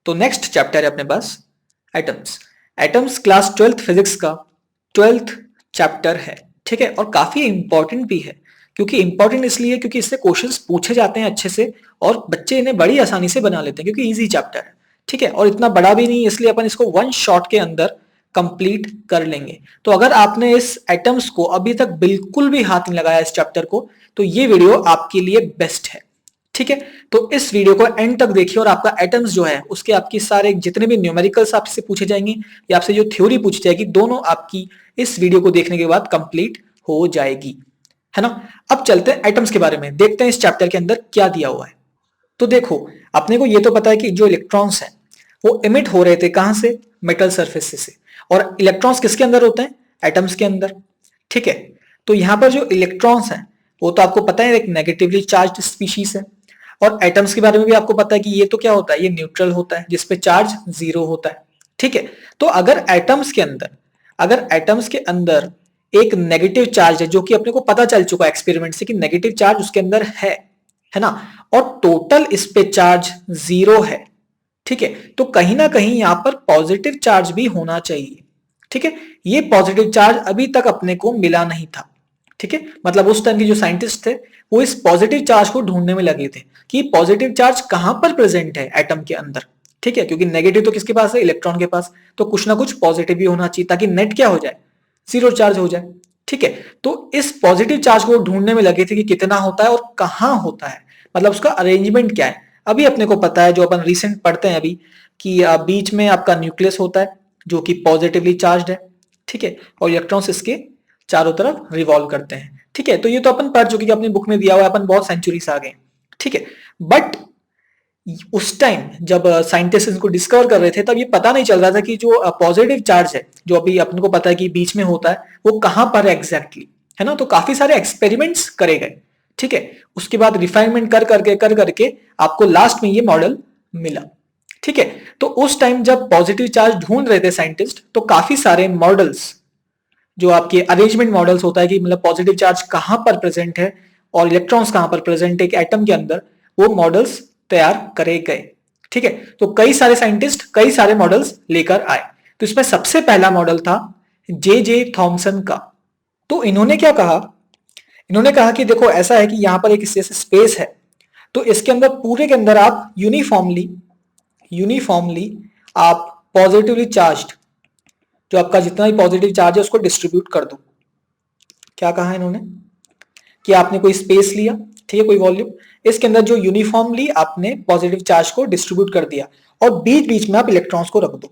तो next chapter है अपने पास atoms. Atoms class 12th physics का 12th चैप्टर है, ठीक है, और काफी इंपॉर्टेंट भी है। क्योंकि इंपॉर्टेंट इसलिए क्योंकि इससे क्वेश्चंस पूछे जाते हैं अच्छे से और बच्चे इन्हें बड़ी आसानी से बना लेते हैं क्योंकि इजी चैप्टर है, ठीक है, और इतना बड़ा भी नहीं, इसलिए अपन इसको वन शॉट के अंदर कंप्लीट कर लेंगे। तो अगर आपने इस एटम्स को अभी तक बिल्कुल भी हाथ नहीं लगाया इस चैप्टर को, तो ये वीडियो आपके लिए बेस्ट है, ठीक है। तो इस वीडियो को एंड तक देखिए और आपका एटम्स जो है उसके आपकी सारे जितने भी न्यूमेरिकल्स आपसे पूछे जाएंगे या आपसे जो थ्योरी पूछी जाएगी, दोनों आपकी इस वीडियो को देखने के बाद कंप्लीट हो जाएगी, है ना। अब चलते हैं एटम्स के बारे में, देखते हैं इस चैप्टर के अंदर क्या दिया हुआ है। तो देखो, अपने को ये तो पता है कि जो इलेक्ट्रॉन्स हैं वो इमिट हो रहे थे कहां से, मेटल सरफेस से, और इलेक्ट्रॉन्स किसके अंदर होते हैं, एटम्स के अंदर, ठीक है। तो यहां पर जो इलेक्ट्रॉन्स हैं वो तो आपको पता है एक नेगेटिवली चार्ज स्पीशीज है, और एटम्स के बारे में भी आपको पता है कि ये तो क्या होता है, ये न्यूट्रल होता है जिसपे चार्ज जीरो होता है, ठीक है। तो अगर एटम्स के अंदर एक नेगेटिव चार्ज है, जो कि अपने को पता चल चुका है एक्सपेरिमेंट से कि नेगेटिव चार्ज उसके अंदर है ना, और टोटल इस पे चार्ज जीरो है, ठीक है, तो कहीं ना कहीं यहां पर पॉजिटिव चार्ज भी होना चाहिए, ठीक है। ये पॉजिटिव चार्ज अभी तक अपने को मिला नहीं था, ठीक है। मतलब उस टाइम के जो साइंटिस्ट थे वो इस पॉजिटिव चार्ज को ढूंढने में लगे थे कि पॉजिटिव चार्ज कहां पर प्रेजेंट है एटम के अंदर, ठीक है, क्योंकि नेगेटिव तो किसके पास है, इलेक्ट्रॉन के पास, तो कुछ ना कुछ पॉजिटिव भी होना चाहिए ताकि नेट क्या हो जाए, जीरो चार्ज हो जाए, ठीक है। तो इस पॉजिटिव चार्ज को ढूंढने में लगे थे कि कितना होता है और कहां होता है, मतलब उसका अरेंजमेंट क्या है। अभी अपने को पता है, जो अपन रिसेंट पढ़ते हैं अभी, कि बीच में आपका न्यूक्लियस होता है जो कि पॉजिटिवली चार्ज है, ठीक है, और इलेक्ट्रॉन्स इसके चारों तरफ रिवॉल्व करते हैं, ठीक है। तो ये तो अपन पढ़ चुके कि अपनी बुक में दिया हुआ है, अपन बहुत सेंचुरी से आ गए, ठीक है। बट उस टाइम जब साइंटिस्ट इसको डिस्कवर कर रहे थे तब ये पता नहीं चल रहा था कि जो पॉजिटिव चार्ज है जो अभी अपन को पता है कि बीच में होता है वो कहां पर है एग्जैक्टली, है ना। तो काफी सारे एक्सपेरिमेंट्स करे गए, ठीक है, उसके बाद रिफाइनमेंट कर करके आपको लास्ट में ये मॉडल मिला, ठीक है। तो उस टाइम जब पॉजिटिव चार्ज ढूंढ रहे थे साइंटिस्ट, तो काफी सारे मॉडल्स, जो आपके अरेंजमेंट मॉडल्स होता है कि मतलब पॉजिटिव चार्ज कहां पर प्रेजेंट है और इलेक्ट्रॉन्स कहां पर प्रेजेंट है एक एटम के अंदर, वो मॉडल्स तैयार करे गए, ठीक है। तो कई सारे साइंटिस्ट कई सारे मॉडल्स लेकर आए। तो इसमें सबसे पहला मॉडल था जे थॉमसन का। तो इन्होंने क्या कहा, इन्होंने कहा कि देखो ऐसा है कि यहां पर एक जैसे स्पेस है, तो इसके अंदर पूरे के अंदर आप यूनिफॉर्मली आप पॉजिटिवली चार्ज्ड, जो आपका जितना भी पॉजिटिव चार्ज है उसको डिस्ट्रीब्यूट कर दो। क्या कहा इन्होंने कि आपने कोई स्पेस लिया, ठीक है, कोई वॉल्यूम, इसके अंदर जो यूनिफॉर्मली आपने पॉजिटिव चार्ज को डिस्ट्रीब्यूट कर दिया और बीच बीच में आप इलेक्ट्रॉन्स को रख दो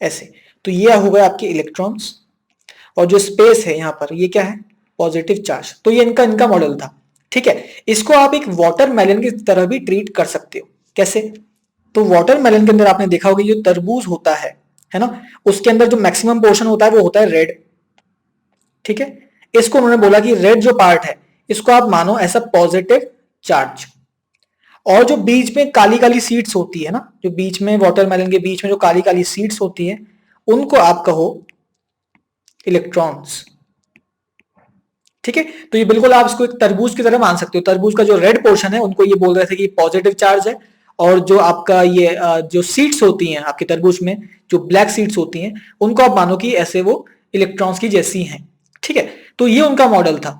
ऐसे। तो ये हो गए आपके इलेक्ट्रॉन्स, और जो स्पेस है यहां पर ये क्या है, पॉजिटिव चार्ज। तो ये इनका मॉडल था, ठीक है। इसको आप एक वाटरमेलन की तरह भी ट्रीट कर सकते हो। कैसे, तो वाटरमेलन के अंदर आपने देखा होगा जो तरबूज होता है ना, उसके अंदर जो मैक्सिमम पोर्शन होता है वो होता है रेड, ठीक है। इसको उन्होंने बोला कि रेड जो पार्ट है इसको आप मानो ऐसा पॉजिटिव चार्ज, और जो बीच में काली काली सीड्स होती है ना, जो बीच में वाटरमेलन के बीच में जो काली काली सीड्स होती है उनको आप कहो इलेक्ट्रॉन्स, ठीक है। तो ये बिल्कुल आप इसको एक तरबूज की तरह मान सकते हो। तरबूज का जो रेड पोर्शन है उनको ये बोल रहे थे कि पॉजिटिव चार्ज है, और जो आपका ये जो सीड्स होती हैं आपके तरबूज में, जो ब्लैक सीड्स होती हैं, उनको आप मानो कि ऐसे वो इलेक्ट्रॉन्स की जैसी हैं, ठीक है। तो ये उनका मॉडल था।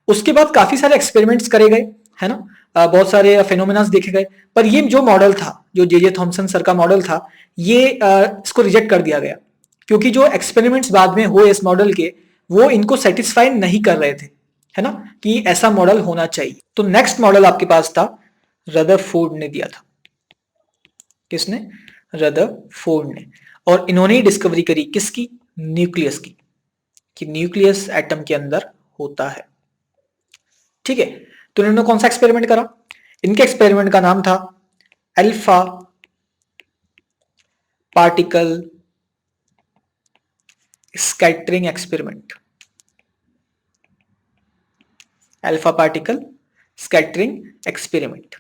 उसके बाद काफी सारे एक्सपेरिमेंट्स करे गए, है ना, बहुत सारे फेनोमेनास देखे गए, पर ये जो मॉडल था, जो जे थॉमसन सर का मॉडल था, ये इसको रिजेक्ट कर दिया गया क्योंकि जो एक्सपेरिमेंट्स बाद में हुए इस मॉडल के वो इनको सेटिस्फाई नहीं कर रहे थे, है ना, कि ऐसा मॉडल होना चाहिए। तो नेक्स्ट मॉडल आपके पास था, रदरफोर्ड ने दिया था। किसने, रदरफोर्ड ने, और इन्होंने ही डिस्कवरी करी किसकी, न्यूक्लियस की, कि न्यूक्लियस एटम के अंदर होता है, ठीक है। तो इन्होंने कौन सा एक्सपेरिमेंट करा, इनके एक्सपेरिमेंट का नाम था alpha particle scattering experiment, alpha particle scattering experiment,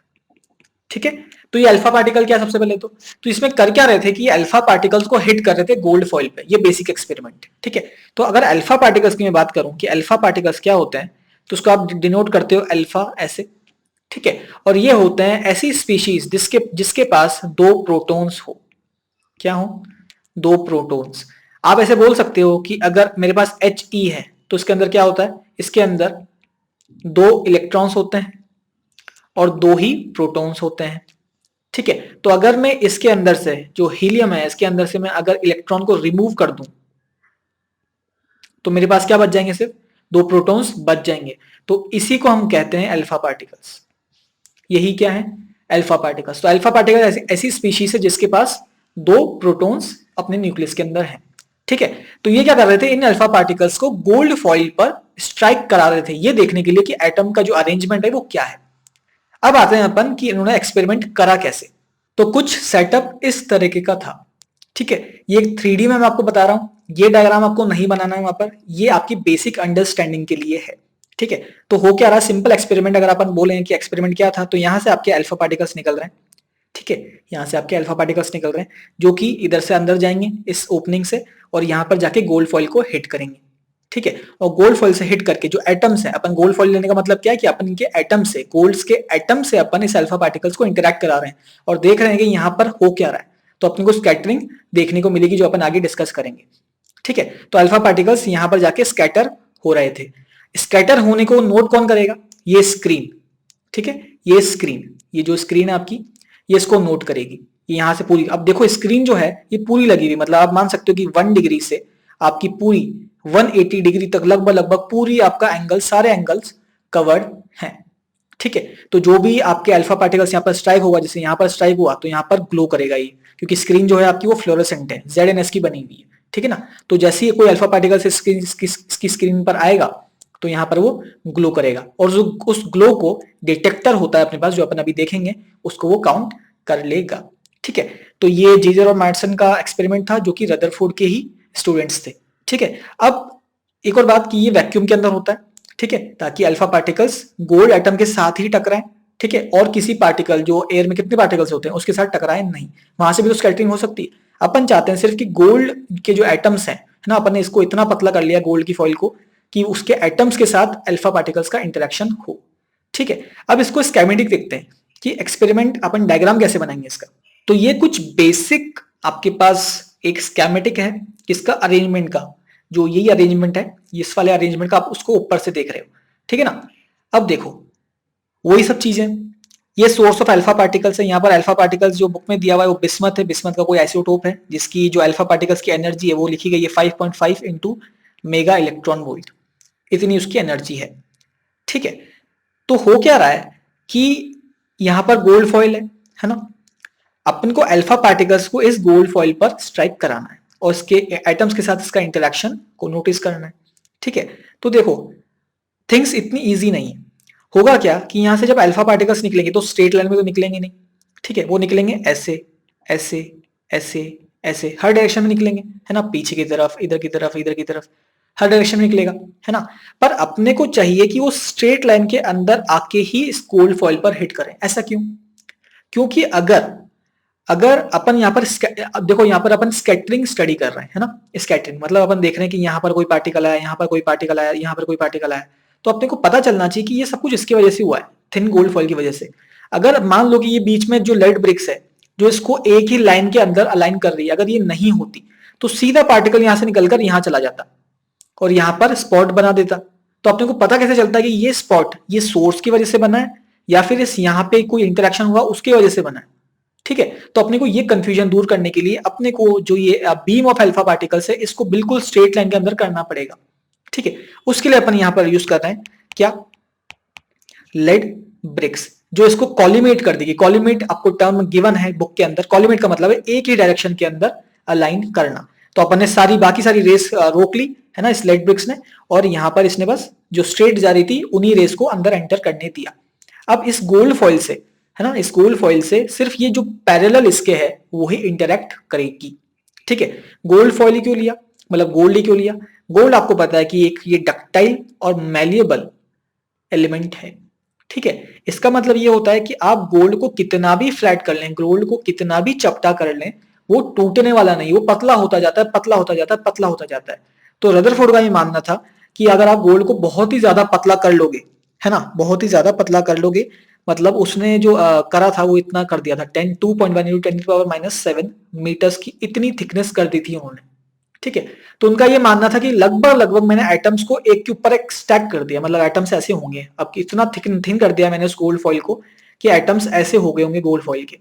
ठीक है। तो ये अल्फा पार्टिकल क्या, सबसे पहले तो इसमें कर क्या रहे थे कि अल्फा पार्टिकल्स को हिट कर रहे थे गोल्ड फॉइल पे, ये बेसिक एक्सपेरिमेंट, ठीक है। तो अगर अल्फा पार्टिकल्स की मैं बात करूं कि अल्फा पार्टिकल्स क्या होते हैं, तो उसको आप डिनोट करते हो अल्फा ऐसे, ठीक है। और ये होते हैं ऐसी स्पीशीज जिसके पास दो प्रोटॉन्स हो। क्या हो? दो प्रोटॉन्स। आप ऐसे बोल सकते हो कि अगर मेरे पास He है तो इसके अंदर क्या होता है? इसके अंदर दो इलेक्ट्रॉन्स होते हैं और दो ही प्रोटॉन्स होते हैं। ठीक है। तो अगर मैं इसके अंदर से जो हीलियम है इसके अंदर से मैं अगर इलेक्ट्रॉन को रिमूव कर दूं तो मेरे पास क्या बच जाएंगे? सिर्फ दो प्रोटॉन्स बच जाएंगे। तो इसी को हम कहते हैं अल्फा पार्टिकल्स। यही क्या है? Alpha particles. तो अल्फा पार्टिकल ऐसी स्पीशीज है जिसके पास दो प्रोटॉन्स अपने न्यूक्लियस के अंदर है। ठीक है। तो ये क्या कर रहे थे? इन अल्फा पार्टिकल्स को गोल्ड फॉइल पर स्ट्राइक करा रहे थे, ये देखने के लिए कि एटम का जो अरेंजमेंट है वो क्या है। अब आते हैं अपन कि इन्होंने एक्सपेरिमेंट करा कैसे। तो कुछ सेटअप इस तरीके का था। ठीक है। ये 3D में मैं आपको बता रहा हूं, ये डायग्राम आपको नहीं बनाना है वहां पर, ये आपकी बेसिक अंडरस्टैंडिंग के लिए है। ठीक है। तो हो क्या रहा? सिंपल एक्सपेरिमेंट अगर अपन बोले कि एक्सपेरिमेंट क्या था, तो यहां से आपके अल्फा पार्टिकल्स निकल रहे हैं। ठीक है। यहां से आपके अल्फा पार्टिकल्स निकल रहे हैं जो कि इधर से अंदर जाएंगे इस ओपनिंग से और यहां पर जाके गोल्ड फॉइल को हिट करेंगे। ठीक है। और गोल्ड फॉइल से हिट करके जो एटम्स है, अपन गोल्ड फॉइल लेने का मतलब क्या है कि अपन के एटम से, गोल्ड्स के एटम से अपन इस अल्फा पार्टिकल्स को इंटरेक्ट करा रहे हैं और देख रहे हैं कि यहां पर हो क्या रहा है। तो अपने को स्कैटरिंग देखने को मिलेगी जो अपन आगे डिस्कस करेंगे। ठीक है। तो अल्फा पार्टिकल्स यहां पर जाके स्कैटर हो रहे थे। स्कैटर होने को नोट कौन करेगा? ये स्क्रीन। ठीक है। ये स्क्रीन, ये जो स्क्रीन है आपकी, ये इसको नोट करेगी। यहां से पूरी, अब देखो स्क्रीन जो है ये पूरी लगी हुई, मतलब आप मान सकते हो कि 1 डिग्री से आपकी पूरी 180 डिग्री तक लगभग लगभग पूरी आपका एंगल, सारे एंगल्स कवर्ड हैं। ठीक है। तो जो भी आपके अल्फा पार्टिकल्स यहाँ पर स्ट्राइक होगा, जैसे यहाँ पर स्ट्राइक हुआ तो यहाँ पर ग्लो करेगा ये, क्योंकि स्क्रीन जो है आपकी वो फ्लोरोसेंट है, ZNS की बनी हुई है। ठीक है ना। तो जैसे ही कोई अल्फा पार्टिकल इसकी स्क्रीन पर आएगा तो यहाँ पर वो ग्लो करेगा और जो उस ग्लो को डिटेक्टर होता है अपने पास, जो अपन अभी देखेंगे, उसको वो काउंट कर लेगा। ठीक है। तो ये जीजर और मैटसन का एक्सपेरिमेंट था जो कि रदरफोर्ड के ही स्टूडेंट्स थे। ठीक है। अब एक और बात कि ये वैक्यूम के अंदर होता है। ठीक है। ताकि अल्फा पार्टिकल्स गोल्ड एटम के साथ ही टकराएं। ठीक है। और किसी पार्टिकल जो एयर में कितने पार्टिकल्स होते हैं उसके साथ टकराए नहीं, वहां से भी तो स्कैटरिंग हो सकती है। अपन चाहते हैं सिर्फ कि गोल्ड के जो एटम्स हैं, है ना, अपन ने इसको इतना पतला कर लिया गोल्ड की फॉइल को कि उसके एटम्स के साथ अल्फा पार्टिकल्स का इंटरेक्शन हो। ठीक है। अब इसको स्केमेटिक देखते हैं कि एक्सपेरिमेंट अपन डायग्राम कैसे बनाएंगे इसका। तो ये कुछ बेसिक आपके पास एक स्केमेटिक है किसका? अरेंजमेंट का। जो यही अरेंजमेंट है, इस वाले अरेंजमेंट का, आप उसको ऊपर से देख रहे हो। ठीक है ना। अब देखो वही सब चीजें, ये सोर्स ऑफ अल्फा पार्टिकल्स है। यहाँ पर अल्फा पार्टिकल्स जो बुक में दिया हुआ है वो बिस्मथ है, बिस्मथ का कोई आइसोटोप है जिसकी जो अल्फा पार्टिकल्स की एनर्जी है वो लिखी गई है 5.5 इंटू मेगा इलेक्ट्रॉन वोल्ट, इतनी उसकी एनर्जी है। ठीक है। तो हो क्या रहा है कि यहां पर गोल्ड फॉइल है ना, अपन को अल्फा पार्टिकल्स को इस गोल्ड फॉइल पर स्ट्राइक कराना है और इसके एटम्स के साथ इसका इंटरेक्शन को नोटिस करना है। ठीक है। तो देखो थिंग्स इतनी इजी नहीं है। होगा क्या कि यहां से जब अल्फा पार्टिकल्स निकलेंगे तो स्ट्रेट लाइन में तो निकलेंगे नहीं। ठीक है। वो निकलेंगे ऐसे ऐसे ऐसे ऐसे, हर डायरेक्शन में निकलेंगे, है ना, पीछे की तरफ, इधर की तरफ, इधर की तरफ, हर डायरेक्शन में निकलेगा, है ना। पर अपने को चाहिए कि वो स्ट्रेट लाइन के अंदर आके ही इस गोल्ड फॉइल पर हिट करें। ऐसा क्यों? क्योंकि अगर अगर अपन यहाँ पर देखो, यहाँ पर अपन स्कैटरिंग स्टडी कर रहे हैं, है ना। स्कैटरिंग मतलब अपन देख रहे हैं कि यहाँ पर कोई पार्टिकल आया, यहाँ पर कोई पार्टिकल आया, यहाँ पर कोई पार्टिकल आया, तो अपने को पता चलना चाहिए कि ये सब कुछ इसकी वजह से हुआ है, थिन गोल्ड फॉइल की वजह से। अगर मान लो कि ये बीच में जो लेड ब्रिक्स है जो इसको एक ही लाइन के अंदर अलाइन कर रही है, अगर ये नहीं होती तो सीधा पार्टिकल यहां से निकलकर यहां चला जाता और यहां पर स्पॉट बना देता। तो अपने को पता कैसे चलता है कि ये स्पॉट ये सोर्स की वजह से बना है या फिर इस यहाँ पे कोई इंटरेक्शन हुआ उसकी वजह से बना है। ठीक है। तो अपने को ये कंफ्यूजन दूर करने के लिए अपने को जो ये बीम ऑफ अल्फा पार्टिकल्स है इसको बिल्कुल स्ट्रेट लाइन के अंदर करना पड़ेगा। ठीक है। उसके लिए अपन यहां पर यूज कर रहे हैं क्या? लेड ब्रिक्स, जो इसको कॉलिमेट कर देगी। कॉलिमेट आपको टर्म गिवन है बुक के अंदर। कॉलिमेट का मतलब है एक ही डायरेक्शन के अंदर अलाइन करना। तो अपन ने बाकी सारी रेस रोक ली, है ना, इस लेड ब्रिक्स ने, और यहां पर इसने बस जो स्ट्रेट जा रही थी उन्हीं रेस को अंदर एंटर करने दिया। अब इस गोल्ड फॉइल से, है ना, इस गोल्ड फॉइल से सिर्फ ये जो पैरेलल इसके है वो ही इंटरेक्ट करेगी। ठीक है। गोल्ड फॉइल ही क्यों लिया, मतलब गोल्ड ही क्यों लिया? गोल्ड आपको पता है कि एक ये डक्टाइल और मैलिएबल एलिमेंट है। ठीक है। इसका मतलब ये होता है कि आप गोल्ड को कितना भी फ्लैट कर लें, गोल्ड को कितना भी चपटा कर लें, वो टूटने वाला नहीं, वो पतला होता जाता है, पतला होता जाता है, पतला होता जाता है। तो रदरफोर्ड का ये मानना था कि अगर आप गोल्ड को बहुत ही ज्यादा पतला कर लोगे, है ना, बहुत ही ज्यादा पतला कर लोगे, मतलब उसने जो करा था वो इतना कर दिया था, 2.1 इंटू 10⁻⁻7 मीटर्स की इतनी थिकनेस कर दी थी उन्होंने। ठीक है, तो उनका ये मानना था कि लगभग लगभग मैंने एटम्स को एक के ऊपर एक स्टैक कर दिया, मतलब एटम्स ऐसे होंगे, अब इतना थिन कर दिया मैंने उस गोल्ड फॉइल को कि एटम्स ऐसे हो गए होंगे गोल्ड फॉइल के,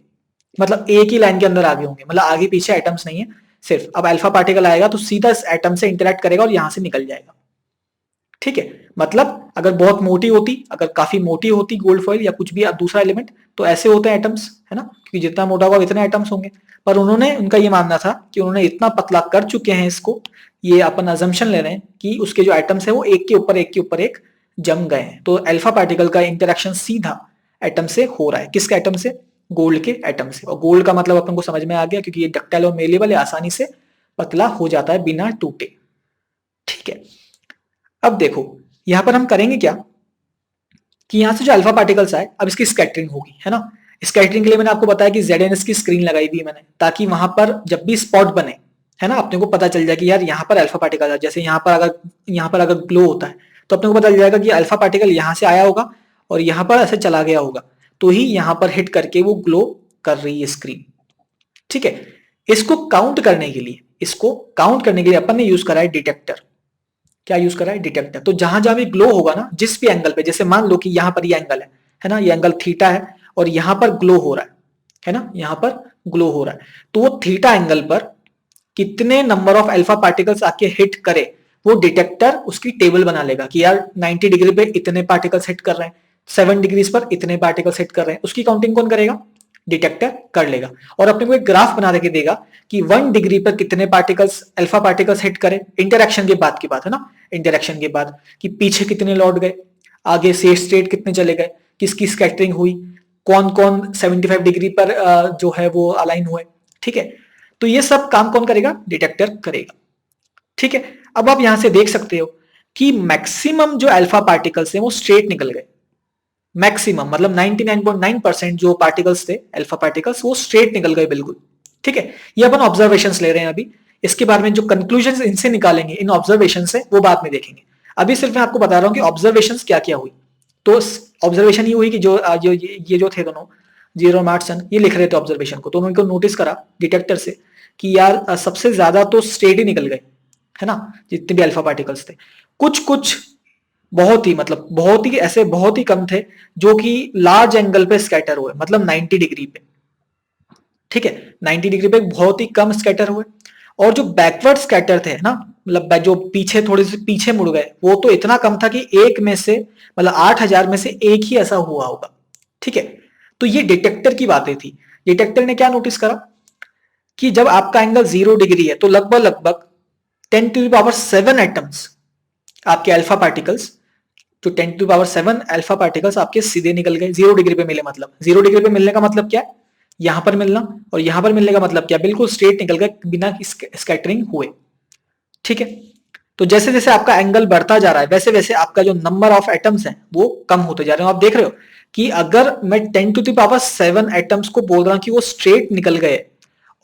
मतलब एक ही लाइन के अंदर आगे होंगे, मतलब आगे पीछे एटम्स नहीं है सिर्फ। अब अल्फा पार्टिकल आएगा तो सीधा इस एटम से इंटरेक्ट करेगा और यहां से निकल जाएगा। ठीक है, मतलब अगर बहुत मोटी होती, अगर काफी मोटी होती गोल्ड फॉइल या कुछ भी दूसरा एलिमेंट, तो ऐसे होते हैं एटम्स, है ना, क्योंकि जितना मोटा होगा इतने एटम्स होंगे। पर उन्होंने, उनका ये मानना था कि उन्होंने इतना पतला कर चुके हैं इसको, ये अपन अजम्पशन ले रहे हैं कि उसके जो एटम्स है वो एक के ऊपर एक के ऊपर एक जम गए हैं। तो अल्फा पार्टिकल का इंटरेक्शन सीधा एटम से हो रहा है। किसके एटम से? गोल्ड के एटम से। और गोल्ड का मतलब अपन को समझ में आ गया, क्योंकि ये डक्टाइल और मेलेबल है, आसानी से पतला हो जाता है बिना टूटे। ठीक है, अब देखो यहां पर हम करेंगे क्या कि यहां से जो अल्फा पार्टिकल्स आए, अब इसकी स्कैटरिंग होगी, है ना। स्कैटरिंग के लिए मैंने आपको बताया कि ZNS की स्क्रीन लगाई हुई है मैंने, ताकि वहां पर जब भी स्पॉट बने, है ना, अपने को पता चल जाए कि यार यहाँ पर अल्फा पार्टिकल है। जैसे यहाँ पर अगर ग्लो होता है तो अपने को पता चल जाएगा कि अल्फा पार्टिकल यहाँ से आया होगा और यहाँ पर ऐसे चला गया होगा, तो ही यहाँ पर हिट करके वो ग्लो कर रही है स्क्रीन। ठीक है, इसको काउंट करने के लिए, अपन ने यूज करा है डिटेक्टर। क्या यूज करा है? डिटेक्टर। तो जहां जहां भी ग्लो होगा ना, जिस भी एंगल पे, जैसे मान लो कि यहां पर ये एंगल है ना, ये एंगल थीटा है और यहां पर ग्लो हो रहा है ना, यहां पर ग्लो हो रहा है, तो वो थीटा एंगल पर कितने नंबर ऑफ अल्फा पार्टिकल्स आके हिट करे, वो डिटेक्टर उसकी टेबल बना लेगा कि यार 90 डिग्री पे इतने पार्टिकल्स हिट कर रहे हैं, 7 डिग्रीज पर इतने पार्टिकल्स हिट कर रहे हैं। उसकी काउंटिंग कौन करेगा? डिटेक्टर कर लेगा। और अपने को एक ग्राफ बना के देगा कि 1 डिग्री पर कितने पार्टिकल्स, अल्फा पार्टिकल्स हिट करे, इंटरेक्शन के बाद की बात है ना, इंटरेक्शन के बाद, कि पीछे कितने लौट गए, आगे से स्ट्रेट कितने चले गए, किसकी स्कैटरिंग हुई, कौन कौन 75 डिग्री पर जो है वो अलाइन हुए। ठीक है, तो ये सब काम कौन करेगा? डिटेक्टर करेगा। ठीक है, अब आप यहां से देख सकते हो कि मैक्सिमम जो अल्फा पार्टिकल्स हैं वो स्ट्रेट निकल गए। मैक्सिमम मतलब 99.9% जो पार्टिकल्स थे, अल्फा पार्टिकल्स, वो स्ट्रेट निकल गए बिल्कुल। ठीक है, ये अपन ऑब्जर्वेशंस ले रहे हैं अभी। इसके बारे में जो कंक्लूजन इनसे निकालेंगे, इन ऑब्जर्वेशन से, वो बाद में देखेंगे। अभी सिर्फ मैं आपको बता रहा हूं कि ऑब्जर्वेशंस क्या क्या हुई। तो ऑब्जर्वेशन ये हुई कि ये जो थे दोनों, जीरो मार्टसन, ये लिख रहे थे ऑब्जर्वेशन को, तो उनको नोटिस करा डिटेक्टर से कि यार सबसे ज्यादा तो स्ट्रेट ही निकल गए, है ना, जितने भी अल्फा पार्टिकल्स थे। कुछ कुछ बहुत ही, मतलब बहुत ही ऐसे, बहुत ही कम थे जो कि लार्ज एंगल पे स्कैटर हुए, मतलब 90 डिग्री पे। ठीक है, 90 डिग्री पे बहुत ही कम स्कैटर हुए। और जो बैकवर्ड स्कैटर थे ना, मतलब जो पीछे, थोड़े से पीछे मुड़ गए, वो तो इतना कम था कि एक में से, मतलब 8,000 में से एक ही ऐसा हुआ होगा। ठीक है, तो ये डिटेक्टर की बातें थी। डिटेक्टर ने क्या नोटिस करा कि जब आपका एंगल 0 डिग्री है तो लगभग लगभग 10⁻7 एटम्स, आपके अल्फा पार्टिकल्स, तो 10⁻7 अल्फा पार्टिकल्स आपके सीधे निकल गए 0 डिग्री पे मिले। मतलब 0 डिग्री पे मिलने का मतलब क्या है? यहां पर मिलना, और यहां पर मिलने का मतलब क्या? बिल्कुल स्ट्रेट निकल गए बिना स्कैटरिंग हुए। ठीक है, तो जैसे जैसे आपका एंगल बढ़ता जा रहा है, वैसे वैसे आपका जो नंबर ऑफ एटम्स है वो कम होते जा रहे हैं। आप देख रहे हो कि अगर मैं 10⁻7 एटम्स को बोल रहा हूं कि वो स्ट्रेट निकल गए,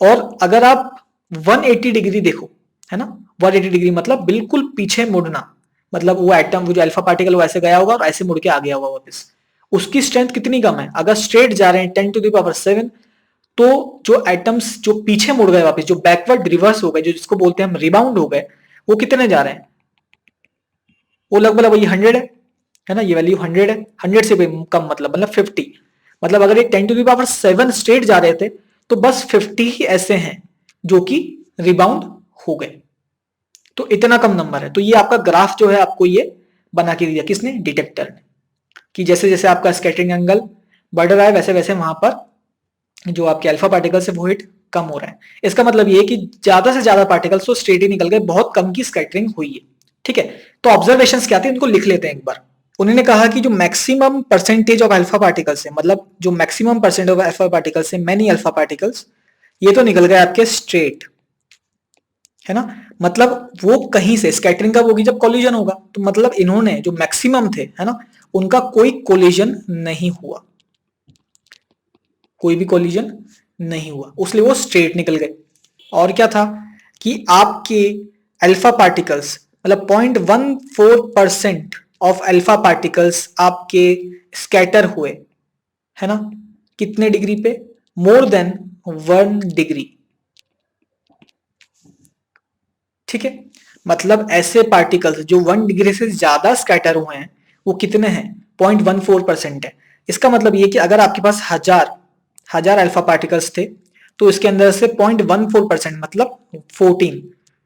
और अगर आप 180 डिग्री देखो, है ना, 180 डिग्री मतलब बिल्कुल पीछे मुड़ना, मतलब वो एटम, वो जो अल्फा पार्टिकल, वो ऐसे गया होगा और ऐसे मुड़ के आ गया होगा वापस। उसकी स्ट्रेंथ कितनी कम है? अगर स्ट्रेट जा रहे हैं 10⁻7, तो जो एटम्स जो पीछे मुड़ गए वापस, जो बैकवर्ड रिवर्स हो गए, जो जिसको बोलते हैं हम रिबाउंड हो गए, वो कितने जा रहे हैं? वो लगभग वही 100 है ना, ये वैल्यू 100 है। 100 से भी कम, मतलब 50। मतलब अगर ये 10⁻7 स्ट्रेट जा रहे थे, तो बस 50 ही ऐसे हैं जो कि रिबाउंड हो गए। तो इतना कम नंबर है। तो ये आपका ग्राफ जो है आपको ये बना के दिया, किसने? डिटेक्टर ने, कि जैसे जैसे आपका स्कैटरिंग एंगल बढ़ रहा है, वैसे वैसे वहां पर जो आपके अल्फा पार्टिकल्स है वो हिट कम हो रहा है। इसका मतलब ये कि ज्यादा से ज्यादा पार्टिकल्स तो स्ट्रेट ही निकल गए, बहुत कम की स्कैटरिंग हुई है। ठीक है, तो ऑब्जर्वेशंस क्या थे, इनको लिख लेते हैं एक बार। उन्होंने कहा कि जो maximum percentage of alpha particles है, मतलब जो maximum percent of alpha particles है, मेनी अल्फा पार्टिकल्स, ये तो निकल गए आपके स्ट्रेट, है ना। मतलब वो कहीं से स्कैटरिंग कब होगी? जब कोलिजन होगा। तो मतलब इन्होंने जो मैक्सिमम थे, है ना, उनका कोई कोलिजन नहीं हुआ, कोई भी कोलिजन नहीं हुआ, उसलिए वो स्ट्रेट निकल गए। और क्या था कि आपके अल्फा पार्टिकल्स, मतलब 0.14% ऑफ अल्फा पार्टिकल्स आपके स्कैटर हुए, है ना, कितने डिग्री पे, मोर देन 1 डिग्री। ठीक है, मतलब ऐसे पार्टिकल्स जो 1 डिग्री से ज्यादा स्कैटर हुए हैं वो कितने हैं, 0.14% है। इसका मतलब ये कि अगर आपके पास हजार अल्फा पार्टिकल्स थे तो इसके अंदर से 0.14% मतलब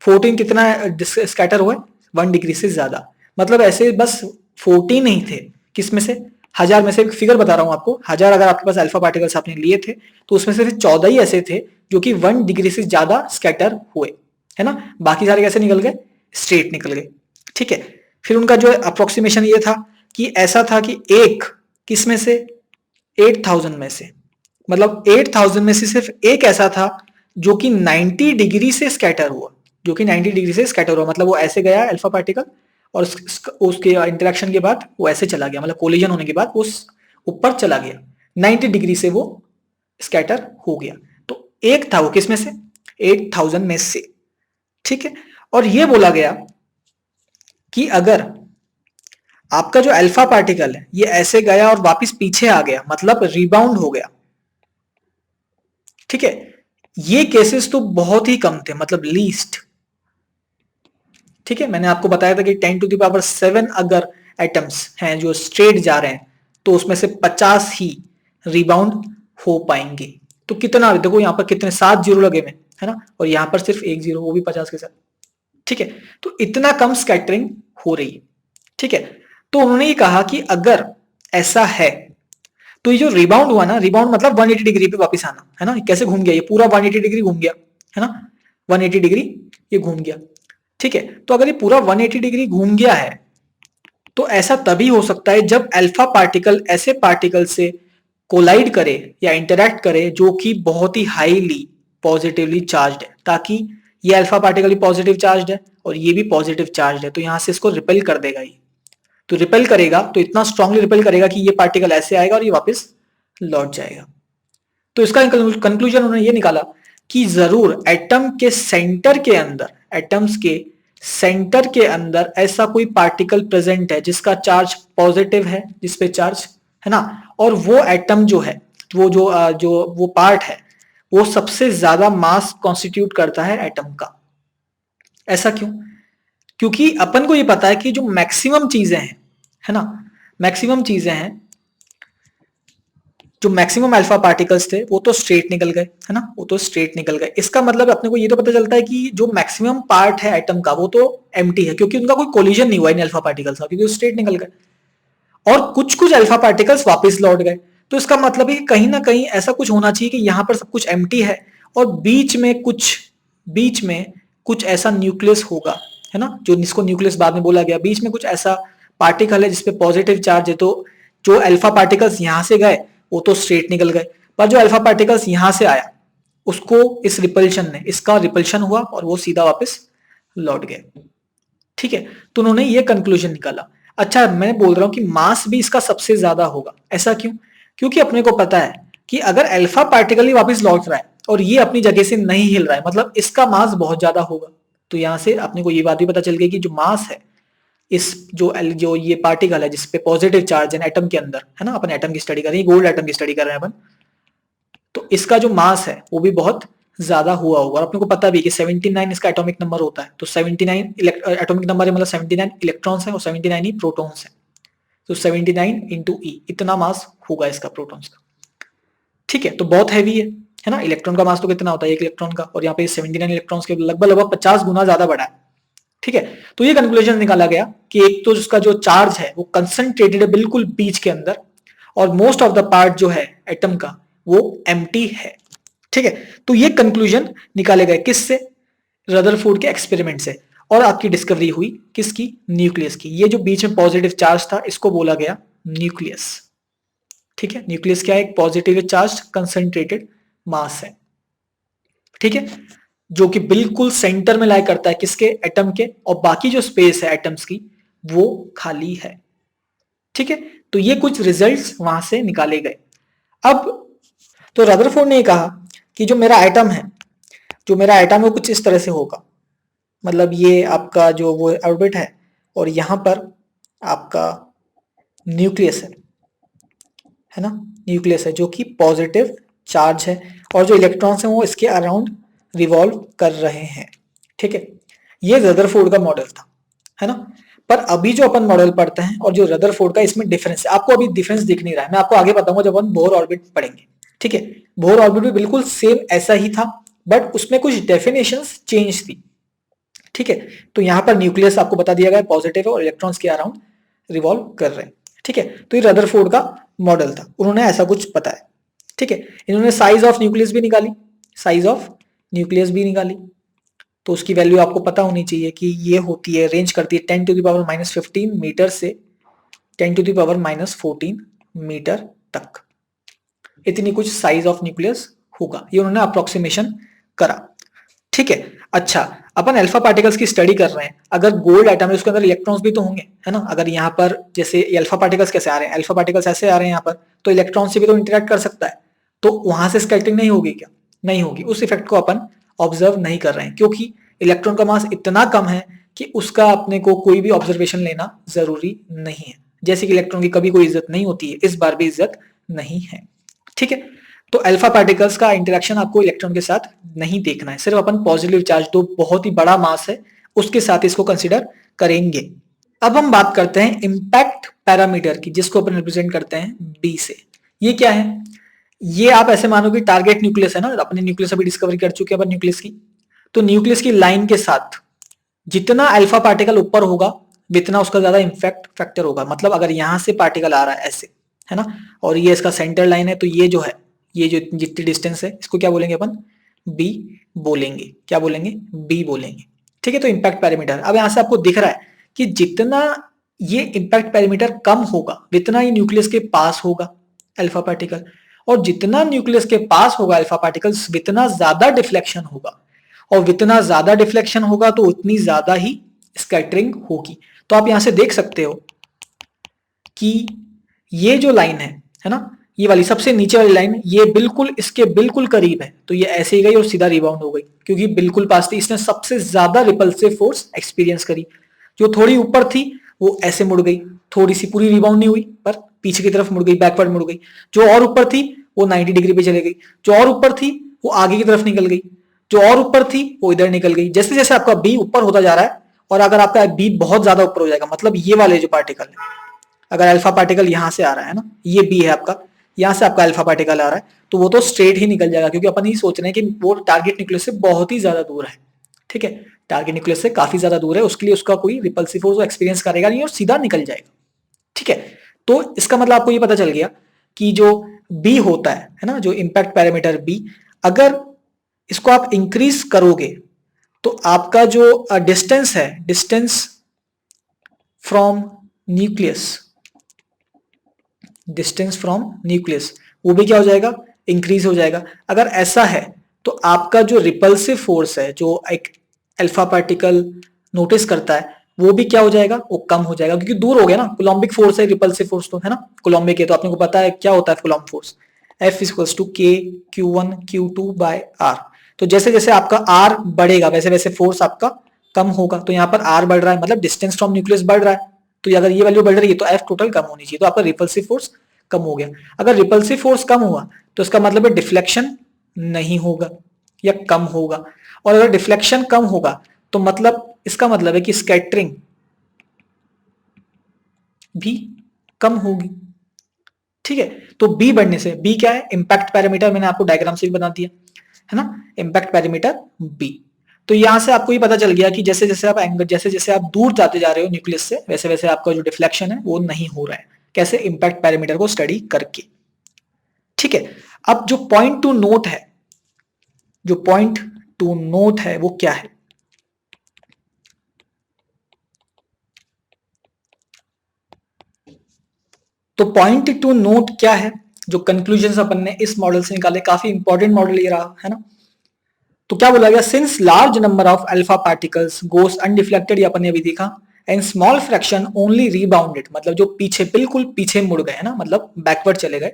14 कितना स्कैटर हुए, 1 डिग्री से ज्यादा। मतलब ऐसे बस 14 नहीं थे, किसमें से, हजार में से। फिगर बता रहा हूं आपको, हजार अगर आपके पास अल्फा पार्टिकल्स आपने लिए थे तो उसमें से 14 ही ऐसे थे जो कि 1 डिग्री से ज्यादा स्कैटर हुए, है ना। बाकी सारे कैसे निकल गए, स्ट्रेट निकल गए। ठीक है, फिर उनका जो अप्रोक्सीमेशन ये था कि ऐसा था कि एक किसमें से, 8000 में से, मतलब 8000 में से सिर्फ एक ऐसा था जो कि 90 डिग्री से स्कैटर हुआ, जो कि 90 डिग्री से स्कैटर हुआ, मतलब वो ऐसे गया अल्फा पार्टिकल और उसके इंटरेक्शन के बाद वो ऐसे चला गया, मतलब कोलिजन होने के बाद वो ऊपर चला गया, 90 डिग्री से वो स्कैटर हो गया। तो एक था वो किसमें से, 8000 में से। ठीक है, और ये बोला गया कि अगर आपका जो अल्फा पार्टिकल है ये ऐसे गया और वापस पीछे आ गया, मतलब रिबाउंड हो गया। ठीक है, ये केसेस तो बहुत ही कम थे, मतलब लीस्ट। ठीक है, मैंने आपको बताया था कि 10⁻7 अगर एटम्स हैं जो स्ट्रेट जा रहे हैं तो उसमें से 50 ही रिबाउंड हो पाएंगे। तो कितना, देखो यहां पर कितने 7 जीरो लगे हुए, है ना, और यहां पर सिर्फ एक जीरो, वो भी 50 के साथ। ठीक है, तो इतना कम स्कैटरिंग हो रही है। ठीक है, तो उन्होंने ये कहा कि अगर ऐसा है तो ये जो रिबाउंड हुआ ना, रिबाउंड मतलब 180 डिग्री पे वापस आना, है ना, कैसे घूम गया, ये पूरा 180 डिग्री घूम गया, है ना, 180 डिग्री ये घूम गया। ठीक है, तो अगर ये पूरा 180 डिग्री घूम गया है तो ऐसा तभी हो सकता है जब अल्फा पार्टिकल ऐसे पार्टिकल से कोलाइड करे या इंटरैक्ट करे जो कि बहुत ही हाईली पॉजिटिवली चार्ज्ड है, ताकि ये अल्फा पार्टिकल भी पॉजिटिव चार्ज्ड है और ये भी पॉजिटिव चार्ज्ड है, तो यहां से इसको रिपेल कर देगा ये। तो रिपेल करेगा तो इतना स्ट्रांगली रिपेल करेगा कि ये पार्टिकल ऐसे आएगा और ये वापस लौट जाएगा। तो इसका कंक्लूजन उन्होंने ये निकाला कि जरूर एटम के सेंटर के अंदर, एटम्स के सेंटर के अंदर ऐसा कोई पार्टिकल प्रेजेंट है जिसका चार्ज पॉजिटिव है, जिसपे चार्ज, है ना, और वो एटम जो है, वो जो वो पार्ट है वो सबसे ज्यादा मास कॉन्स्टिट्यूट करता है एटम का। ऐसा क्यों, क्योंकि अपन को ये पता है कि जो मैक्सिमम चीजें हैं, है ना, मैक्सिमम चीजें हैं, जो मैक्सिमम अल्फा पार्टिकल्स थे वो तो स्ट्रेट निकल गए, है ना, वो तो स्ट्रेट निकल गए। इसका मतलब अपने को ये तो पता चलता है कि जो मैक्सिमम पार्ट है एटम का वो तो एम्प्टी है, क्योंकि उनका कोई कोलिजन नहीं हुआ इन अल्फा पार्टिकल्स का, क्योंकि वो स्ट्रेट निकल गए। और कुछ कुछ अल्फा पार्टिकल्स वापस लौट गए। तो इसका मतलब है कि कहीं ना कहीं ऐसा कुछ होना चाहिए कि यहाँ पर सब कुछ एम्प्टी है और बीच में कुछ ऐसा न्यूक्लियस होगा, है ना, जो जिसको न्यूक्लियस बाद में बोला गया, बीच में कुछ ऐसा पार्टिकल है जिसपे पॉजिटिव चार्ज है। तो जो अल्फा पार्टिकल्स यहां से गए वो तो स्ट्रेट निकल गए, पर जो अल्फा पार्टिकल्स यहां से आया उसको इस रिपल्शन ने, इसका रिपल्शन हुआ और वो सीधा वापस लौट गए। ठीक है, तो उन्होंने ये कंक्लूजन निकाला। अच्छा, मैं बोल रहा हूं कि मास भी इसका सबसे ज्यादा होगा। ऐसा क्यों, क्योंकि अपने को पता है कि अगर अल्फा पार्टिकल ही वापस लौट रहा है और ये अपनी जगह से नहीं हिल रहा है, मतलब इसका मास बहुत ज्यादा होगा। तो यहां से अपने को ये बात भी पता चल गई कि जो मास है इस जो ये पार्टिकल है जिसपे पॉजिटिव चार्ज है एटम के अंदर, है ना, अपन एटम की स्टडी कर रहे हैं, गोल्ड एटम की स्टडी कर रहे हैं अपन, तो इसका जो मास है वो भी बहुत ज्यादा हुआ होगा। और अपने को पता भी है कि 79 इसका एटॉमिक नंबर होता है, तो 79 एटॉमिक नंबर है, मतलब 79 इलेक्ट्रॉन्स है और 79 ही प्रोटॉन्स है। तो 79 इंटू ई, इतना मास होगा इसका प्रोटॉन्स का। ठीक है, तो बहुत हैवी है ना। इलेक्ट्रॉन का मास तो कितना होता है एक इलेक्ट्रॉन का, और यहाँ पे 79 इलेक्ट्रॉन्स के लगभग लगभग 50 गुना ज्यादा बड़ा है। ठीक है, तो ये कंक्लूजन निकाला गया कि एक तो उसका जो चार्ज है वो कंसंट्रेटेड है बिल्कुल बीच के अंदर, और मोस्ट ऑफ द पार्ट जो है एटम का वो एम्प्टी है। ठीक है, तो ये कंक्लूजन निकाले गए किससे, रदरफोर्ड के एक्सपेरिमेंट से। और आपकी डिस्कवरी हुई किसकी, न्यूक्लियस की। ये जो बीच में पॉजिटिव चार्ज था इसको बोला गया न्यूक्लियस। ठीक है, न्यूक्लियस क्या है, एक पॉजिटिव चार्ज कंसंट्रेटेड मास है। ठीक है, जो कि बिल्कुल सेंटर में लाई करता है किसके, एटम के, और बाकी जो स्पेस है एटम्स की वो खाली है। ठीक है, तो ये कुछ रिजल्ट्स वहां से निकाले गए। अब तो रदरफोर्ड ने कहा कि जो मेरा एटम है वो कुछ इस तरह से होगा, मतलब ये आपका जो वो ऑर्बिट है और यहां पर आपका न्यूक्लियस है ना, न्यूक्लियस है जो कि पॉजिटिव चार्ज है और जो इलेक्ट्रॉन्स हैं वो इसके अराउंड रिवॉल्व कर रहे हैं। ठीक है, ये रदरफोर्ड का मॉडल था, है ना। पर अभी जो अपन मॉडल पढ़ते हैं और जो रदरफोर्ड का, इसमें डिफरेंस है। आपको अभी डिफरेंस दिख नहीं रहा है, मैं आपको आगे बताऊंगा जब अपन बोर ऑर्बिट पढ़ेंगे। ठीक है, बोर ऑर्बिट भी बिल्कुल सेम ऐसा ही था, बट उसमें कुछ डेफिनेशंस चेंज थी। ठीक है, तो यहां पर न्यूक्लियस आपको बता दिया गया पॉजिटिव है और इलेक्ट्रॉन्स के अराउंड रिवॉल्व कर रहे हैं। ठीक है, तो ये रदरफोर्ड का मॉडल था, उन्होंने ऐसा कुछ बताया। ठीक है, इन्होंने साइज ऑफ न्यूक्लियस भी निकाली, साइज ऑफ न्यूक्लियस भी निकाली, तो उसकी वैल्यू आपको पता होनी चाहिए कि ये होती है, रेंज करती है 10⁻⁻15 मीटर से 10⁻⁻14 मीटर तक। इतनी कुछ साइज ऑफ न्यूक्लियस होगा, ये उन्होंने अप्रोक्सीमेशन करा। ठीक है, अच्छा अपन अल्फा पार्टिकल्स की स्टडी कर रहे हैं, अगर गोल्ड एटम है उसके अंदर इलेक्ट्रॉन्स भी तो होंगे, है ना। अगर यहाँ पर जैसे अल्फा पार्टिकल्स कैसे आ रहे हैं, अल्फा पार्टिकल्स ऐसे आ रहे हैं यहाँ पर, तो इलेक्ट्रॉन से भी तो इंटरेक्ट कर सकता है, तो वहां से स्कैटरिंग नहीं होगी क्या? नहीं होगी, उस इफेक्ट को अपन ऑब्जर्व नहीं कर रहे हैं क्योंकि इलेक्ट्रॉन का मास इतना कम है कि उसका अपने को कोई भी ऑब्जर्वेशन लेना जरूरी नहीं है। जैसे कि इलेक्ट्रॉन की कभी कोई इज्जत नहीं होती है, इस बार भी इज्जत नहीं है। ठीक है, तो अल्फा पार्टिकल्स का इंटरेक्शन आपको इलेक्ट्रॉन के साथ नहीं देखना है, सिर्फ अपन पॉजिटिव चार्ज, तो बहुत ही बड़ा मास है, उसके साथ इसको कंसीडर करेंगे। अब हम बात करते हैं इंपैक्ट पैरामीटर की, जिसको अपन रिप्रेजेंट करते हैं बी से। ये क्या है? ये आप ऐसे मानो कि टारगेट न्यूक्लियस है ना, अपने न्यूक्लियस अभी डिस्कवर कर चुके हैं अपन न्यूक्लियस की, तो न्यूक्लियस की लाइन के साथ जितना अल्फा पार्टिकल ऊपर होगा जितना उसका ज्यादा इंपैक्ट फैक्टर होगा। मतलब अगर यहां से पार्टिकल आ रहा है ऐसे, है ना, और ये इसका सेंटर लाइन है, तो ये जो है, ये जो जितनी डिस्टेंस है इसको क्या बोलेंगे अपन? बी बोलेंगे। क्या बोलेंगे? बी बोलेंगे। ठीक है, तो इंपैक्ट पैरामीटर, अब यहां से आपको दिख रहा है कि जितना ये इंपैक्ट पैरामीटर कम होगा जितना ये न्यूक्लियस के पास होगा अल्फा पार्टिकल, और जितना न्यूक्लियस के पास होगा अल्फा पार्टिकल्स जितना ज्यादा डिफ्लेक्शन होगा, और जितना ज्यादा डिफ्लेक्शन होगा तो उतनी ज्यादा ही स्कैटरिंग होगी। तो आप यहां से देख सकते हो कि ये जो लाइन है ना, ये वाली सबसे नीचे वाली लाइन, ये बिल्कुल इसके बिल्कुल करीब है, तो ये ऐसे ही गई और सीधा रिबाउंड हो गई क्योंकि बिल्कुल पास थी, इसने सबसे ज्यादा रिपल्सिव फोर्स एक्सपीरियंस करी। जो थोड़ी ऊपर थी वो ऐसे मुड़ गई, थोड़ी सी, पूरी रिबाउंड नहीं हुई पर पीछे की तरफ मुड़ गई, बैकवर्ड मुड़ गई। जो और ऊपर थी वो 90 डिग्री पे चले गई, जो और ऊपर थी वो आगे की तरफ निकल गई, जो और ऊपर थी वो इधर निकल गई। जैसे जैसे आपका बी ऊपर होता जा रहा है, और अगर आपका बी बहुत ज्यादा ऊपर हो जाएगा, मतलब ये वाले जो पार्टिकल है, अगर अल्फा पार्टिकल यहां से आ रहा है ना, ये बी है आपका, यहां से आपका अल्फा पार्टिकल आ रहा है, तो वो तो स्ट्रेट ही निकल जाएगा क्योंकि अपन ये सोच रहे हैं कि वो टारगेट न्यूक्लियस से बहुत ही ज्यादा दूर है। ठीक है, टारगेट न्यूक्लियस से काफी ज्यादा दूर है, उसके लिए उसका कोई रिपल्सिव फोर्स एक्सपीरियंस करेगा नहीं और सीधा निकल जाएगा। ठीक है, तो इसका मतलब आपको ये पता चल गया कि जो बी होता है ना, जो इंपैक्ट पैरामीटर बी, अगर इसको आप इंक्रीज करोगे तो आपका जो डिस्टेंस है, distance from nucleus, distance from nucleus, वो भी क्या हो जाएगा? इंक्रीज हो जाएगा। अगर ऐसा है तो आपका जो रिपल्सिव फोर्स है, जो एक अल्फा पार्टिकल नोटिस करता है, वो भी क्या हो जाएगा? वो कम हो जाएगा क्योंकि दूर हो गया ना। कोलम्बिक फोर्स है, रिपल्सिव फोर्स तो है ना कोलम्बिक है, तो आपने को पता है क्या होता है coulomb force, F equals to K Q1 Q2 by R। तो जैसे जैसे आपका R बढ़ेगा वैसे वैसे फोर्स आपका कम होगा, तो यहाँ पर R बढ़ रहा है मतलब डिस्टेंस फ्रॉम न्यूक्लियस बढ़ रहा है, तो अगर ये वैल्यू बढ़ रही है तो F टोटल कम होनी चाहिए, तो आपका रिपल्सिव फोर्स कम हो गया। अगर रिपल्सिव फोर्स कम हुआ तो इसका मतलब है डिफ्लेक्शन नहीं होगा या कम होगा, और अगर डिफ्लेक्शन कम होगा तो मतलब इसका मतलब है कि स्कैटरिंग भी कम होगी। ठीक है, तो बी बढ़ने से, बी क्या है? इंपैक्ट पैरामीटर, मैंने आपको डायग्राम से भी बता दिया है ना, इंपैक्ट पैरामीटर बी। तो यहां से आपको ये पता चल गया कि जैसे जैसे आप एंगल, जैसे जैसे आप दूर जाते जा रहे हो न्यूक्लियस से, वैसे वैसे आपका जो डिफ्लेक्शन है वो नहीं हो रहा है। कैसे? इंपैक्ट पैरामीटर को स्टडी करके। ठीक है, अब जो पॉइंट टू नोट है, जो पॉइंट टू नोट है वो क्या है? तो पॉइंट टू नोट क्या है? जो कंक्लूजन अपन ने इस मॉडल से निकाले, काफी इंपॉर्टेंट मॉडल ये रहा है ना। तो क्या बोला गया? Since large number of alpha particles goes undeflected, ये अपन ने अभी देखा, एंड स्मॉल फ्रैक्शन ओनली रीबाउंडेड, मतलब जो पीछे, बिल्कुल पीछे मुड़ गए है ना, मतलब बैकवर्ड चले गए,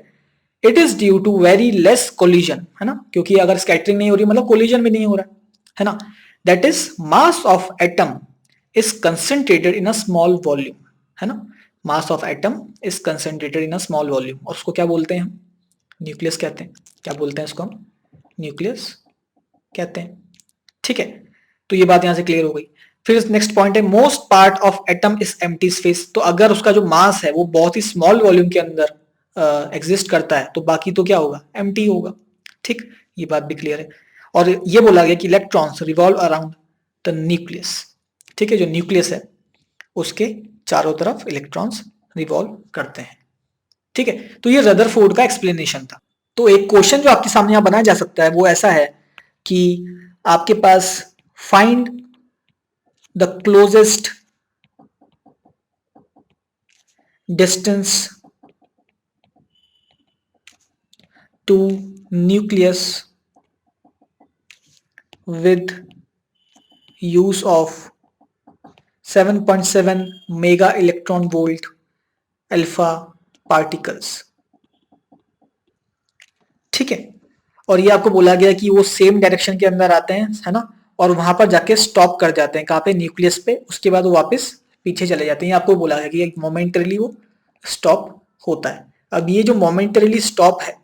it is due to very less collision, है ना, क्योंकि अगर स्कैटरिंग नहीं हो रही मतलब कोलिजन भी नहीं हो रहा है ना। That is mass of atom is concentrated in a small volume, है ना, mass of atom is concentrated in a small volume, और उसको क्या बोलते हैं हम? न्यूक्लियस कहते हैं। क्या बोलते हैं इसको हम? न्यूक्लियस कहते हैं। ठीक है, तो ये बात यहां से क्लियर हो गई। फिर नेक्स्ट पॉइंट है most part of atom is empty space. तो अगर उसका जो मास है वो बहुत ही स्मॉल वॉल्यूम के अंदर एग्जिस्ट करता है तो बाकी तो क्या होगा? एम्प्टी होगा। ठीक, ये बात भी क्लियर है। और ये बोला गया कि electrons revolve around the nucleus. ठीक है, जो न्यूक्लियस है उसके चारों तरफ इलेक्ट्रॉन्स रिवॉल्व करते हैं। ठीक है, तो ये रदरफोर्ड का एक्सप्लेनेशन था। तो एक क्वेश्चन जो आपके सामने यहां बनाया जा सकता है वो ऐसा है कि आपके पास find the closest distance to nucleus with use of 7.7 mega electron volt alpha particles. ठीक है, और ये आपको बोला गया कि वो सेम डायरेक्शन के अंदर आते हैं, है ना, और वहां पर जाके स्टॉप कर जाते हैं। कहाँ पे? न्यूक्लियस पे। उसके बाद वो वापस पीछे चले जाते हैं। आपको बोला है कि मोमेंटरीली वो स्टॉप होता है। अब ये जो मोमेंटरीली स्टॉप है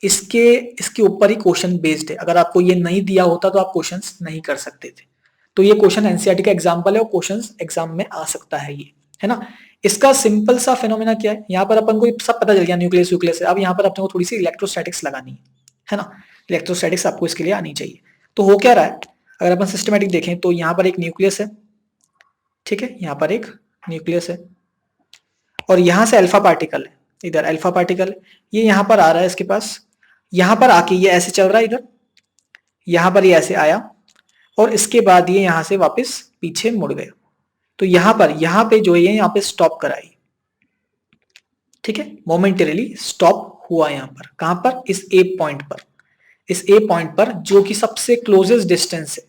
इसके इसके ऊपर ही क्वेश्चन बेस्ड है। अगर आपको ये नहीं दिया होता तो आप क्वेश्चंस नहीं कर सकते थे। तो ये क्वेश्चन एनसीईआरटी का एग्जांपल है और क्वेश्चंस एग्जाम में आ सकता है ये, है ना। इसका सिंपल सा फिनोमेना क्या है? यहाँ पर अपन को सब पता चल गया न्यूक्लियस न्यूक्लियस है। अब यहाँ पर अपने को थोड़ी सी इलेक्ट्रोस्टैटिक्स लगानी है ना। इलेक्ट्रोस्टैटिक्स आपको इसके लिए आनी चाहिए। तो हो क्या रहा है, अगर अपन सिस्टमेटिक देखें तो यहाँ पर एक न्यूक्लियस है। ठीक है, यहाँ पर एक न्यूक्लियस है और यहाँ से अल्फा पार्टिकल है। इधर अल्फा पार्टिकल ये यहाँ पर आ रहा है इसके पास। यहाँ पर आके ये ऐसे चल रहा है, इधर यहाँ पर ये ऐसे आया और इसके बाद ये यहाँ से वापस पीछे मुड़ गया। तो यहाँ पे जो है यहाँ पे स्टॉप कराई। ठीक है, मोमेंटरीली स्टॉप हुआ यहाँ पर। कहां पर? इस ए पॉइंट पर। इस ए पॉइंट पर जो कि सबसे क्लोजेस्ट डिस्टेंस है।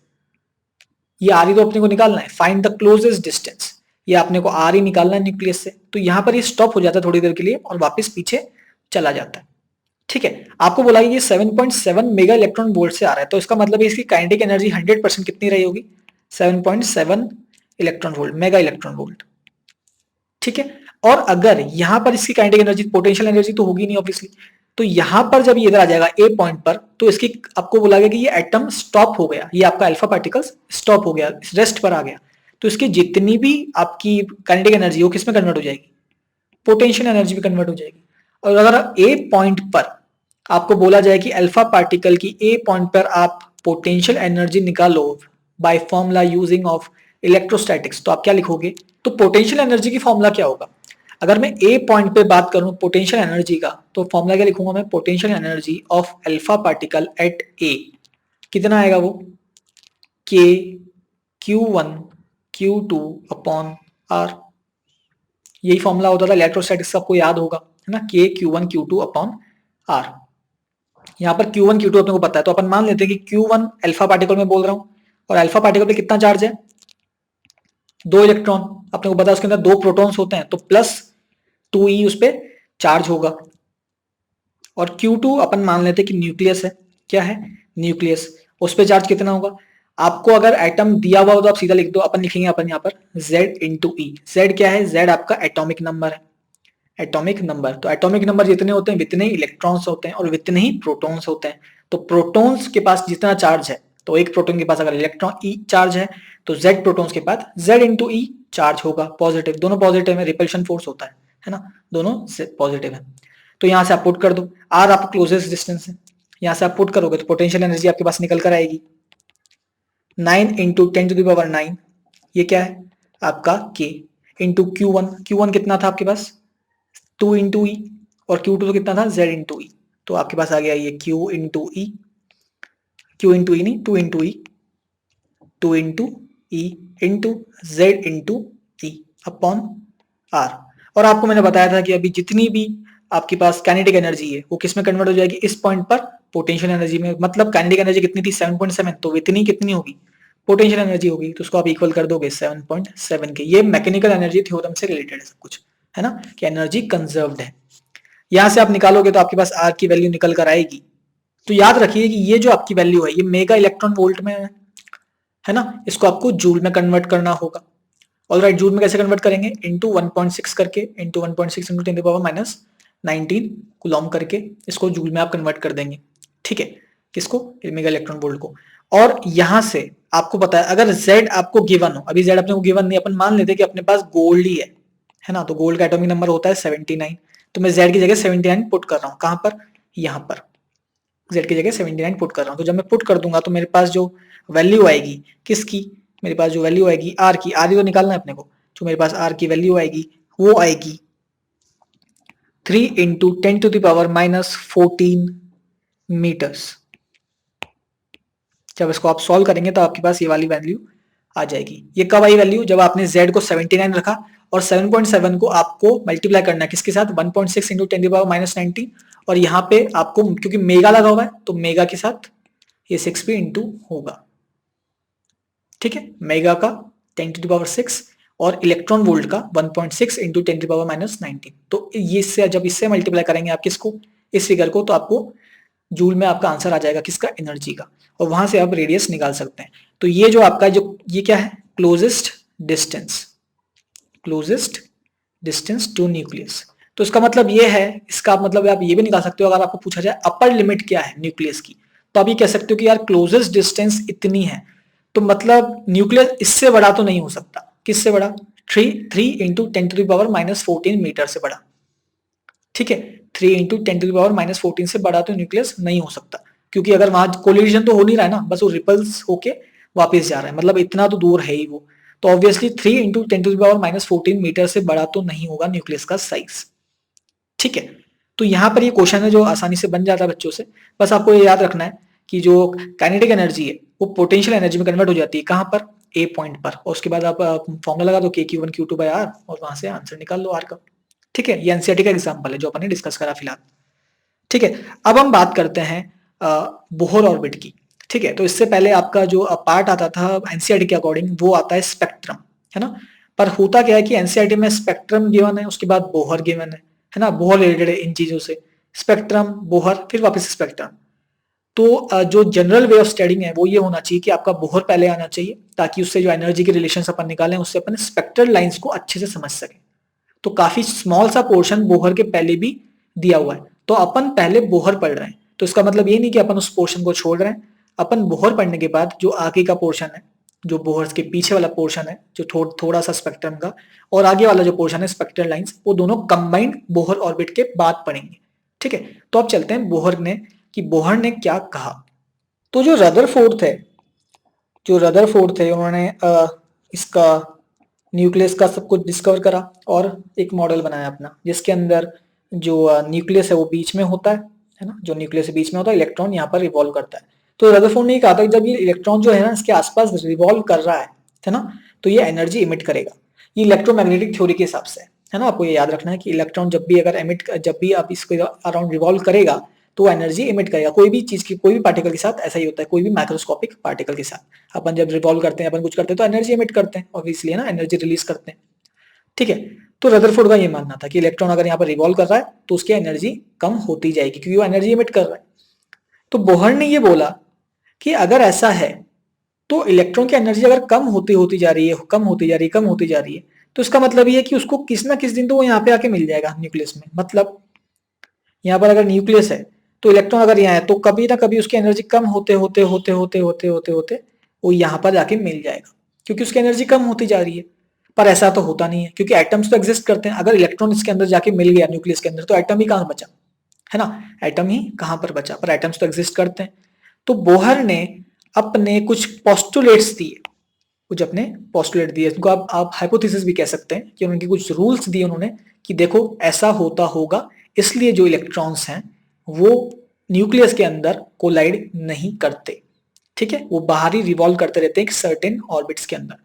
ये आर ही तो अपने को निकालना है, फाइंड द क्लोजेस्ट डिस्टेंस। ये आपने को आर ही निकालना है न्यूक्लियस से। तो यहाँ पर ये स्टॉप हो जाता है थोड़ी देर के लिए और वापस पीछे चला जाता है। ठीक है, आपको बोला ये 7.7 मेगा इलेक्ट्रॉन वोल्ट से आ रहा है। तो इसका मतलब है इसकी काइनेटिक एनर्जी 100% कितनी रही होगी? 7.7 electron volt, mega electron volt. ठीक है, और अगर यहां पर इसकी काइनेटिक एनर्जी, पोटेंशियल एनर्जी तो होगी नहीं ऑब्वियसली। तो यहां पर जब ये इधर आ जाएगा ए पॉइंट पर तो इसकी आपको बोला गया कि ये एटम स्टॉप हो गया। ये आपका अल्फा पार्टिकल्स स्टॉप हो गया, रेस्ट पर आ गया। तो इसकी जितनी भी आपकी काइनेटिक एनर्जी वो किस में कन्वर्ट हो जाएगी? पोटेंशियल एनर्जी में कन्वर्ट हो जाएगी। और अगर ए पॉइंट पर आपको बोला जाए कि अल्फा पार्टिकल की ए पॉइंट पर आप पोटेंशियल एनर्जी निकालो by formula using of electrostatics, तो आप क्या लिखोगे? तो पोटेंशियल एनर्जी की फॉर्मूला क्या होगा? अगर मैं ए पॉइंट पे बात करूं पोटेंशियल एनर्जी का, तो फॉर्मूला क्या लिखूंगा मैं? Potential energy of alpha particle at A. कितना आएगा वो? के Q1 Q2 अपॉन आर। यही फॉर्मूला होता था इलेक्ट्रोस्टैटिक्स, आपको याद होगा, है ना। के Q1 Q2 अपॉन आर। यहाँ पर Q1 Q2 अपने को पता है तो अपन मान लेते हैं कि Q1 अल्फा पार्टिकल में बोल रहा हूं और अल्फा पार्टिकल पे कितना चार्ज है? 2 इलेक्ट्रॉन। अपने को पता है उसके अंदर 2 प्रोटॉन्स होते हैं तो +2e उस पर चार्ज होगा। और Q2 अपन मान लेते हैं कि न्यूक्लियस है। क्या है? न्यूक्लियस। उस पर चार्ज कितना होगा? आपको अगर एटम दिया हुआ हो तो आप सीधा लिख दो। अपन लिखेंगे अपन यहाँ पर Z इंटू ई। जेड क्या है? Z आपका एटॉमिक नंबर है। एटॉमिक नंबर, तो एटॉमिक नंबर जितने होते हैं वितने ही इलेक्ट्रॉन्स होते हैं और वितने ही प्रोटॉन्स होते हैं। तो प्रोटॉन्स के पास जितना चार्ज है, तो एक प्रोटॉन के पास अगर इलेक्ट्रॉन ई चार्ज है तो Z प्रोटॉन्स के पास Z इंटू ई चार्ज होगा, पॉजिटिव। दोनों पॉजिटिव है, रिपल्शन फोर्स होता है ना, दोनों पॉजिटिव है। तो यहां से आप पुट कर दो, आर आपका क्लोजेस्ट डिस्टेंस है। यहां से आप पुट करोगे तो पोटेंशियल एनर्जी आपके पास निकल कर आएगी 9 इंटू 10⁻⁹। ये क्या है? आपका K इंटू Q1 कितना था आपके पास? 2 इंटू ई। और Q2 तो कितना था? Z into E. तो आपके पास आ गया ये Q into E, Q into E नहीं, 2 into E, 2 into E into Z into E upon R. और आपको मैंने बताया था कि अभी जितनी भी आपके पास काइनेटिक एनर्जी है वो किस में कन्वर्ट हो जाएगी? इस पॉइंट पर पोटेंशियल एनर्जी में। मतलब काइनेटिक एनर्जी कितनी थी? 7.7, तो इतनी कितनी होगी? पोटेंशियल एनर्जी होगी। तो उसको आप इक्वल कर दोगे 7.7 के। ये मैकेनिकल एनर्जी थ्योरम से रिलेटेड है सब कुछ, है ना, कि एनर्जी कंजर्व्ड है। यहां से आप निकालोगे तो आपके पास आर की वैल्यू निकल कर आएगी। तो याद रखिए कि ये जो आपकी वैल्यू है ये मेगा इलेक्ट्रॉन वोल्ट में है ना। इसको आपको जूल में कन्वर्ट करना होगा। ऑलराइट, जूल में कैसे कन्वर्ट करेंगे? इंटू 1.6 करके, इंटू 1.6 इंटू 10⁻⁻⁹ 19 कूलॉम करके इसको जूल में आप कन्वर्ट कर देंगे, ठीक है, किसको, मेगा इलेक्ट्रॉन वोल्ट को। और यहां से आपको पता है अगर Z आपको गिवन हो, अभी Z अपने को गिवन नहीं, अपन मान लेते कि अपने पास गोल्ड ही है ना, तो गोल्ड का एटॉमिक नंबर होता है 79, तो मैं Z की जगह 79 पुट कर रहा हूँ, कहां पर, यहां पर Z की जगह 79 पुट कर रहा हूँ। तो जब मैं पुट कर दूंगा तो मेरे पास जो वैल्यू आएगी किसकी, मेरे पास जो वैल्यू आएगी R की, R ही तो निकालना है अपने को, तो मेरे पास R की वैल्यू आएगी, वो आएगी 3 इंटू 10⁻⁻14 मीटर्स। जब इसको आप सॉल्व करेंगे तो आपके पास ये वाली वैल्यू आ जाएगी। ये कब आई वैल्यू, जब आपने Z को 79 रखा और 7.7 को आपको मल्टीप्लाई करना है किसके साथ, 1.6 इंटू 10⁻⁻19, और यहाँ पे आपको क्योंकि मेगा लगा हुआ है तो मेगा के साथ ये 6 भी इंटू होगा, ठीक है, मेगा का 10⁻6 और इलेक्ट्रॉन वोल्ट का 1.6 इंटू 10⁻⁻19। तो ये जब इससे मल्टीप्लाई करेंगे आप किसको, इस फिगर को, तो आपको जूल में आपका आंसर आ जाएगा किसका, एनर्जी का, और वहां से आप रेडियस निकाल सकते हैं। तो ये जो आपका जो ये क्या है, क्लोजेस्ट डिस्टेंस टू न्यूक्लियस। तो इसका मतलब ये है, इसका मतलब आप ये भी निकाल सकते हो, अगर आपको पूछा जाए अपर लिमिट क्या है न्यूक्लियस की, तो आप ये कह सकते हो कि यार क्लोजेस्ट डिस्टेंस इतनी है, तो मतलब न्यूक्लियस इससे बड़ा तो नहीं हो सकता, किससे बड़ा, 3 इंटू 10⁻⁻14 मीटर से बड़ा, ठीक है, 3 इंटू 10⁻⁻14 से बड़ा तो न्यूक्लियस नहीं हो सकता, क्योंकि अगर वहां कोलिजन तो हो नहीं रहा है ना, बस वो रिपल्स होके वापस जा रहा है, मतलब इतना तो दूर है ही वो, तो ऑब्वियसली 3 इंटू 10⁻⁻14 मीटर से बड़ा तो नहीं होगा न्यूक्लियस का साइज, ठीक है। तो यहाँ पर ये क्वेश्चन है जो आसानी से बन जाता है बच्चों से, बस आपको ये याद रखना है कि जो काइनेटिक एनर्जी है वो पोटेंशियल एनर्जी में कन्वर्ट हो जाती है, कहां पर, ए पॉइंट पर, और उसके बाद आप फॉर्मूला लगा दो KQ1Q2/R और वहां से आंसर निकाल लो R का, ठीक है। ये एनसीईआरटी का एग्जांपल है जो अपन ने डिस्कस करा फिलहाल, ठीक है। अब हम बात करते हैं बोहर ऑर्बिट की, ठीक है। तो इससे पहले आपका जो पार्ट आता था एनसीईआरटी के अकॉर्डिंग वो आता है स्पेक्ट्रम, है ना, पर होता क्या है कि एनसीईआरटी में स्पेक्ट्रम गिवन है, उसके बाद बोहर गिवन है ना, बोहर रिलेटेड है इन चीजों से, स्पेक्ट्रम, बोहर, फिर वापस स्पेक्ट्रम। तो जो जनरल वे ऑफ स्टडिंग है वो ये होना चाहिए कि आपका बोहर पहले आना चाहिए, ताकि उससे जो एनर्जी के रिलेशन अपन निकालें उससे अपन स्पेक्ट्रल लाइंस को अच्छे से समझ सकें। तो काफी स्मॉल सा पोर्शन बोहर के पहले भी दिया हुआ है, तो अपन पहले बोहर पढ़ रहे हैं, तो इसका मतलब ये नहीं कि अपन उस पोर्शन को छोड़ रहे हैं, अपन बोहर पढ़ने के बाद जो आगे का पोर्शन है, जो बोहर के पीछे वाला पोर्शन है, जो थोड़ा सा स्पेक्ट्रम का, और आगे वाला जो पोर्शन है स्पेक्ट्रल लाइंस, वो दोनों कंबाइंड बोहर ऑर्बिट के बाद पढ़ेंगे, ठीक है। तो अब चलते हैं बोहर ने, कि बोहर ने क्या कहा। तो जो रदरफोर्ड थे उन्होंने इसका न्यूक्लियस का सब कुछ डिस्कवर करा और एक मॉडल बनाया अपना, जिसके अंदर जो न्यूक्लियस है वो बीच में होता है ना, जो न्यूक्लियस बीच में होता है, इलेक्ट्रॉन यहाँ पर रिवॉल्व करता है। तो रदरफोर्ड ने कहा था कि जब ये इलेक्ट्रॉन जो है ना इसके आसपास रिवॉल्व कर रहा है ना, तो ये एनर्जी इमिट करेगा, ये इलेक्ट्रोमैग्नेटिक थ्योरी के हिसाब से है ना। आपको ये याद रखना है कि इलेक्ट्रॉन जब भी आप इसको अराउंड रिवॉल्व करेगा तो एनर्जी इमिट करेगा, कोई भी चीज की, कोई भी पार्टिकल के साथ ऐसा ही होता है, कोई भी माइक्रोस्कोपिक पार्टिकल के साथ अपन जब रिवॉल्व करते हैं, अपन कुछ करते हैं तो एनर्जी इमिट करते हैं, ऑब्वियसली है ना, एनर्जी रिलीज करते हैं, ठीक है। तो रदरफोर्ड का ये मानना था कि इलेक्ट्रॉन अगर यहाँ पर रिवॉल्व कर रहा है तो उसकी एनर्जी कम होती जाएगी, क्योंकि वो एनर्जी इमिट कर रहा है। तो बोहर ने ये बोला कि अगर ऐसा है तो इलेक्ट्रॉन की एनर्जी अगर कम होती जा रही है, तो इसका मतलब ये है कि उसको किस ना किस दिन तो वो यहाँ पे आके मिल जाएगा न्यूक्लियस में। मतलब यहाँ पर अगर न्यूक्लियस है तो इलेक्ट्रॉन अगर यहाँ है तो कभी ना कभी उसकी एनर्जी कम होते वो यहाँ पर जाके मिल जाएगा, क्योंकि उसकी एनर्जी कम होती जा रही है। पर ऐसा तो होता नहीं है, क्योंकि एटम्स तो एग्जिस्ट करते हैं, अगर इलेक्ट्रॉन इसके अंदर जाके मिल गया न्यूक्लियस के अंदर तो एटम ही कहाँ बचा, है ना, एटम ही कहाँ पर बचा, पर एटम्स तो एग्जिस्ट करते हैं। तो बोहर ने अपने कुछ पोस्टुलेट्स दिए, उनको आप हाइपोथेसिस भी कह सकते हैं, कि उनके कुछ रूल्स दिए उन्होंने कि देखो ऐसा होता होगा, इसलिए जो इलेक्ट्रॉन्स हैं वो न्यूक्लियस के अंदर कोलाइड नहीं करते, ठीक है, वो बाहर ही रिवॉल्व करते रहते हैं एक सर्टेन ऑर्बिट्स के अंदर।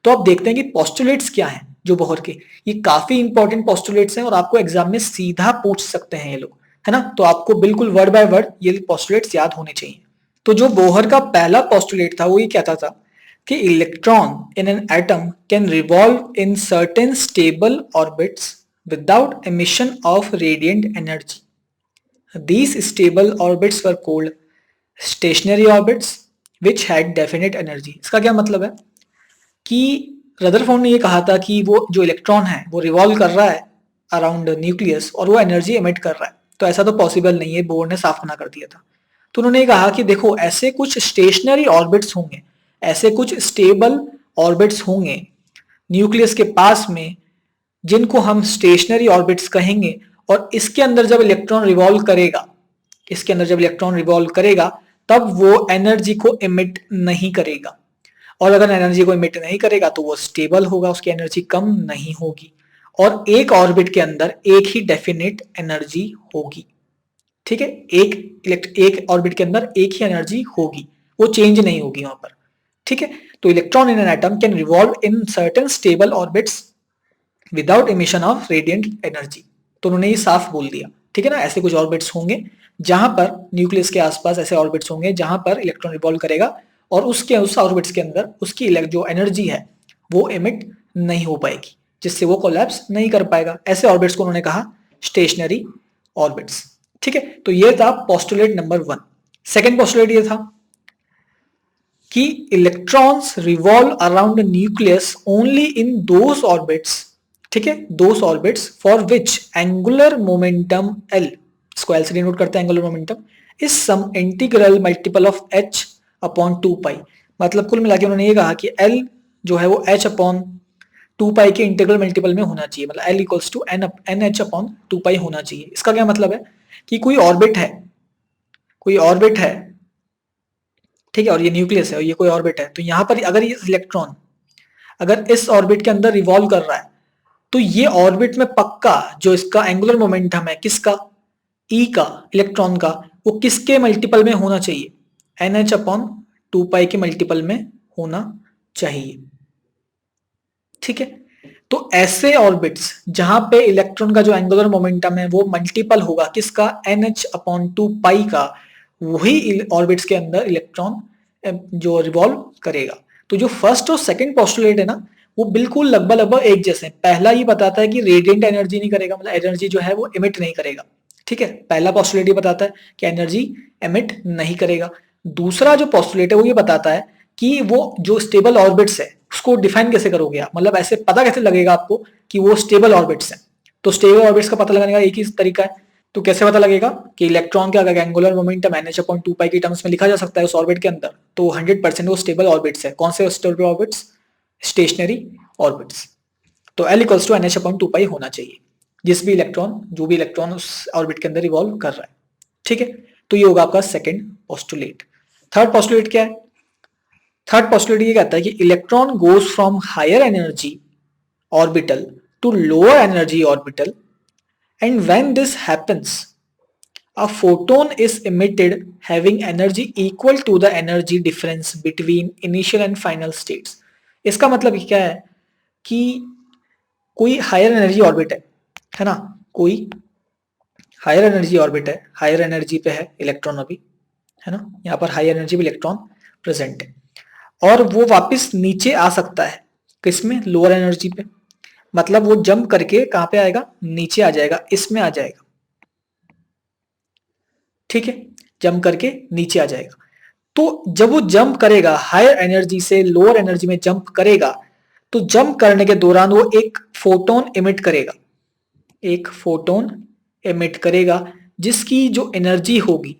तो आप देखते हैं कि पोस्टुलेट्स क्या हैं जो बोहर के, ये काफी इंपॉर्टेंट पोस्टुलेट्स हैं और आपको एग्जाम में सीधा पूछ सकते हैं ये लोग, है ना। तो आपको बिल्कुल वर्ड बाय वर्ड ये पोस्टुलेट्स याद होने चाहिए। तो जो बोहर का पहला पोस्टुलेट था वो ये कहता था कि electron in an atom can revolve in certain stable orbits without emission of radiant energy. These stable orbits were called stationary orbits which had definite energy। इसका क्या मतलब है कि रदरफोर्ड ने ये कहा था कि वो जो इलेक्ट्रॉन है वो रिवॉल्व कर रहा है अराउंड न्यूक्लियस और वो एनर्जी एमिट कर रहा है, तो ऐसा तो पॉसिबल नहीं है, बोर ने साफ मना कर दिया था। तो उन्होंने कहा कि देखो ऐसे कुछ स्टेशनरी ऑर्बिट्स होंगे, ऐसे कुछ स्टेबल ऑर्बिट्स होंगे न्यूक्लियस के पास में, जिनको हम स्टेशनरी ऑर्बिट्स कहेंगे, और इसके अंदर जब इलेक्ट्रॉन रिवॉल्व करेगा, इसके अंदर जब इलेक्ट्रॉन रिवॉल्व करेगा तब वो एनर्जी को इमिट नहीं करेगा, और अगर एनर्जी को इमिट नहीं करेगा तो वो स्टेबल होगा, उसकी एनर्जी कम नहीं होगी, और एक ऑर्बिट के अंदर एक ही डेफिनेट एनर्जी होगी। ठीक है, एक ऑर्बिट के अंदर एक ही एनर्जी होगी, वो चेंज नहीं होगी वहां पर। ठीक है, तो electron in an atom can revolve in certain stable orbits without emission of radiant energy. तो उन्होंने ये साफ बोल दिया। ठीक है ना, ऐसे कुछ ऑर्बिट्स होंगे जहां पर न्यूक्लियस के आसपास ऐसे ऑर्बिट्स होंगे जहां पर इलेक्ट्रॉन रिवॉल्व करेगा और उसके उस ऑर्बिट्स के अंदर उसकी जो एनर्जी है वो एमिट नहीं हो पाएगी, जिससे वो कोलैप्स नहीं कर पाएगा। ऐसे ऑर्बिट्स को उन्होंने कहा स्टेशनरी ऑर्बिट्स। ठीक है, तो ये था पोस्टुलेट नंबर 1। सेकेंड पोस्टुलेट ये था कि electrons revolve around nucleus only in those orbits, ठीक है, those orbits for which angular momentum L, इसको एल से डिनोट करते हैं angular momentum, is some integral multiple of H upon 2 pi. मतलब कुल मिला के उन्होंने ये कहा कि एल जो है वो एच अपॉन 2 पाई के इंटीग्रल मल्टीपल में होना चाहिए, मतलब L equals to N H upon 2 pi होना चाहिए। इसका क्या मतलब है कि कोई ऑर्बिट है, कोई ऑर्बिट है, ठीक है, और ये न्यूक्लियस है और ये कोई ऑर्बिट है, तो यहां पर अगर ये इलेक्ट्रॉन अगर इस ऑर्बिट के अंदर रिवॉल्व कर रहा है तो ये ऑर्बिट में पक्का जो इसका एंगुलर मोमेंटम है किसका, ई का, इलेक्ट्रॉन का, वो किसके मल्टीपल में होना चाहिए, एन एच अपॉन 2 पाई के मल्टीपल में होना चाहिए। ठीक है, तो ऐसे ऑर्बिट्स जहां पे इलेक्ट्रॉन का जो एंगुलर मोमेंटम है वो मल्टीपल होगा किसका, एन एच अपॉन 2 पाई का, वही ऑर्बिट्स के अंदर इलेक्ट्रॉन जो रिवॉल्व करेगा। तो जो फर्स्ट और सेकंड पोस्टुलेट है ना वो बिल्कुल लगभग एक जैसे। पहला ही बताता है कि रेडिएंट एनर्जी नहीं करेगा, मतलब एनर्जी जो है वो इमिट नहीं करेगा। ठीक है, पहला पोस्टुलेट ये बताता है कि एनर्जी इमिट नहीं करेगा। दूसरा जो पोस्टुलेट है वो ये बताता है कि वो जो स्टेबल ऑर्बिट्स है उसको डिफाइन कैसे करोगे आप, मतलब ऐसे पता कैसे लगेगा आपको कि वो स्टेबल ऑर्बिट्स हैं। तो स्टेबल ऑर्बिट्स का पता लगाने का एक ही तरीका है, तो कैसे पता लगेगा कि इलेक्ट्रॉन का अगर angular momentum N H upon 2 pi की टर्म्स में लिखा जा सकता है उस ऑर्बिट के अंदर, तो 100% वो स्टेबल ऑर्बिट्स है। कौन से स्टेबल ऑर्बिट्स, स्टेशनरी ऑर्बिट्स। तो L equals to N H upon 2 pi होना चाहिए जिस भी इलेक्ट्रॉन, जो भी इलेक्ट्रॉन उस ऑर्बिट के अंदर रिवॉल्व कर रहा है। ठीक है, तो ये होगा आपका सेकंड पोस्टुलेट। थर्ड पोस्टुलेट क्या है, थर्ड पोस्टुलेट ये कहता है कि electron goes from higher energy orbital to lower energy orbital, and when this happens a photon is emitted having energy equal to the energy difference between initial and final states। इसका मतलब क्या है कि कोई हायर एनर्जी ऑर्बिट है ना, कोई higher energy orbit है, हायर एनर्जी पे है इलेक्ट्रॉन अभी, है ना, यहाँ पर हाई एनर्जी पे इलेक्ट्रॉन प्रेजेंट है, और वो वापस नीचे आ सकता है किसमें, लोअर एनर्जी पे। मतलब वो जंप करके कहां पे आएगा, नीचे आ जाएगा, इसमें आ जाएगा। ठीक है, जंप करके नीचे आ जाएगा। तो जब वो जंप करेगा हायर एनर्जी से लोअर एनर्जी में जंप करेगा, तो जंप करने के दौरान वो एक फोटोन इमिट करेगा, एक फोटोन इमिट करेगा, जिसकी जो एनर्जी होगी,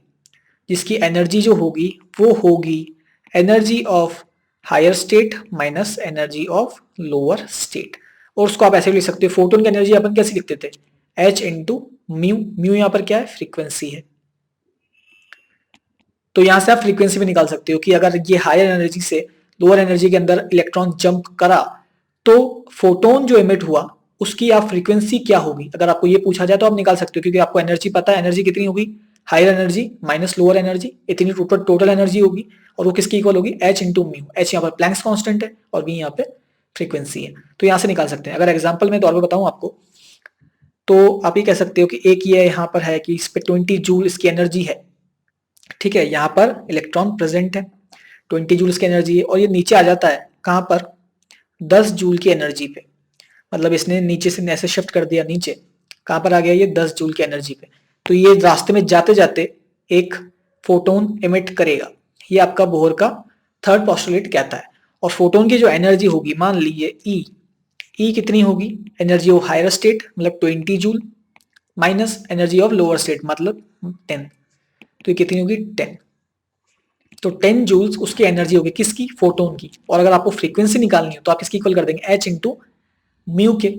जिसकी एनर्जी जो होगी वो होगी energy of higher state minus energy of lower state. और उसको आप ऐसे भी लिख सकते हो, फोटोन की एनर्जी अपन कैसे लिखते थे, एच इंटू म्यू, म्यू यहां पर क्या है, फ्रीक्वेंसी है। तो यहां से आप फ्रीक्वेंसी भी निकाल सकते हो कि अगर ये हायर एनर्जी से लोअर एनर्जी के अंदर इलेक्ट्रॉन जंप करा तो फोटोन जो इमिट हुआ उसकी आप फ्रीक्वेंसी क्या होगी, अगर आपको ये पूछा जाए तो आप निकाल सकते हो, क्योंकि आपको एनर्जी पता है, एनर्जी कितनी होगी, higher energy minus lower energy, इतनी टोटल एनर्जी होगी, और वो किसकी इक्वल होगी, एच इंटू म्यू। एच यहाँ पर प्लैंक्स कांस्टेंट है और म्यू यहाँ पे फ्रीक्वेंसी है, तो यहाँ से निकाल सकते हैं। अगर एग्जाम्पल में तौर पर बताऊं आपको, तो आप ये कह सकते हो कि एक ये यहाँ पर है कि इस पे 20 जूल इसकी एनर्जी है। ठीक है, यहाँ पर इलेक्ट्रॉन प्रेजेंट है, 20 जूल की एनर्जी है, और ये नीचे आ जाता है कहां पर, 10 जूल की एनर्जी पे। मतलब इसने नीचे से ऐसे शिफ्ट कर दिया, नीचे कहां पर आ गया, ये 10 जूल की एनर्जी पे। तो ये रास्ते में जाते जाते एक फोटोन इमिट करेगा, ये आपका बोहर का थर्ड पोस्टुलेट कहता है। और फोटोन की जो एनर्जी होगी, मान लीजिए ई, ई कितनी होगी, एनर्जी ऑफ हायर स्टेट मतलब 20 joule minus energy of lower state मतलब 10, तो ये कितनी होगी 10। तो 10 जूल्स उसकी एनर्जी होगी किसकी, फोटोन की। और अगर आपको फ्रीक्वेंसी निकालनी हो तो आप किसकी इक्वल कर देंगे, एच इंटू म्यू के।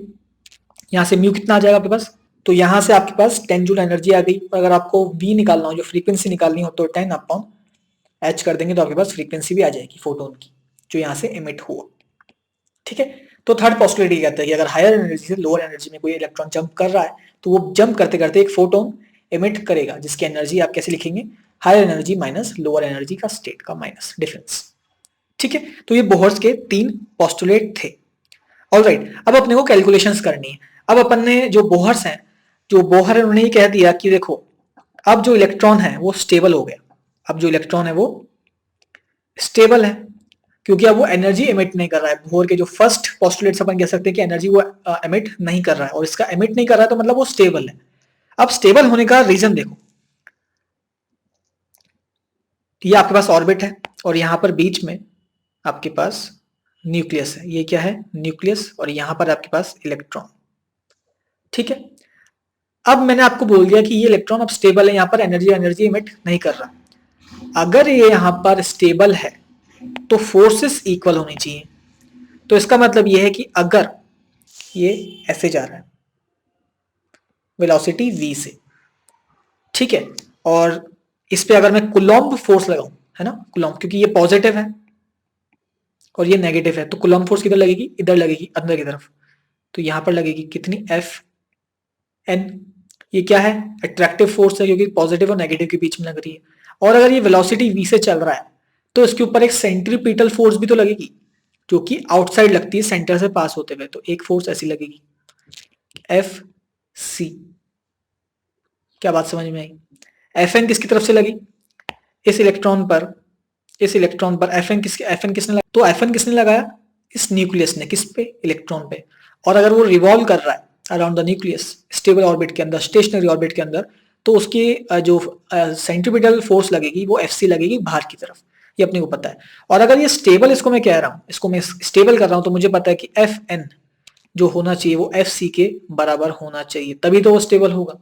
यहाँ से म्यू कितना आ जाएगा आपके पास, तो यहाँ से आपके पास 10 जूल एनर्जी आ गई। अगर आपको वी निकालना हो, जो फ्रीक्वेंसी निकालनी हो, तो 10 अपॉन एच कर देंगे तो आपके पास फ्रीक्वेंसी भी आ जाएगी फोटोन की, जो यहाँ से इमिट हुआ। ठीक है, तो थर्ड पोस्टुलेट ये कहता है कि अगर हायर एनर्जी से लोअर एनर्जी में कोई इलेक्ट्रॉन जंप कर रहा है तो वो जंप करते करते एक फोटोन इमिट करेगा, जिसकी एनर्जी आप कैसे लिखेंगे, higher energy minus lower energy का स्टेट का माइनस डिफरेंस। ठीक है, तो ये बोहर्स के 3 पोस्टुलेट थे। ऑलराइट, अब अपने को कैलकुलेशंस करनी है। अब अपन ने जो बोहर्स हैं, जो बोहर है उन्होंने ये कह दिया कि देखो अब जो इलेक्ट्रॉन है वो स्टेबल हो गया, अब जो इलेक्ट्रॉन है वो स्टेबल है, क्योंकि अब वो एनर्जी एमिट नहीं कर रहा है। बोहर के जो फर्स्ट पोस्टुलेट्स अपन कह सकते हैं कि एनर्जी वो एमिट नहीं कर रहा है, और इसका एमिट नहीं कर रहा है तो मतलब वो स्टेबल है। अब स्टेबल होने का रीजन देखो, ये आपके पास ऑर्बिट है और यहां पर बीच में आपके पास न्यूक्लियस है, ये क्या है न्यूक्लियस, और यहां पर आपके पास इलेक्ट्रॉन। ठीक है, अब मैंने आपको बोल दिया कि ये इलेक्ट्रॉन अब स्टेबल है, यहां पर एनर्जी एनर्जी इमिट नहीं कर रहा। अगर ये यहां पर स्टेबल है तो फोर्सेस इक्वल होनी चाहिए। तो इसका मतलब ये है कि अगर ये ऐसे जा रहा है वेलोसिटी v से, ठीक है, और इस पे अगर मैं कुलॉम्ब फोर्स लगाऊं, है ना कुलॉम्ब, क्योंकि ये पॉजिटिव है और ये नेगेटिव है, तो कुलॉम्ब फोर्स किधर लगेगी, इधर लगेगी अंदर की तरफ। तो यहां पर लगेगी कितनी, एफ एन। ये क्या है, अट्रैक्टिव फोर्स है, क्योंकि पॉजिटिव और नेगेटिव के बीच में लग रही है। और अगर ये वेलोसिटी v से चल रहा है तो इसके ऊपर एक सेंट्रीपिटल फोर्स भी तो लगेगी, जो कि आउटसाइड लगती है सेंटर से पास होते हुए। तो एक फोर्स ऐसी लगेगी एफ सी। क्या बात समझ में आई, एफ एन किसकी तरफ से लगी, इस इलेक्ट्रॉन पर, इस इलेक्ट्रॉन पर एफ एन किसने लगाया, तो एफ एन किसने लगाया, इस न्यूक्लियस ने, किस पे, इलेक्ट्रॉन पे। और अगर वो रिवॉल्व कर रहा है around the nucleus stable orbit के अंदर, स्टेशनरी ऑर्बिट के अंदर, तो उसकी जो सेंट्रीपिटल फोर्स लगेगी वो एफ सी लगेगी बाहर की तरफ, ये अपने को पता है। और अगर ये स्टेबल, इसको मैं कह रहा हूं, इसको मैं स्टेबल कर रहा हूं, तो मुझे पता है कि एफ एन जो होना चाहिए वो एफ सी के बराबर होना चाहिए, तभी तो वो स्टेबल होगा।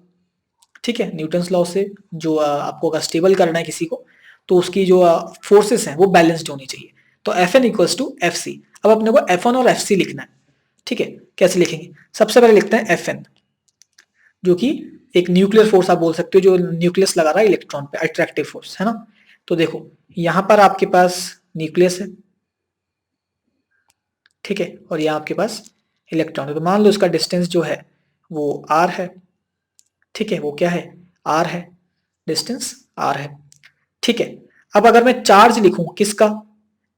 ठीक है, न्यूटन्स लॉ से जो आपको अगर स्टेबल करना है किसी को, तो उसकी जो फोर्सेस हैं वो बैलेंस्ड होनी चाहिए। तो F N equals to F C. अब अपने को एफ वन और एफ सी लिखना है। ठीक है, कैसे लिखेंगे, सबसे पहले लिखते हैं एफ एन, जो कि एक न्यूक्लियर फोर्स आप बोल सकते हो, जो न्यूक्लियस लगा रहा है इलेक्ट्रॉन पे, अट्रैक्टिव फोर्स है ना। तो देखो यहां पर आपके पास न्यूक्लियस है, ठीक है, और यहाँ आपके पास इलेक्ट्रॉन है। तो मान लो इसका डिस्टेंस जो है वो आर है, ठीक है, वो क्या है, आर है, डिस्टेंस आर है। ठीक है, अब अगर मैं चार्ज लिखूं किसका,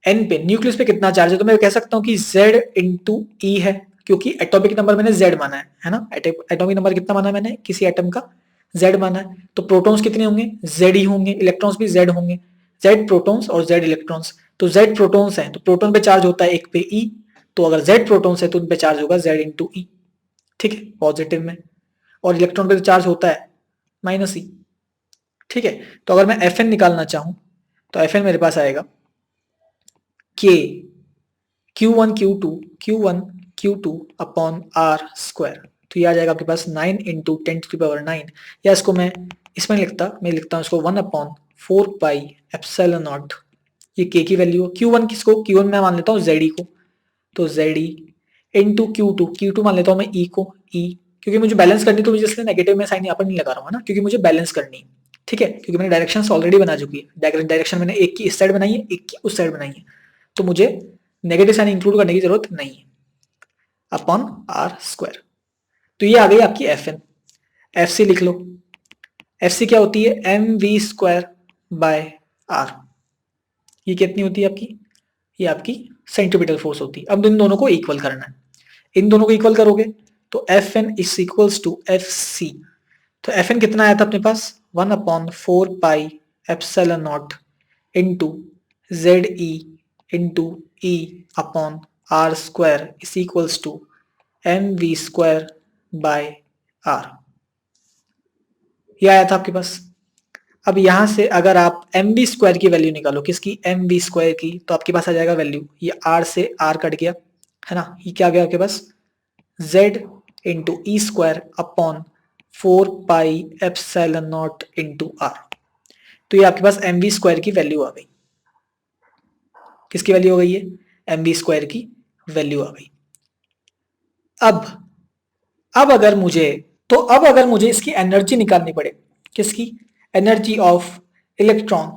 एन पे, न्यूक्लियस पे कितना चार्ज है, तो मैं कह सकता हूं कि Z इंटू ई है, क्योंकि एटॉमिक नंबर मैंने Z माना है ना, एटॉमिक नंबर कितना माना है मैंने किसी एटम का, Z माना है। तो प्रोटॉन्स कितने होंगे, Z ही होंगे, इलेक्ट्रॉन्स भी Z होंगे, Z प्रोटॉन्स और Z इलेक्ट्रॉन्स। तो Z प्रोटॉन्स है तो प्रोटॉन पे चार्ज होता है एक पे E, तो अगर Z प्रोटॉन्स है तो उन पे चार्ज होगा Z इंटू ई, ठीक है, पॉजिटिव में। और इलेक्ट्रॉन पे तो चार्ज होता है माइनस ई। ठीक है, तो अगर मैं एफ एन निकालना चाहूं तो एफ एन मेरे पास आएगा के Q1 Q2 upon R square. तो ये आ जाएगा आपके पास 9 इंटू 10⁻⁹, या इसको मैं इसमें मैं लिखता हूँ इसको 1 अपॉन 4 पाई एप्सिलॉन नॉट। ये के की वैल्यू है, Q1 किसको, Q1 मैं मान लेता हूँ जेड को, तो जेड इंटू Q2 मान लेता हूँ मैं ई को, ई, क्योंकि मुझे बैलेंस करनी, तो मुझे इसलिए नेगेटिव में साइन यहाँ पर नहीं लगा रहा हूँ ना, क्योंकि मुझे बैलेंस करनी है। ठीक है, क्योंकि मैंने डायरेक्शन ऑलरेडी बना चुकी है, डायरेक्शन मैंने एक की इस साइड बनाई है, एक की उस साइड बनाई है, तो मुझे नेगेटिव साइन इंक्लूड करने की जरूरत नहीं है, अपॉन आर स्क्वायर। तो ये आ गई आपकी एफ एन। एफ सी लिख लो, एफ सी क्या होती है, M V square by R. ये कितनी होती है आपकी, ये आपकी सेंट्रीपिटल फोर्स होती है। अब इन दोनों को इक्वल करना है, इन दोनों को इक्वल करोगे तो F N is equals to F C. तो एफ एन कितना आया था अपने पास, 1 upon 4 pi epsilon naught into Z E into E upon R square is equals to M V square by R. ये आया था आपके पास। अब यहां से अगर आप एम वी स्क्वायर की वैल्यू निकालो, किसकी, एम वी स्क्वायर की, तो आपके पास आ जाएगा वैल्यू, ये आर से आर कट गया है ना, ये क्या गया आपके पास z into E square upon 4 pi epsilon naught into R. तो ये आपके पास एम वी स्क्वायर की वैल्यू आ गई। किसकी वैल्यू आ गई है? एम वी स्क्वायर की वैल्यू आ गई। अब अगर मुझे इसकी एनर्जी निकालनी पड़े, किसकी? Energy of electron.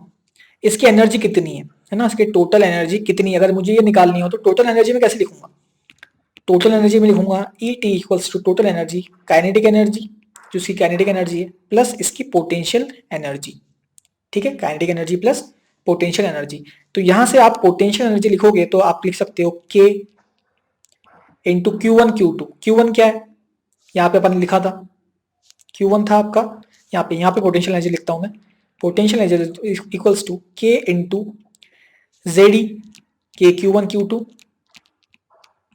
इसकी एनर्जी कितनी है ना, इसकी टोटल एनर्जी कितनी है, अगर मुझे ये निकालनी हो तो टोटल एनर्जी में कैसे लिखूंगा? टोटल एनर्जी में लिखूंगा E T equals to total energy, kinetic energy जो इसकी काइनेटिक एनर्जी है, प्लस इसकी पोटेंशियल एनर्जी। ठीक है, kinetic energy plus potential energy. तो यहां से आप पोटेंशियल एनर्जी लिखोगे तो आप लिख सकते हो K into Q one Q two. Q one क्या है? यहाँ पे अपन ने लिखा था Q1 था आपका, यहाँ पे पोटेंशियल एनर्जी लिखता हूं मैं। पोटेंशियल एनर्जी इक्वल्स टू के इंटू जेडी, के Q1 Q2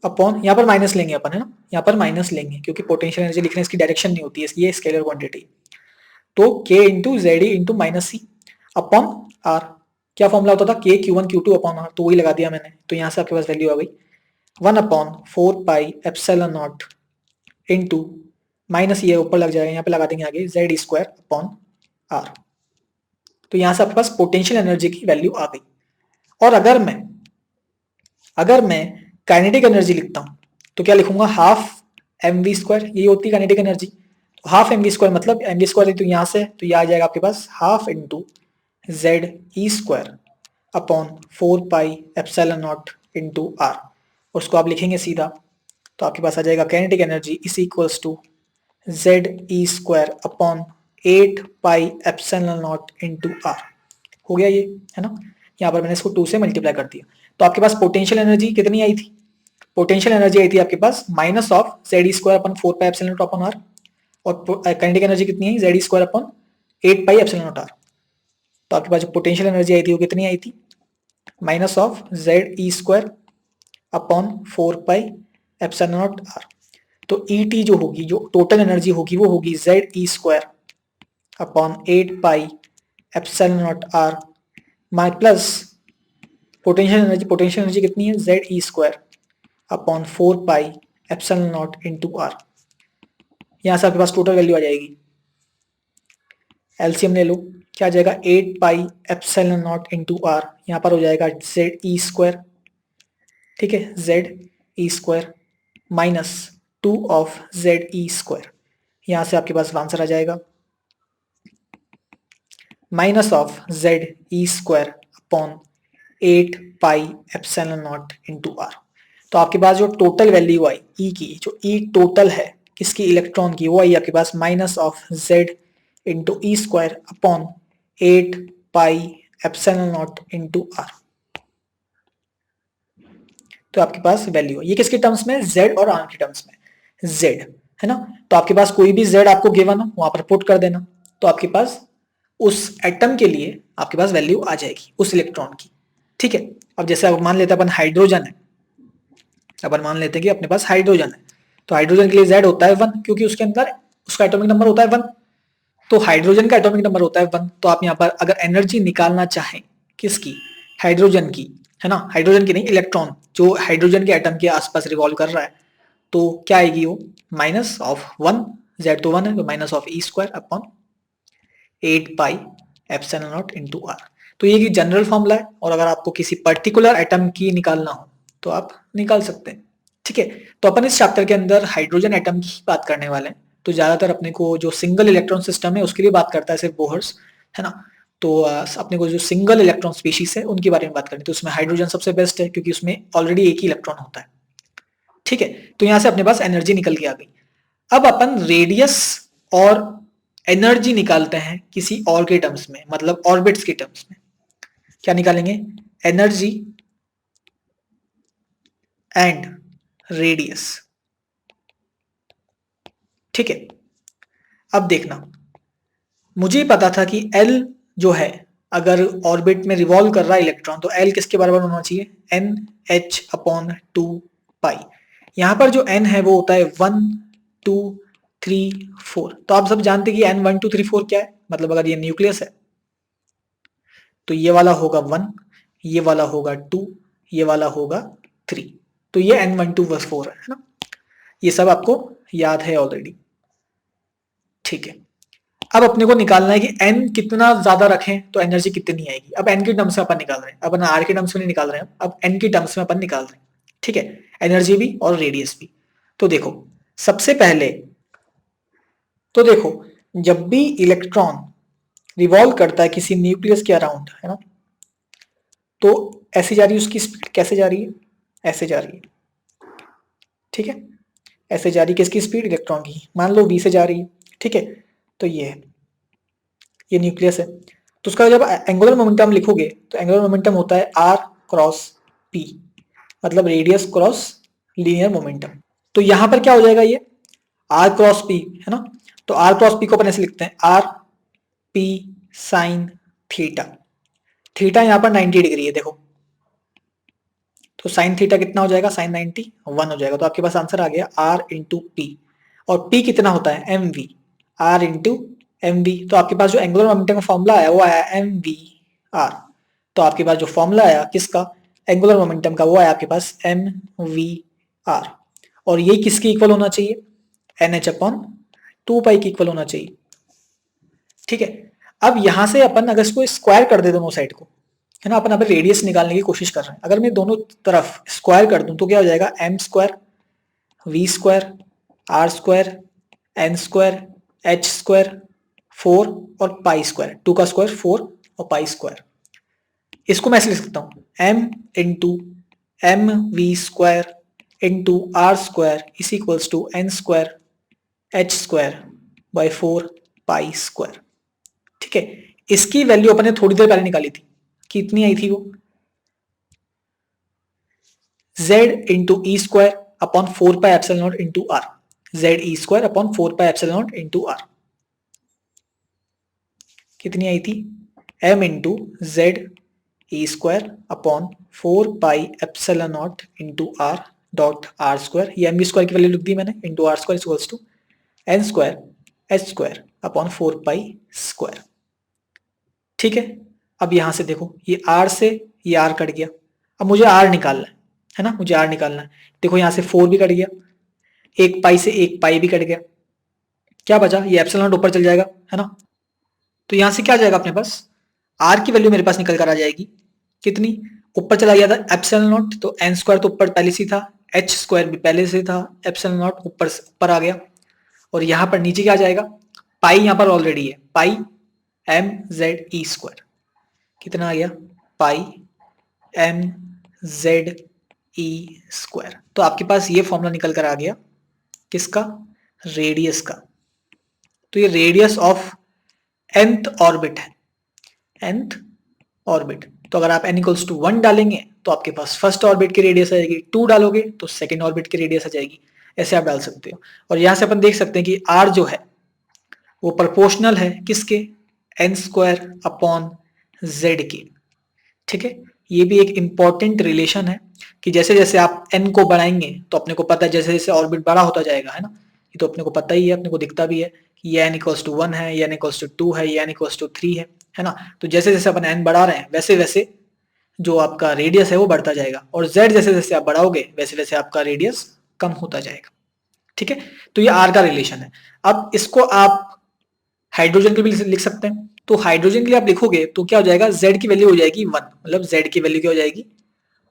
अपॉन, यहाँ पर माइनस लेंगे अपन, है ना, यहाँ पर माइनस लेंगे क्योंकि पोटेंशियल एनर्जी लिखने इसकी डायरेक्शन नहीं होती है, ये स्केलर क्वांटिटी। तो K into Z E into minus C upon R. क्या फॉर्मूला होता था? के Q1 Q2 अपॉन आर, तो वही लगा दिया मैंने। तो यहाँ से आपके पास वैल्यू आ गई 1/4 पाई एप्सिलॉन नॉट इंटू माइनस, ये ऊपर लग जाएगा, यहाँ पे लगा देंगे आगे जेड स्क्वायर अपॉन आर। तो यहां से आपके पास पोटेंशियल एनर्जी की वैल्यू आ गई। और अगर मैं काइनेटिक एनर्जी लिखता हूं तो क्या लिखूंगा? हाफ एम वी स्क्वायर, यही होती है काइनेटिक एनर्जी। तो हाफ एम वी स्क्वायर मतलब एम वी स्क्वायर, तो यहां से तो यह आ जाएगा आपके पास half into Z E square upon 4 pi epsilon naught into R. उसको आप लिखेंगे सीधा तो आपके पास आ जाएगा kinetic energy is equals to Z E square upon 8 pi epsilon naught into R. हो गया ये, है ना। यहाँ पर मैंने इसको 2 से मल्टीप्लाई कर दिया। तो आपके पास पोटेंशियल एनर्जी कितनी आई थी? पोटेंशियल एनर्जी आई थी आपके पास minus of Z square upon 4 pi epsilon naught upon R, और काइनेटिक एनर्जी कितनी है? Z square upon 8 pi epsilon naught R. तो आपके पास जो पोटेंशियल एनर्जी आई थी वो कितनी आई थी? Minus of Z E square upon 4 pi epsilon naught R. तो ई टी जो होगी, जो टोटल एनर्जी होगी, वो होगी Z E square upon 8 pi epsilon naught R my plus potential energy कितनी है? Z E square upon 4 pi epsilon naught into R. यहां से आपके पास टोटल वैल्यू आ जाएगी, एलसीएम ले लो, क्या आ जाएगा? 8 pi epsilon naught into R, यहाँ पर हो जाएगा जेड ई स्क्वायर, ठीक है, Z E square minus 2 of Z E square. यहां से आपके पास आंसर आ जाएगा minus of Z E square upon 8 pi epsilon naught into R. तो आपके पास जो टोटल वैल्यू आई ई की, जो ई टोटल है किसकी? इलेक्ट्रॉन की, वो आई आपके पास minus of Z into E square upon 8 pi epsilon naught into R. तो आपके पास वैल्यू है, ये किसके टर्म्स में? जेड और आर के टर्म्स में, जेड, है ना। तो आपके पास कोई भी जेड आपको गिवन हो वहां पर पुट कर देना, तो आपके पास उस एटम के लिए आपके पास वैल्यू आ जाएगी उस इलेक्ट्रॉन की। ठीक है, अब जैसे अब मान लेते हैं अपन हाइड्रोजन है, अपन मान लेते हैं कि अपने पास हाइड्रोजन है, तो हाइड्रोजन के लिए जेड होता है 1, क्योंकि उसके अंदर उसका एटॉमिक नंबर होता है 1। तो हाइड्रोजन का एटॉमिक नंबर होता है 1। तो आप यहाँ पर अगर एनर्जी निकालना चाहें किसकी? हाइड्रोजन की, है ना, हाइड्रोजन की नहीं, इलेक्ट्रॉन जो हाइड्रोजन के एटम के आसपास रिवॉल्व कर रहा है, तो क्या आएगी वो? माइनस ऑफ 1, जेड तो 1 है, तो minus of E square upon 8 pi epsilon naught into R. तो ये जनरल फॉर्मूला है, और अगर आपको किसी पर्टिकुलर एटम की निकालना हो तो आप निकाल सकते हैं। ठीक है, तो अपन इस चैप्टर के अंदर हाइड्रोजन एटम की बात करने वाले हैं। तो ज्यादातर अपने को जो सिंगल इलेक्ट्रॉन सिस्टम है उसके लिए बात करता है सिर्फ बोहर्स, है ना। तो अपने को जो सिंगल इलेक्ट्रॉन स्पीशीज है उनके बारे में बात करनी, तो उसमें हाइड्रोजन सबसे बेस्ट है क्योंकि उसमें ऑलरेडी एक ही इलेक्ट्रॉन होता है। ठीक है, तो यहां से अपने पास एनर्जी निकल के आ गई। अब अपन रेडियस और एनर्जी निकालते हैं किसी और के टर्म्स में, मतलब ऑर्बिट्स के टर्म्स में। क्या निकालेंगे? Energy and radius. ठीक है, अब देखना, मुझे पता था कि L जो है, अगर ऑर्बिट में रिवॉल्व कर रहा है इलेक्ट्रॉन, तो L किसके बराबर होना चाहिए? NH अपॉन 2 पाई। यहां पर जो N है वो होता है 1 2 3 4। तो आप सब जानते हैं कि N 1 2 3 4 क्या है, मतलब अगर ये न्यूक्लियस है तो ये वाला होगा 1, ये वाला होगा 2, ये वाला होगा 3। तो ये N 1 2 4 है ना। ये सब आपको याद है ऑलरेडी, ठीक है। अब अपने को निकालना है कि n कितना ज्यादा रखें तो एनर्जी कितनी आएगी। अब n के टर्म्स में अपन निकाल रहे हैं, अपन r के टर्म्स में नहीं निकाल रहे हैं, अब n के टर्म्स में अपन निकाल रहे हैं, ठीक है, एनर्जी भी और रेडियस भी। तो देखो सबसे पहले तो देखो, जब भी इलेक्ट्रॉन रिवॉल्व करता है किसी न्यूक्लियस के अराउंड, है ना, तो ऐसे जा रही है उसकी स्पीड, कैसे जा रही है, ऐसे जा रही है, ठीक है, ऐसे जा रही है। किसकी स्पीड, इलेक्ट्रॉन की, मान लो v से जा रही है, ठीक है। तो ये है, ये न्यूक्लियस है, तो उसका जब एंगुलर मोमेंटम लिखोगे तो एंगुलर मोमेंटम होता है r क्रॉस p, मतलब रेडियस क्रॉस लीनियर मोमेंटम। तो यहां पर क्या हो जाएगा, ये r क्रॉस p है ना, तो r क्रॉस p को अपन ऐसे लिखते हैं r p sine theta. Theta यहां पर 90 डिग्री है देखो, तो साइन थीटा कितना हो जाएगा, साइन 90 1 हो जाएगा। तो आपके पास आंसर आ गया r इंटू पी, और p कितना होता है M V, r into M V. तो आपके पास जो एंगुलर मोमेंटम का फॉर्मूला आया वो आया एम वी आर। तो आपके पास जो फॉर्मूला आया किसका, एंगुलर मोमेंटम का, वो आया आपके पास एम वी आर। और ये किसके इक्वल होना चाहिए, एन एच अपॉन 2 पाई के इक्वल होना चाहिए, ठीक है। अब यहां से अपन अगर इसको स्क्वायर कर दे दोनों साइड को, है ना, अपन अब रेडियस निकालने की कोशिश कर रहे हैं, अगर मैं दोनों तरफ स्क्वायर कर दूं तो क्या हो जाएगा, M square V square R square N square H square 4 और पाई स्क्वायर, 2 का स्क्वायर 4 और पाई स्क्वायर। इसको मैं ऐसे लिख सकता हूं, M into M V square into R square is equals to N square H square by 4 pi square, ठीक है। इसकी वैल्यू अपने थोड़ी देर पहले निकाली थी, कितनी आई थी वो, z into E square upon 4 pi epsilon naught into R, Z E square upon 4 pi epsilon naught into R, कितनी आई थी, m into Z E square upon 4 pi epsilon naught into R dot R square, ये M square की value लिख दी मैंने, into R square equals to N square H square upon 4 pi square, ठीक है। अब यहां से देखो ये r से ये r कट गया, अब मुझे r निकालना है ना, मुझे r निकालना है। देखो यहां से 4 भी कट गया, एक पाई से एक पाई भी कट गया, क्या बचा, ये एप्सिलॉन नॉट ऊपर चल जाएगा, है ना। तो यहां से क्या जाएगा अपने पास, r की वैल्यू मेरे पास निकल कर आ जाएगी, कितनी, ऊपर चला गया था एप्सिलॉन नॉट, तो एन स्क्वायर तो ऊपर पहले से था, एच स्क्वायर भी पहले से था, एप्सिलॉन नॉट ऊपर आ गया, और यहां पर नीचे क्या जाएगा, पाई यहां पर ऑलरेडी है, पाई एम जेड ई स्क्वायर, कितना आ गया, pi M Z E square. तो आपके पास ये फॉर्मूला निकल कर आ गया, किसका, रेडियस का। तो ये रेडियस ऑफ nth ऑर्बिट है, nth ऑर्बिट। तो अगर आप n इक्वल्स टू 1 डालेंगे तो आपके पास फर्स्ट ऑर्बिट की रेडियस आ जाएगी, 2 डालोगे तो सेकंड ऑर्बिट की रेडियस आ जाएगी, ऐसे आप डाल सकते हो। और यहां से अपन देख सकते हैं कि r जो है वो प्रोपोर्शनल है किसके, एन स्क्वायर अपॉन जेड के, ठीक है। ये भी एक इंपॉर्टेंट रिलेशन है कि जैसे जैसे आप n को बढ़ाएंगे तो अपने को पता है जैसे जैसे ऑर्बिट बड़ा होता जाएगा, है ना, ये तो अपने को पता ही है, अपने को दिखता भी है कि ये n इक्वल्स टू 1 है, ये n इक्वल्स टू 2 है, ये n इक्वल्स टू 3 है ना। तो जैसे जैसे अपन n बढ़ा रहे हैं वैसे वैसे जो आपका रेडियस है वो बढ़ता जाएगा, और z जैसे जैसे आप बढ़ाओगे वैसे वैसे आपका रेडियस कम होता जाएगा, ठीक है। तो ये r का रिलेशन है। अब इसको आप हाइड्रोजन के भी लिख सकते हैं, तो हाइड्रोजन के लिए आप लिखोगे तो क्या हो जाएगा, z की वैल्यू हो जाएगी 1, मतलब z की वैल्यू क्या हो जाएगी,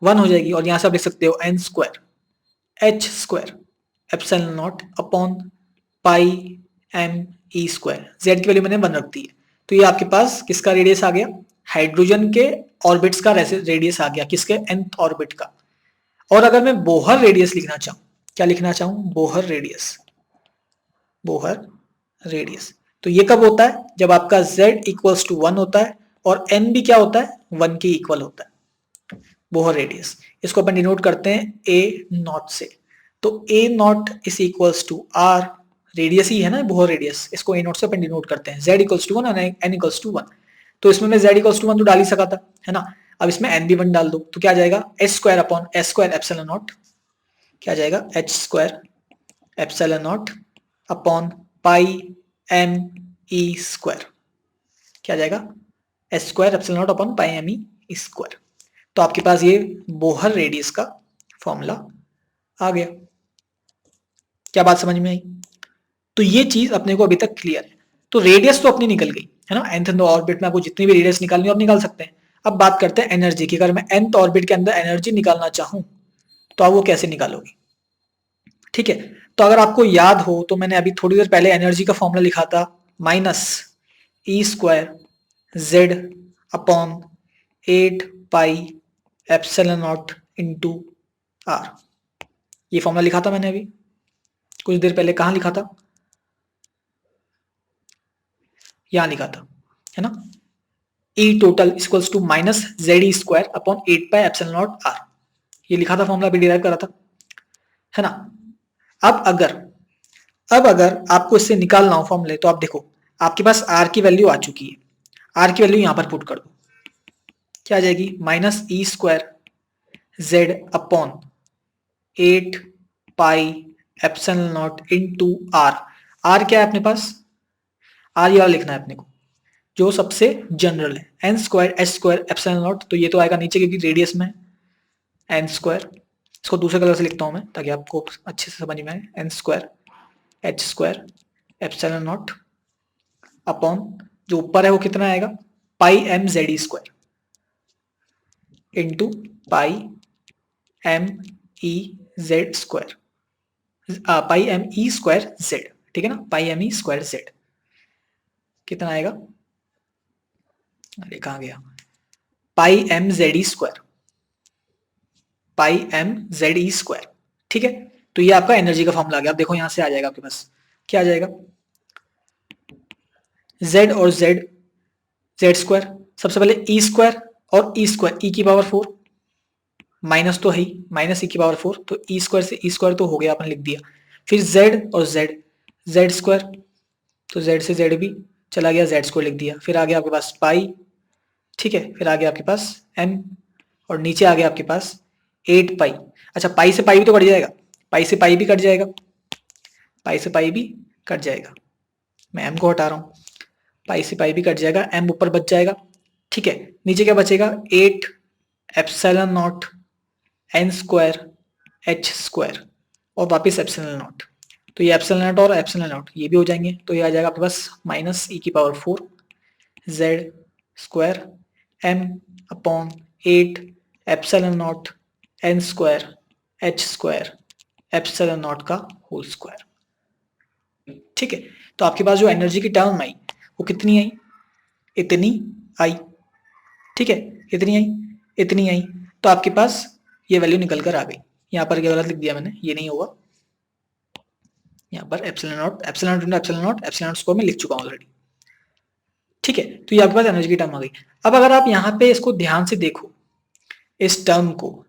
1 हो जाएगी। और यहां से आप लिख सकते हो N square H square epsilon naught upon pi M E square, Z की वैल्यू मैंने 1 रख दी है। तो ये आपके पास किसका रेडियस आ गया, हाइड्रोजन के ऑर्बिट्स का रेडियस आ गया, किसके, nth ऑर्बिट का। और अगर मैं बोहर रेडियस लिखना चाहूं, क्या लिखना चाहूं, बोहर रेडियस, बोहर रेडियस, तो ये कब होता है, जब आपका z इक्वल्स टू 1 होता है और n भी क्या होता है, 1 के इक्वल होता है, बोहर रेडियस। इसको अपन डिनोट करते हैं a नॉट से, तो a naught is equals to r, radius ही है ना बोहर रेडियस, इसको a नॉट से अपन डिनोट करते हैं, z इक्वल्स टू 1 और n इक्वल्स टू 1। तो इसमें मैं z इक्वल्स टू 1 तो डाल ही सका था, है ना। अब इसमें n भी 1 डाल दो तो क्या आ जाएगा, h square upon s square epsilon naught, क्या आ जाएगा, h square epsilon naught upon pi M E square, क्या आ जाएगा, S square epsilon naught upon pi M E square. तो आपके पास ये बोहर रेडियस का फॉर्मूला आ गया। क्या बात समझ में आई? तो ये चीज अपने को अभी तक क्लियर है। तो रेडियस तो अपनी निकल गई है ना, nth ऑर्बिट में आपको जितनी भी रेडियस निकालनी हो आप निकाल सकते हैं। अब बात करते हैं एनर्जी की। अगर मैं nth ऑर्बिट के अंदर एनर्जी निकालना चाहूं तो आप वो कैसे निकालोगे? ठीक है, तो अगर आपको याद हो तो मैंने अभी थोड़ी देर पहले एनर्जी का फॉर्मूला लिखा था, minus E square Z upon 8 pi epsilon naught into R. ये फॉर्मूला लिखा था मैंने अभी कुछ देर पहले। कहाँ लिखा था? यहां लिखा था, है ना। E total equals to minus Z E square upon 8 pi epsilon naught R. ये लिखा था फॉर्मूला, अभी डिराइव करा था, है ना। अब अगर आपको इससे निकालना हो फॉर्मूले, तो आप देखो आपके पास आर की वैल्यू आ चुकी है। आर की वैल्यू यहां पर पुट कर दो, क्या आ जाएगी? Minus E square Z upon 8 pi epsilon naught into R. R क्या है अपने पास? आर ये वाला लिखना है अपने को जो सबसे जनरल है, N square H square epsilon naught. तो ये तो आएगा नीचे क्योंकि रेडियस में एन स्क्वायर। इसको दूसरे कलर से लिखता हूं मैं ताकि आपको अच्छे से समझ में आए। N square H square epsilon naught upon जो ऊपर है वो कितना आएगा? Pi M Z E square into pi M E Z square, pi M E square Z, ठीक है ना। Pi M E square Z कितना आएगा? अरे कहाँ गया? Pi M Z E square, pi M Z E square, ठीक है। तो ये आपका एनर्जी का फॉर्मूला आ गया। आप देखो यहां से आ जाएगा आपके पास, क्या आ जाएगा? z और जेड स्क्वायर, सबसे पहले ई स्क्वायर और ई स्क्वायर, ई की पावर 4 माइनस तो है ही, माइनस ई की पावर 4, तो ई स्क्वायर से ई स्क्वायर तो हो गया, आपने लिख दिया। फिर z और जेड स्क्वायर, तो z से z भी चला गया, जेड स्क्वायर लिख दिया। फिर आ गया आपके पास पाई, ठीक है। फिर आ गया आपके पास m और नीचे आ गया आपके पास 8 पाई। अच्छा, पाई से पाई भी तो कट जाएगा, पाई से पाई भी कट जाएगा, पाई से पाई भी कट जाएगा। मैं m को हटा रहा हूं, पाई से पाई भी कट जाएगा, m ऊपर बच जाएगा, ठीक है। नीचे क्या बचेगा? 8 epsilon naught N square H square और वापिस एप्सिलॉन नॉट। तो ये एप्सिलॉन नॉट और एप्सिलॉन नॉट ये भी हो जाएंगे, तो ये आ जाएगा आपके पास माइनस ई की power 4 Z square M upon 8 epsilon naught N square H square epsilon naught का होल स्क्वायर, ठीक है। तो आपके पास जो एनर्जी की टर्म आई वो कितनी आई? इतनी आई, ठीक है। इतनी आई, इतनी आई। तो आपके पास ये वैल्यू निकल कर आ गई। यहाँ पर क्या गलत लिख दिया मैंने, ये नहीं होगा, यहाँ पर epsilon not, epsilon not epsilon not, epsilon not square में लिख चुका हूँ ऑलरेडी, ठीक है। तो ये आपके पास एनर्जी की टर्म आ गई। अब अगर आप यहाँ पे इसको ध्यान से देखो इस टर्म को,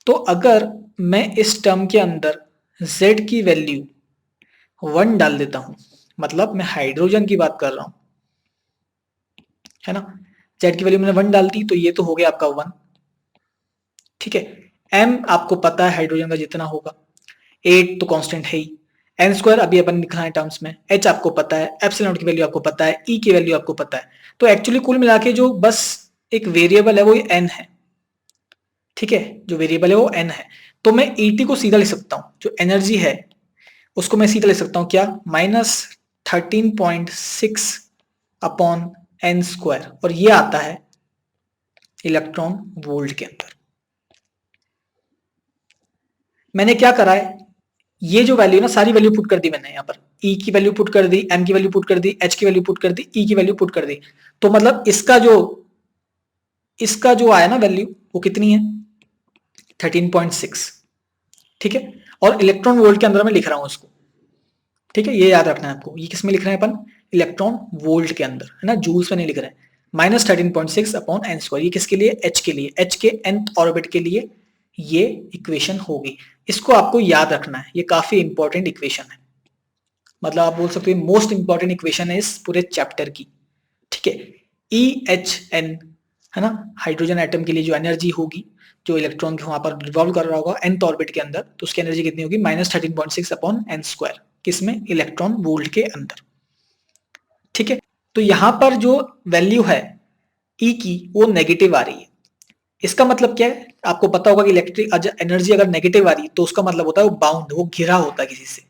तो अगर मैं इस टर्म के अंदर z की वैल्यू 1 डाल देता हूं, मतलब मैं हाइड्रोजन की बात कर रहा हूं, है ना। z की वैल्यू मैंने 1 डाल दी, तो ये तो हो गया आपका 1, ठीक है। m आपको पता है हाइड्रोजन का जितना होगा, 8 तो कांस्टेंट है ही, एन स्क्वायर अभी अपन लिखना है टर्म्स में, h आपको पता है, एप्सिलॉन की वैल्यू आपको पता है, e की वैल्यू आपको पता है। तो एक्चुअली कुल मिला के जो बस एक वेरिएबल है वो n है, ठीक है। जो वेरिएबल है वो n है। तो मैं Et को सीधा लिख सकता हूं, जो एनर्जी है उसको मैं सीधा लिख सकता हूं, क्या? माइनस 13.6 अपॉन एन स्क्वायर, और ये आता है इलेक्ट्रॉन वोल्ट के अंदर। मैंने क्या करा है, ये जो वैल्यू ना सारी वैल्यू पुट कर दी मैंने यहाँ पर, E की वैल्यू पुट कर दी, M की वैल्यू पुट कर दी, H की वैल्यू पुट कर दी, E की वैल्यू पुट कर दी। तो मतलब इसका जो आया ना वैल्यू वो कितनी है? 13.6, ठीक है। और इलेक्ट्रॉन वोल्ट के अंदर मैं लिख रहा हूं उसको, ठीक है। ये याद रखना है आपको, ये किस में लिख रहे हैं अपन? इलेक्ट्रॉन वोल्ट के अंदर, है ना, जूल्स में नहीं लिख रहे हैं। माइनस 13.6 अपॉन एन स्क्वायर, ये किसके लिए? एच के लिए, एच के nth ऑर्बिट के लिए ये इक्वेशन होगी। इसको आपको याद रखना है, ये काफी इंपॉर्टेंट इक्वेशन है, मतलब आप बोल सकते हो मोस्ट इंपॉर्टेंट इक्वेशन है इस पूरे चैप्टर की, ठीक है। ई एच एन, है ना, हाइड्रोजन एटम के लिए जो एनर्जी होगी, जो इलेक्ट्रॉन के वहां पर रिवॉल्व कर रहा होगा nth ऑर्बिट के अंदर, तो उसकी एनर्जी कितनी होगी? माइनस 13.6 अपॉन एन स्क्वायर, किसमें? इलेक्ट्रॉन वोल्ट के अंदर, ठीक है। तो यहां पर जो वैल्यू है ई की वो नेगेटिव आ रही है। इसका मतलब क्या है? आपको पता होगा कि इलेक्ट्रिक एनर्जी अगर नेगेटिव आ रही है तो उसका मतलब होता है वो बाउंड, वो घिरा होता है किसी से,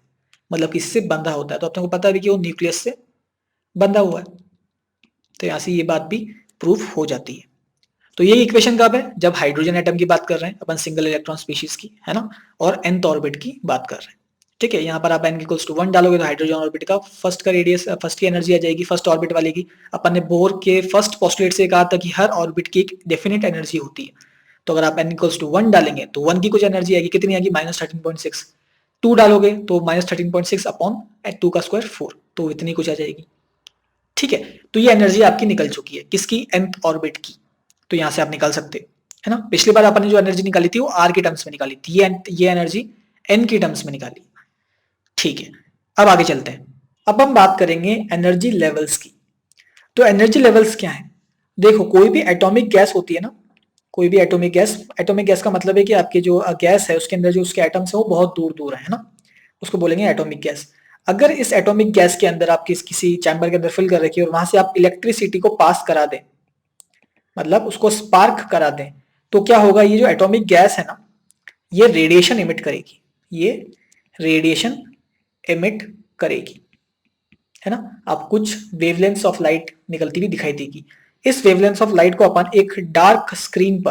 मतलब किसी से बंधा होता है, तो अपने को पता भी कि वो न्यूक्लियस से बंधा हुआ है। तो यहाँ से ये बात भी प्रूफ हो जाती है। तो ये इक्वेशन कब है, जब हाइड्रोजन एटम की बात कर रहे हैं अपन, सिंगल इलेक्ट्रॉन स्पीशीज की, है ना, और nth ऑर्बिट की बात कर रहे हैं। ठीक है, यहाँ पर आप n इक्वल्स टू 1 डालोगे तो हाइड्रोजन ऑर्बिट का फर्स्ट का रेडियस, फर्स्ट की एनर्जी आ जाएगी, फर्स्ट ऑर्बिट वाले की। अपन ने बोर के फर्स्ट पोस्टुलेट से कहा था कि हर ऑर्बिट की एक डेफिनेट एनर्जी होती है। तो अगर आप n इक्वल्स टू 1 डालेंगे तो 1 की कुछ एनर्जी आएगी, कितनी आएगी, -13.6। 2 डालोगे तो -13.6 अपॉन 2 का स्क्वायर 4, तो इतनी कुछ आ जाएगी। ठीक है, तो ये एनर्जी आपकी निकल चुकी है, किसकी, nth ऑर्बिट की। तो यहां से आप निकाल सकते हो, है ना। पिछली बार आपने जो एनर्जी निकाली थी वो आर के टर्म्स में निकाली थी, ये एनर्जी एन के टर्म्स में निकाली। ठीक है, अब आगे चलते हैं। अब हम बात करेंगे एनर्जी लेवल्स की। तो एनर्जी लेवल्स क्या है, देखो कोई भी एटॉमिक गैस होती है ना, कोई भी एटॉमिक गैस का मतलब है कि आपकी जो गैस है उसके अंदर जो उसके एटम्स है वो बहुत दूर दूर है ना, उसको बोलेंगे एटॉमिक गैस। अगर इस एटॉमिक गैस के अंदर आप किसी चैम्बर के अंदर फिल कर रखिए और वहां से आप इलेक्ट्रिसिटी को पास करा दें, मतलब उसको स्पार्क करा दें, तो क्या होगा, ये जो एटॉमिक गैस है ना, ये रेडिएशन इमिट करेगी, ये रेडिएशन इमिट करेगी, है ना। आप कुछ वेवलेंथ्स ऑफ लाइट निकलती हुई दिखाई देगी। इस वेवलेंथ्स ऑफ लाइट को अपन एक डार्क स्क्रीन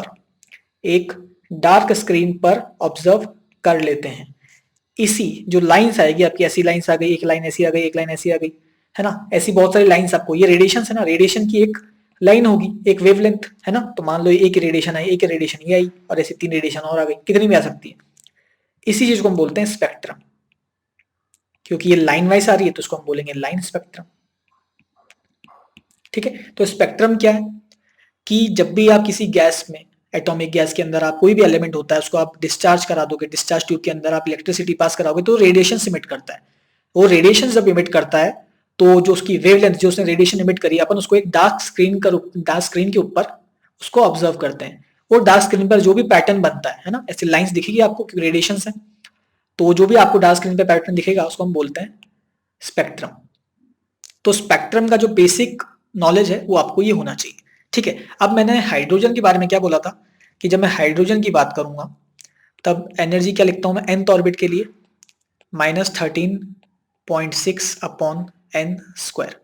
पर ऑब्जर्व कर लेते हैं। इसी जो लाइंस आएगी आपकी, ऐसी लाइंस आ गई, एक लाइन ऐसी आ गई, एक लाइन ऐसी आ गई, है ना, ऐसी बहुत सारी लाइंस आपको, ये रेडिएशन है ना, रेडिएशन की एक लाइन होगी, एक वेवलेंथ, है ना। तो मान लो एक रेडिएशन आई, एक रेडिएशन ये आई, और ऐसी 3 रेडिएशन और आ गई, कितनी भी आ सकती है। इसी चीज को हम बोलते हैं स्पेक्ट्रम, क्योंकि ये लाइन वाइज आ रही है तो उसको हम बोलेंगे लाइन स्पेक्ट्रम। ठीक है, तो स्पेक्ट्रम क्या है कि जब भी आप किसी गैस में, एटॉमिक गैस के अंदर आप कोई भी एलिमेंट होता है उसको आप डिस्चार्ज करा दोगे, डिस्चार्ज ट्यूब के अंदर आप इलेक्ट्रिसिटी पास कराओगे तो रेडिएशन इमिट करता है। वो रेडिएशन जब इमिट करता है तो जो उसकी वेवलेंथ, जो उसने रेडिएशन इमिट करी, अपन उसको एक डार्क स्क्रीन के ऊपर उसको ऑब्जर्व करते हैं। वो डार्क स्क्रीन पर जो भी पैटर्न बनता है ना, ऐसी लाइंस दिखेगी आपको क्योंकि रेडिएशन है, तो जो भी आपको डार्क स्क्रीन पे पैटर्न दिखेगा उसको हम बोलते हैं स्पेक्ट्रम। तो स्पेक्ट्रम का जो बेसिक नॉलेज है वो आपको ये होना चाहिए। ठीक है, अब मैंने हाइड्रोजन के बारे में क्या बोला था कि जब मैं हाइड्रोजन की बात करूंगा तब एनर्जी क्या लिखता हूं मैं, nth ऑर्बिट के लिए -13.6 अपॉन n स्क्वायर,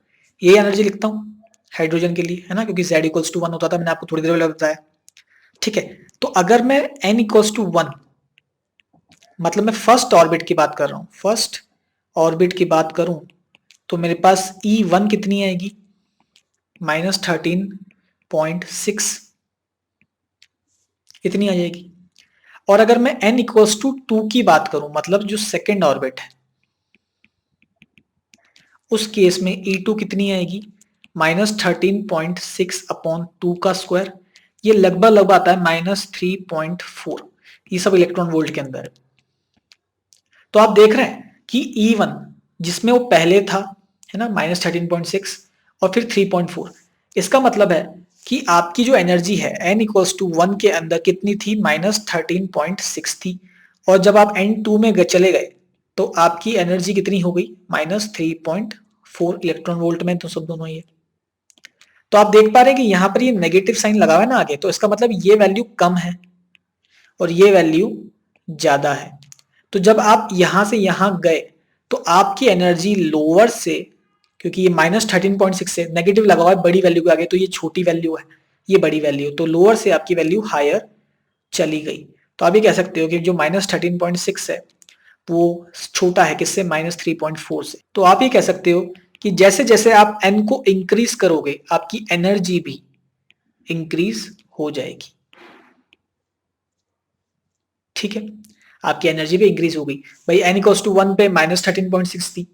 ये एनर्जी लिखता हूं हाइड्रोजन के लिए, है ना, क्योंकि z इक्वल्स टू 1 होता था, मैंने आपको थोड़ी देर पहले बताया। ठीक है, तो अगर मैं n इक्वल्स टू 1, मतलब मैं फर्स्ट ऑर्बिट की बात कर रहा हूं, फर्स्ट ऑर्बिट की बात करूं तो मेरे पास E1 कितनी आएगी, -13.6 इतनी आ जाएगी। और अगर मैं n इक्वल्स टू 2 की बात करूं, मतलब जो सेकेंड ऑर्बिट है, उस केस में E2 कितनी आएगी, -13.6 अपॉन 2 का स्क्वायर, ये लगभग आता है -3.4, ये सब इलेक्ट्रॉन वोल्ट के अंदर है। तो आप देख रहे हैं कि E1 जिसमें वो पहले था, है ना, -13.6 और फिर 3.4, इसका मतलब है कि आपकी जो एनर्जी है n इक्वल्स टू 1 के अंदर कितनी थी, -13.6 थी, और जब आप n2 में चले गए तो आपकी एनर्जी कितनी हो गई, -3.4 इलेक्ट्रॉन वोल्ट में, तो सब दोनों ही है। तो आप देख पा रहे हैं कि यहाँ पर ये नेगेटिव साइन लगा हुआ है ना आगे, तो इसका मतलब ये वैल्यू कम है और ये वैल्यू ज्यादा है। तो जब आप यहां से यहां गए तो आपकी एनर्जी लोअर से, क्योंकि ये -13.6 से नेगेटिव लगा हुआ है, बड़ी वैल्यू के आगे, तो ये छोटी वैल्यू है, ये बड़ी वैल्यू, तो लोअर से आपकी वैल्यू हायर चली गई। तो आप ये कह सकते हो कि जो -13.6 है वो छोटा है किससे, -3.4 से। तो आप ये कह सकते हो कि जैसे जैसे आप n को इंक्रीज करोगे आपकी एनर्जी भी इंक्रीज हो जाएगी। ठीक है, आपकी एनर्जी भी इंक्रीज हो गई। भाई n इक्वल्स टू 1 पे -13.6 थी,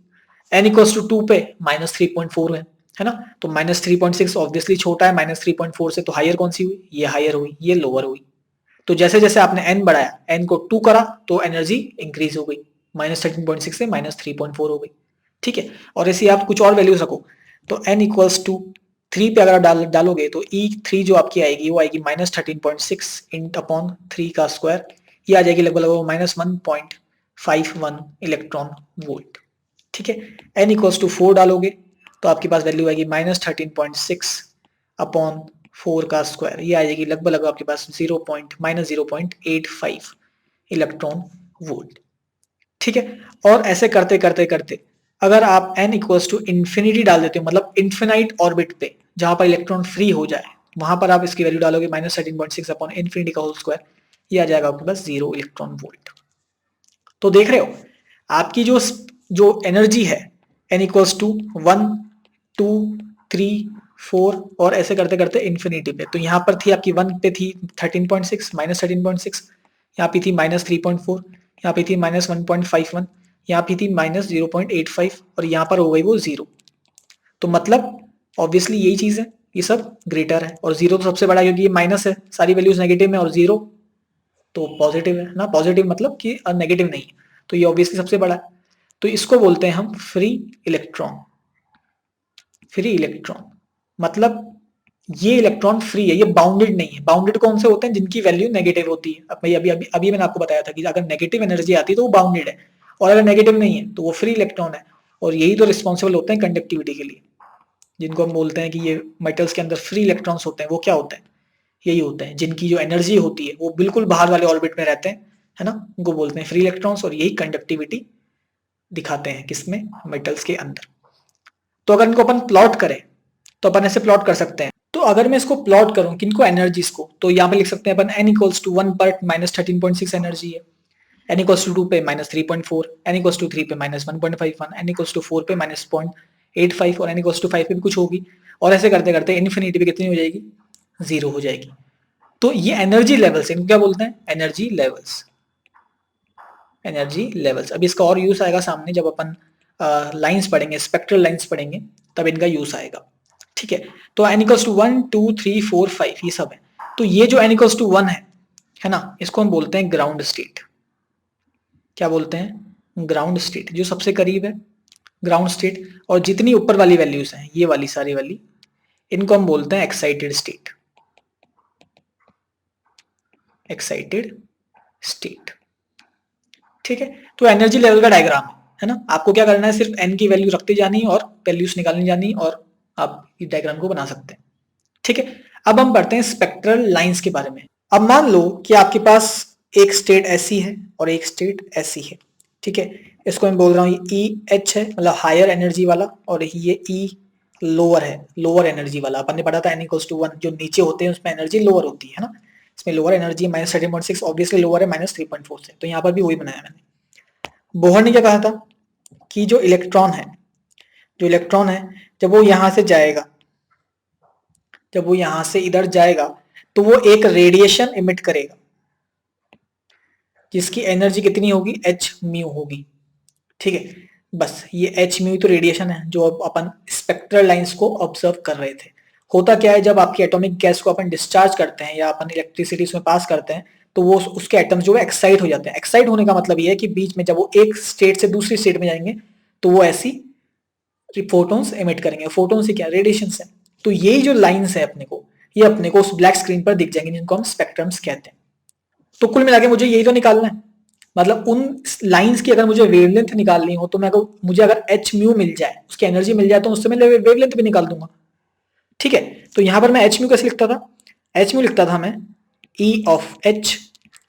n इक्वल्स टू 2 पे -3.4 है ना, तो -3.6 ऑब्वियसली छोटा है -3.4 से, तो हायर कौन सी हुई, ये हायर हुई, ये लोअर हुई। तो जैसे जैसे आपने n बढ़ाया, n को 2 करा तो एनर्जी इंक्रीज हो गई, -13.6 से -3.4 हो गई। ठीक है, और ऐसे आप कुछ और वैल्यूज रखो, तो n इक्वल्स टू 3 पे अगर आप डालोगे तो E3 जो आपकी आएगी वो आएगी -13.6 इन अपॉन 3 का स्क्वायर, ये आ जाएगी लगभग -1.51 इलेक्ट्रॉन वोल्ट। ठीक है, n इक्वल्स टू 4 डालोगे तो आपके पास वैल्यू आएगी -13.6 अपॉन 4 का स्क्वायर, ये आ जाएगी लगभग आपके पास -0.85 इलेक्ट्रॉन वोल्ट। ठीक है। और ऐसे करते करते करते अगर आप n इक्वल्स टू इन्फिनिटी डाल देते हो, मतलब इन्फिनाइट ऑर्बिट पे जहां पर इलेक्ट्रॉन फ्री हो जाए, वहां पर आप इसकी वैल्यू डालोगे -13.6 अपॉन इन्फिनिटी का होल स्क्वायर, ये आ जाएगा आपके पास 0 इलेक्ट्रॉन वोल्ट। तो देख रहे हो आपकी जो जो एनर्जी है n इक्वल्स टू 1 2 3 4 और ऐसे करते करते इन्फिनिटी पे। तो यहाँ पर थी आपकी 1 पे थी 13.6 -13.6, यहाँ पे थी -3.4, यहाँ पे थी -1.51, यहाँ पे थी -0.85 और यहाँ पर हो गई वो 0। तो मतलब ऑब्वियसली यही चीज है, ये सब ग्रेटर है और 0 तो सबसे बड़ा क्योंकि ये माइनस है, सारी वैल्यूज नेगेटिव में और 0 तो पॉजिटिव है ना। पॉजिटिव मतलब कि नेगेटिव नहीं है, तो ये ऑब्वियसली सबसे बड़ा है। तो इसको बोलते हैं हम फ्री इलेक्ट्रॉन। फ्री इलेक्ट्रॉन मतलब ये इलेक्ट्रॉन फ्री है, ये बाउंडेड नहीं है। बाउंडेड कौन से होते हैं? जिनकी वैल्यू नेगेटिव होती है। अब अभी अभी अभी मैंने आपको बताया था कि अगर नेगेटिव एनर्जी आती है तो वो बाउंडेड है, और अगर नेगेटिव नहीं है तो वो फ्री इलेक्ट्रॉन है। और यही तो रिस्पॉन्सिबल होते हैं कंडक्टिविटी के लिए, जिनको हम बोलते हैं कि ये मेटल्स के अंदर फ्री इलेक्ट्रॉन्स होते हैं। वो क्या होते हैं? यही होते हैं जिनकी जो एनर्जी होती है वो बिल्कुल बाहर वाले ऑर्बिट में रहते हैं, है ना, उनको बोलते हैं फ्री इलेक्ट्रॉन्स। और यही कंडक्टिविटी दिखाते हैं किसमें? मेटल्स के अंदर। तो अगर इनको अपन प्लॉट करें तो अपन ऐसे प्लॉट कर सकते हैं। तो अगर मैं इसको प्लॉट करूं किनको? एनर्जीज को, तो यहाँ पे लिख सकते हैं अपन n इक्वल्स टू 1 पर -13.6 एनर्जी है, n इक्वल्स टू 2 पे -3.4, n इक्वल्स टू 3 पे -1.51, n इक्वल्स टू 4 पे -0.85 और n इक्वल्स टू 5 पे भी कुछ होगी। और ऐसे करते करते इन्फिनिटी पे कितनी हो जाएगी? 0 हो जाएगी। तो ये एनर्जी लेवल्स, इनको क्या बोलते हैं? Energy levels. Energy levels. अभी इसका और यूज आएगा सामने, जब अपन लाइंस पढ़ेंगे, स्पेक्ट्रल लाइंस पढ़ेंगे, तब इनका यूज आएगा। ठीक है। तो n इक्वल्स टू 1 2 3 4 5 ये सब है। तो ये जो n इक्वल्स टू 1 है ना, इसको हम बोलते हैं ग्राउंड स्टेट। क्या बोलते हैं? ग्राउंड स्टेट, जो सबसे करीब है ग्राउंड स्टेट। और जितनी ऊपर वाली वैल्यूज हैं, ये वाली सारी वाली, इनको हम बोलते हैं एक्साइटेड स्टेट। Excited state. ठीक है। तो एनर्जी लेवल का डायग्राम है ना, आपको क्या करना है? सिर्फ n की वैल्यू रखती जानी और वैल्यूज निकालनी जानी और आप इस डायग्राम को बना सकते हैं। ठीक है। अब हम पढ़ते हैं स्पेक्ट्रल लाइंस के बारे में। अब मान लो कि आपके पास एक स्टेट ऐसी है और एक स्टेट ऐसी है। ठीक है। इसको मैं बोल रहा हूँ ये EH है, मतलब हायर एनर्जी वाला, और ये E लोअर है, लोअर एनर्जी वाला। अपन ने पढ़ा था n इक्वल्स टू 1, जो नीचे होते हैं उसमें एनर्जी लोअर होती है ना। इसमें लोअर एनर्जी -13.6 ऑब्वियसली लोअर है -3.4 से, तो यहाँ पर भी वही बनाया मैंने। बोहर ने क्या कहा था कि जो इलेक्ट्रॉन है, जो इलेक्ट्रॉन है, जब वो यहां से जाएगा, जब वो यहां से इधर जाएगा तो वो एक रेडिएशन इमिट करेगा जिसकी एनर्जी कितनी होगी? h म्यू होगी। ठीक है। बस ये h म्यू तो रेडिएशन है जो अपन स्पेक्ट्रल लाइंस को ऑब्जर्व कर रहे थे। होता क्या है, जब आपकी एटॉमिक गैस को अपन डिस्चार्ज करते हैं या अपन इलेक्ट्रिसिटी उसमें पास करते हैं तो वो उसके एटम्स जो है एक्साइट हो जाते हैं। एक्साइट होने का मतलब ये है कि बीच में जब वो एक स्टेट से दूसरी स्टेट में जाएंगे तो वो ऐसी फोटोन्स एमिट करेंगे। फोटोन से क्या? रेडिएशन से। तो यही जो लाइंस है अपने को, ये अपने को उस ब्लैक स्क्रीन पर दिख जाएंगे, जिनको हम स्पेक्ट्रम्स कहते हैं। तो कुल मिला के मुझे यही तो निकालना है, मतलब उन लाइंस की अगर मुझे वेवलेंथ निकालनी हो तो मुझे अगर h म्यू मिल जाए, उसकी एनर्जी मिल जाए, तो उससे मैं वेवलेंथ भी निकाल दूंगा। ठीक है। तो यहां पर मैं h म्यू कैसे लिखता था? h म्यू लिखता था मैं E ऑफ h,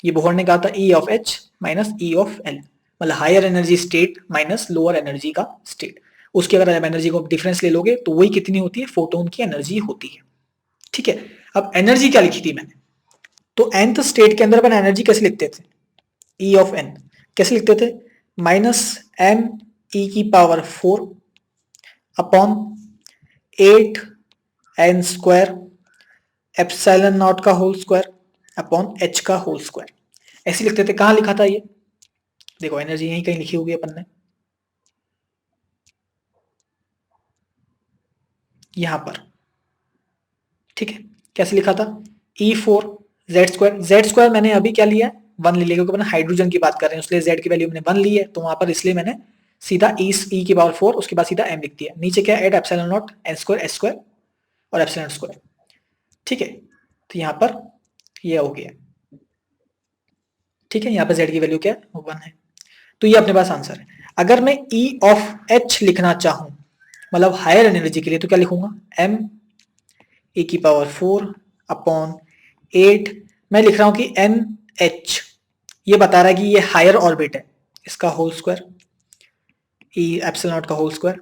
ये बोहर ने कहा था E of h minus E of L, मतलब higher energy state minus lower energy का स्टेट। उसकी अगर एनर्जी को डिफरेंस ले लोगे तो वही कितनी होती है? फोटोन की एनर्जी होती है। ठीक है। अब एनर्जी क्या लिखी थी मैंने? तो nth स्टेट के अंदर अपन एनर्जी कैसे लिखते थे? E ऑफ n कैसे लिखते थे? -m e⁴ upon 8n² epsilon naught का होल स्क्वायर अपॉन h का होल स्क्वायर, ऐसे लिखते थे। कहां लिखा था ये? देखो एनर्जी यहीं कहीं लिखी होगी अपन ने, यहां पर। ठीक है। कैसे लिखा था? E⁴ z² मैंने अभी क्या लिया है? 1 ले लिया, क्योंकि अपन हाइड्रोजन की बात कर रहे हैं, इसलिए z की वैल्यू मैंने 1 ली है, तो वहां पर इसलिए मैंने सीधा e⁴ उसके बाद सीधा m लिख दिया। नीचे क्या? Eight epsilon not n² s² और एप्सिलॉन स्क्वायर। ठीक है। तो यहां पर ये हो गया। ठीक है। यहाँ पर z की वैल्यू क्या है? 1 है। तो ये अपने पास आंसर है। अगर मैं E ऑफ h लिखना चाहूं, मतलब हायर एनर्जी के लिए, तो क्या लिखूंगा? m e⁴ upon 8। मैं लिख रहा हूं कि NH, ये बता रहा है कि ये हायर ऑर्बिट है, इसका whole square, E epsilon naught का होल स्क्वायर,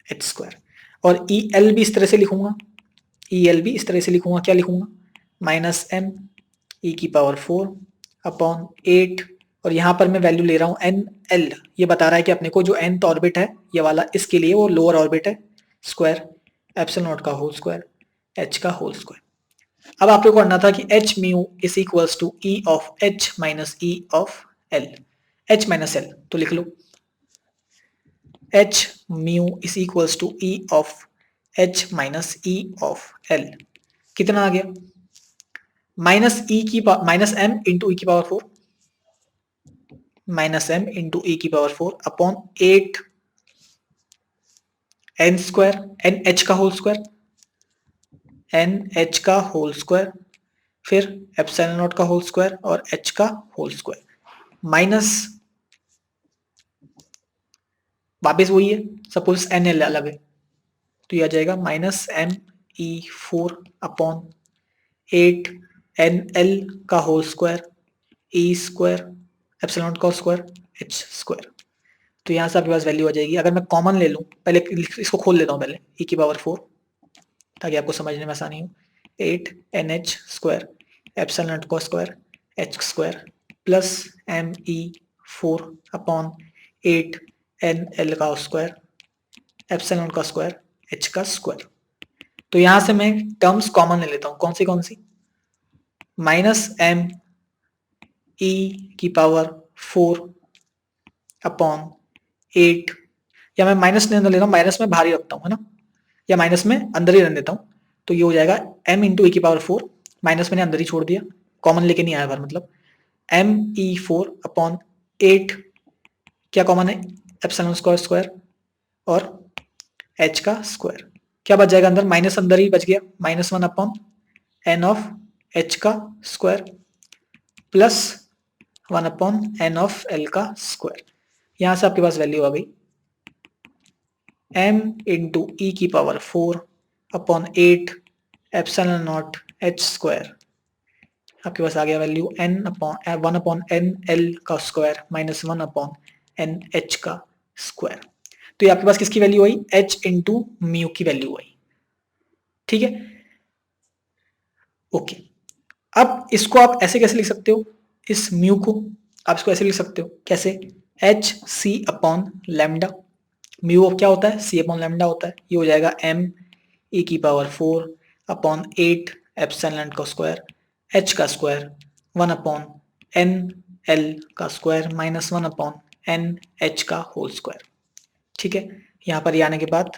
एच स्क्वायर। और ई एल भी इस तरह से लिखूंगा, ई एल भी इस तरह से लिखूंगा, क्या लिखूंगा, माइनस एम ई की पावर 4 अपॉन 8, और यहाँ पर मैं वैल्यू ले रहा हूँ एन एल, ये बता रहा है कि अपने को जो nth ऑर्बिट है ये वाला, इसके लिए वो लोअर ऑर्बिट है, स्क्वायर एप्सिलॉन नॉट का होल स्क्वायर, एच का होल स्क्वायर। अब आप लोग को करना था कि H mu is equals to E of H minus E of L, H minus L तो लिख लो, H mu is equals to E of H minus E of L, कितना आ गया, माइनस ई की माइनस एम इंटू ई की power 4, minus M into E की power 4 upon 8 N square, N H का होल स्क्वायर, एन एच का whole square, फिर epsilon naught का होल स्क्वायर और एच का होल स्क्वायर, माइनस वापिस वही है, सपोज एन एल अलग है तो ये आ जाएगा minus M E 4 upon 8 N L का whole square, E square epsilon naught का स्क्वायर, एच स्क्वायर। तो यहाँ से आपके पास वैल्यू आ जाएगी, अगर मैं कॉमन ले लूँ, पहले इसको खोल लेता हूँ पहले, ई की पावर 4 ताकि आपको समझने में आसानी हो, 8 N H square epsilon naught का square, H square plus M E 4 upon 8 N L का स्क्वायर एप्सिलॉन नॉट का स्क्वायर, एच का स्क्वायर। तो यहाँ से मैं टर्म्स कॉमन ले लेता हूँ, कौन सी, माइनस एम ई की पावर 4 अपॉन 8, या मैं माइनस नहीं ले रहा हूँ, माइनस में बाहर ही रखता हूँ है ना, या माइनस में अंदर ही रख देता हूँ, तो ये हो जाएगा m इंटू ई की पावर 4, माइनस मैंने अंदर ही छोड़ दिया, कॉमन लेके नहीं आया बार, मतलब एम ई 4 अपॉन 8, क्या कॉमन है, एप्सिलॉन स्क्वायर स्क्वायर और h का स्क्वायर, क्या बच जाएगा अंदर, माइनस अंदर ही बच गया, minus 1 upon N of h का square plus 1 upon N of L का स्क्वायर। यहां से आपके पास वैल्यू आ गई m इंटू ई की power 4 upon 8 epsilon naught h square, आपके पास आ गया value n upon 1 upon N L का square minus 1 upon N H का स्क्वायर। तो ये आपके पास किसकी वैल्यू आई, h इंटू म्यू की वैल्यू आई, ठीक है, ओके। अब इसको आप ऐसे कैसे लिख सकते हो, इस म्यू को आप इसको ऐसे लिख सकते हो, कैसे, H C upon lambda, mu of क्या होता है, सी अपॉन लैम्डा होता है, ये हो जाएगा m e की पावर 4 अपॉन 8 एप्सिलॉन का स्क्वायर, h का स्क्वायर 1 अपॉन n l का square minus 1 upon n h का होल स्क्वायर, ठीक है। यहाँ पर ये आने के बाद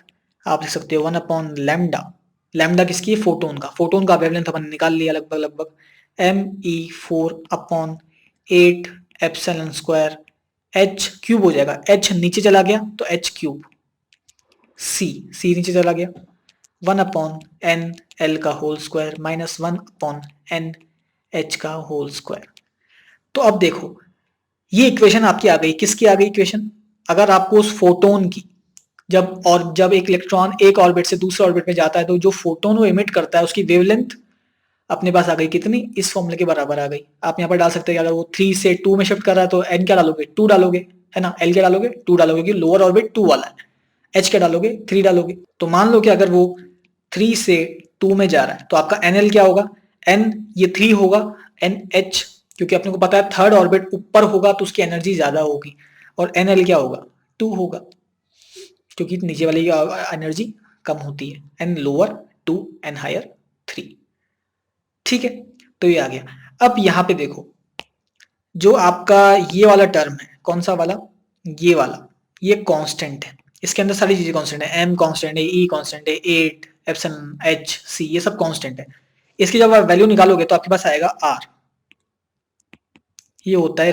आप लिख सकते हो 1 अपॉन लैम्डा, लैम्डा किसकी है, फोटोन का, फोटोन का वेवलेंथ अपन निकाल लिया लगभग M E 4 upon 8 epsilon square, h cube हो जाएगा, h नीचे चला गया तो h क्यूब, सी नीचे चला गया, 1 अपॉन एन एल का whole square minus 1 upon N H का होल स्क्वायर। तो अब देखो ये इक्वेशन आपकी आ गई, किसकी आ गई इक्वेशन, अगर आपको उस फोटोन की, जब एक इलेक्ट्रॉन एक ऑर्बिट से दूसरे ऑर्बिट में जाता है तो जो फोटोन वो इमिट करता है उसकी वेवलेंथ अपने पास आ गई कितनी, इस फॉर्मूले के बराबर आ गई। आप यहाँ पर डाल सकते हैं, अगर वो 3 से 2 में शिफ्ट कर रहा है तो n क्या डालोगे, 2 डालोगे, है ना, l क्या डालोगे, 2 डालोगे, क्योंकि लोअर ऑर्बिट 2 वाला है, h क्या डालोगे, 3 डालोगे। तो मान लो कि अगर वो 3 से 2 में जा रहा है तो आपका nl क्या होगा, n ये 3 होगा, nh क्योंकि अपने को पता है थर्ड ऑर्बिट ऊपर होगा तो उसकी एनर्जी ज्यादा होगी, और nl क्या होगा, 2 होगा, क्योंकि नीचे वाली एनर्जी कम होती है, n लोअर 2 n हायर 3, ठीक है। तो ये आ गया। अब यहाँ पे देखो जो आपका ये वाला टर्म है, कौन सा वाला, ये वाला, ये कांस्टेंट है, इसके अंदर सारी चीजें कांस्टेंट है, m कांस्टेंट है, e कांस्टेंट है, 8 एप्सिलॉन h c ये सब कांस्टेंट है। इसकी जब आप वैल्यू निकालोगे तो आपके पास आएगा r, ये होता है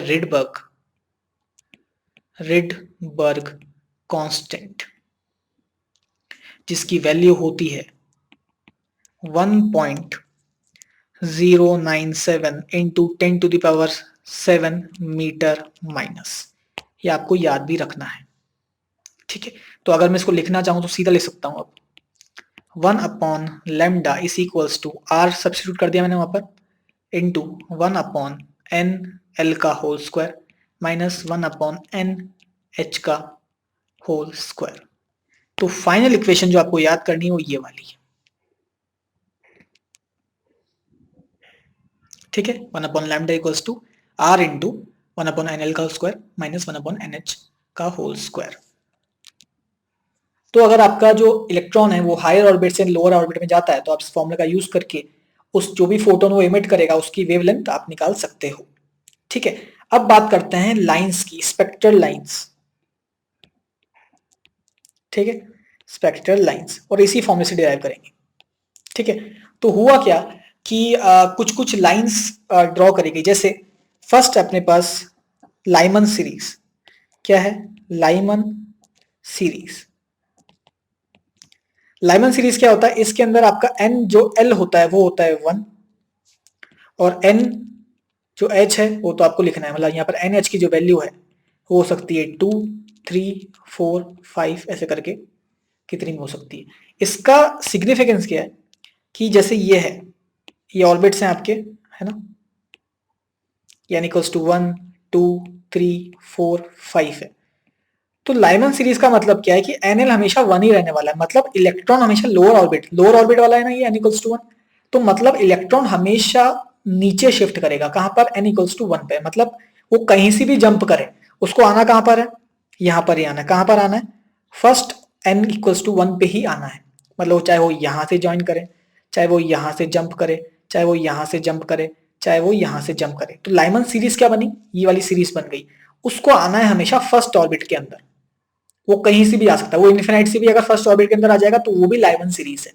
रिडबर्ग कांस्टेंट, जिसकी वैल्यू होती है 1.097 into 10 to the power 7 metre minus, ये आपको याद भी रखना है, ठीक है। तो अगर मैं इसको लिखना चाहूं तो सीधा लिख सकता हूं, अब 1 upon lambda is equals to R substitute कर दिया मैंने वहां पर, इंटू 1 अपॉन एन एल का whole square minus 1/n h का होल स्क्वायर। तो फाइनल इक्वेशन जो आपको याद करनी है वो ये वाली है, ठीक है। 1/λ equals to r into 1/nl का स्क्वायर माइनस 1/nh का होल स्क्वायर। तो अगर आपका जो इलेक्ट्रॉन है वो हायर ऑर्बिट से लोअर ऑर्बिट में जाता है तो आप इस फॉर्मूला का यूज करके उस जो भी फोटोन वो इमिट करेगा उसकी वेवलेंथ आप निकाल सकते हो, ठीक है। अब बात करते हैं लाइंस की, स्पेक्ट्रल लाइंस, ठीक है, स्पेक्ट्रल लाइंस, और इसी फॉर्मूले से डिराइव करेंगे, ठीक है। तो हुआ क्या कि कुछ कुछ लाइंस ड्रॉ करेगी, जैसे फर्स्ट अपने पास लाइमन सीरीज, क्या है, लाइमन सीरीज। लाइमन सीरीज क्या होता है, इसके अंदर आपका n जो l होता है वो होता है 1 और n जो h है वो तो आपको लिखना है, मतलब यहाँ पर NH की जो वैल्यू है वो हो सकती है 2, 3, 4, 5 ऐसे करके कितनी भी हो सकती है। इसका सिग्निफिकेंस क्या है कि जैसे ये है, ये ऑर्बिट्स हैं आपके, है ना, यानी इक्वल्स टू 1, 2, 3, 4, 5 है। तो लाइमन सीरीज का मतलब क्या है कि NL हमेशा 1 ही रहने वाला है, मतलब इलेक्ट्रॉन हमेशा लोअर ऑर्बिट वाला है ना, ये n इक्वल्स टू 1, तो मतलब इलेक्ट्रॉन हमेशा नीचे शिफ्ट करेगा, कहां पर, n इक्वल्स टू 1 पे, मतलब वो कहीं से भी जंप करे उसको आना कहां पर है, यहां पर ही आना है। कहां पर आना है, फर्स्ट n इक्वल्स टू 1 पे ही आना है, मतलब चाहे वो यहां से ज्वाइन करे, चाहे वो यहां से जंप करे, चाहे वो यहां से जंप करे, चाहे वो यहां से जंप करे। तो लाइमन सीरीज क्या बनी, ये वाली सीरीज बन गई, उसको आना है हमेशा फर्स्ट ऑर्बिट के अंदर, वो कहीं से भी आ सकता है, वो इन्फिनाइट से भी अगर फर्स्ट ऑर्बिट के अंदर आ जाएगा तो वो भी लाइमन सीरीज है,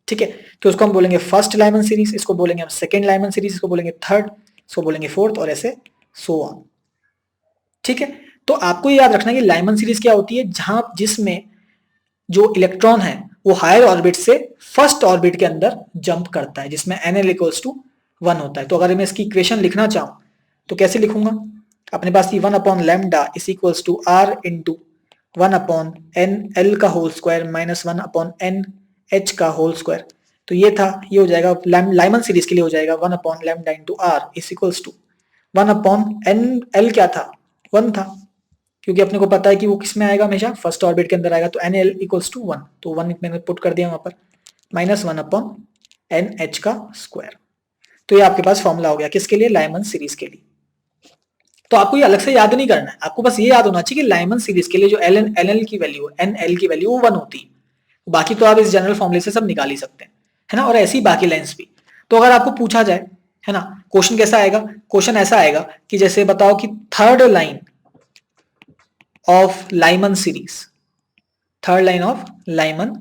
ठीक है। तो उसको हम बोलेंगे फर्स्ट लाइमन सीरीज, इसको बोलेंगे हम सेकंड लाइमन सीरीज, इसको बोलेंगे थर्ड, इसको बोलेंगे फोर्थ, और ऐसे सो ऑन, ठीक है। तो आपको याद रखना कि लाइमन सीरीज क्या होती है, जहां जिसमें जो इलेक्ट्रॉन है वो हायर ऑर्बिट से फर्स्ट ऑर्बिट के अंदर जंप करता है, जिसमें NL इक्वल्स टू 1 होता है। तो अगर मैं इसकी इक्वेशन लिखना चाहूं तो कैसे लिखूंगा, अपने पास 1/λ is equals to r into 1/n l का whole square minus 1/n h का होल स्क्वायर। तो ये था, ये हो जाएगा लाइमन सीरीज के लिए हो जाएगा 1/λ into r is equals to 1/n l क्या था, 1 था, क्योंकि अपने को पता है कि वो किस में आएगा, हमेशा फर्स्ट ऑर्बिट के अंदर आएगा, तो NL इक्वल्स टू 1, तो 1 मैंने पुट कर दिया वहां पर, माइनस 1/n h का स्क्वायर। तो ये आपके पास फॉर्मूला हो गया किसके लिए, लाइमन सीरीज के लिए। तो आपको ये अलग से याद नहीं करना है, आपको बस ये याद होना चाहिए कि लाइमन सीरीज के लिए जो LL की वैल्यू, NL की वैल्यू वो 1 होती है, बाकी तो आप इस जनरल फॉर्मूले से सब निकाल ही सकते हैं, है ना, और ऐसी बाकी लाइंस भी। तो अगर आपको पूछा जाए, है ना, क्वेश्चन कैसा आएगा, क्वेश्चन ऐसा आएगा कि जैसे बताओ कि third line of Lyman series, third line of Lyman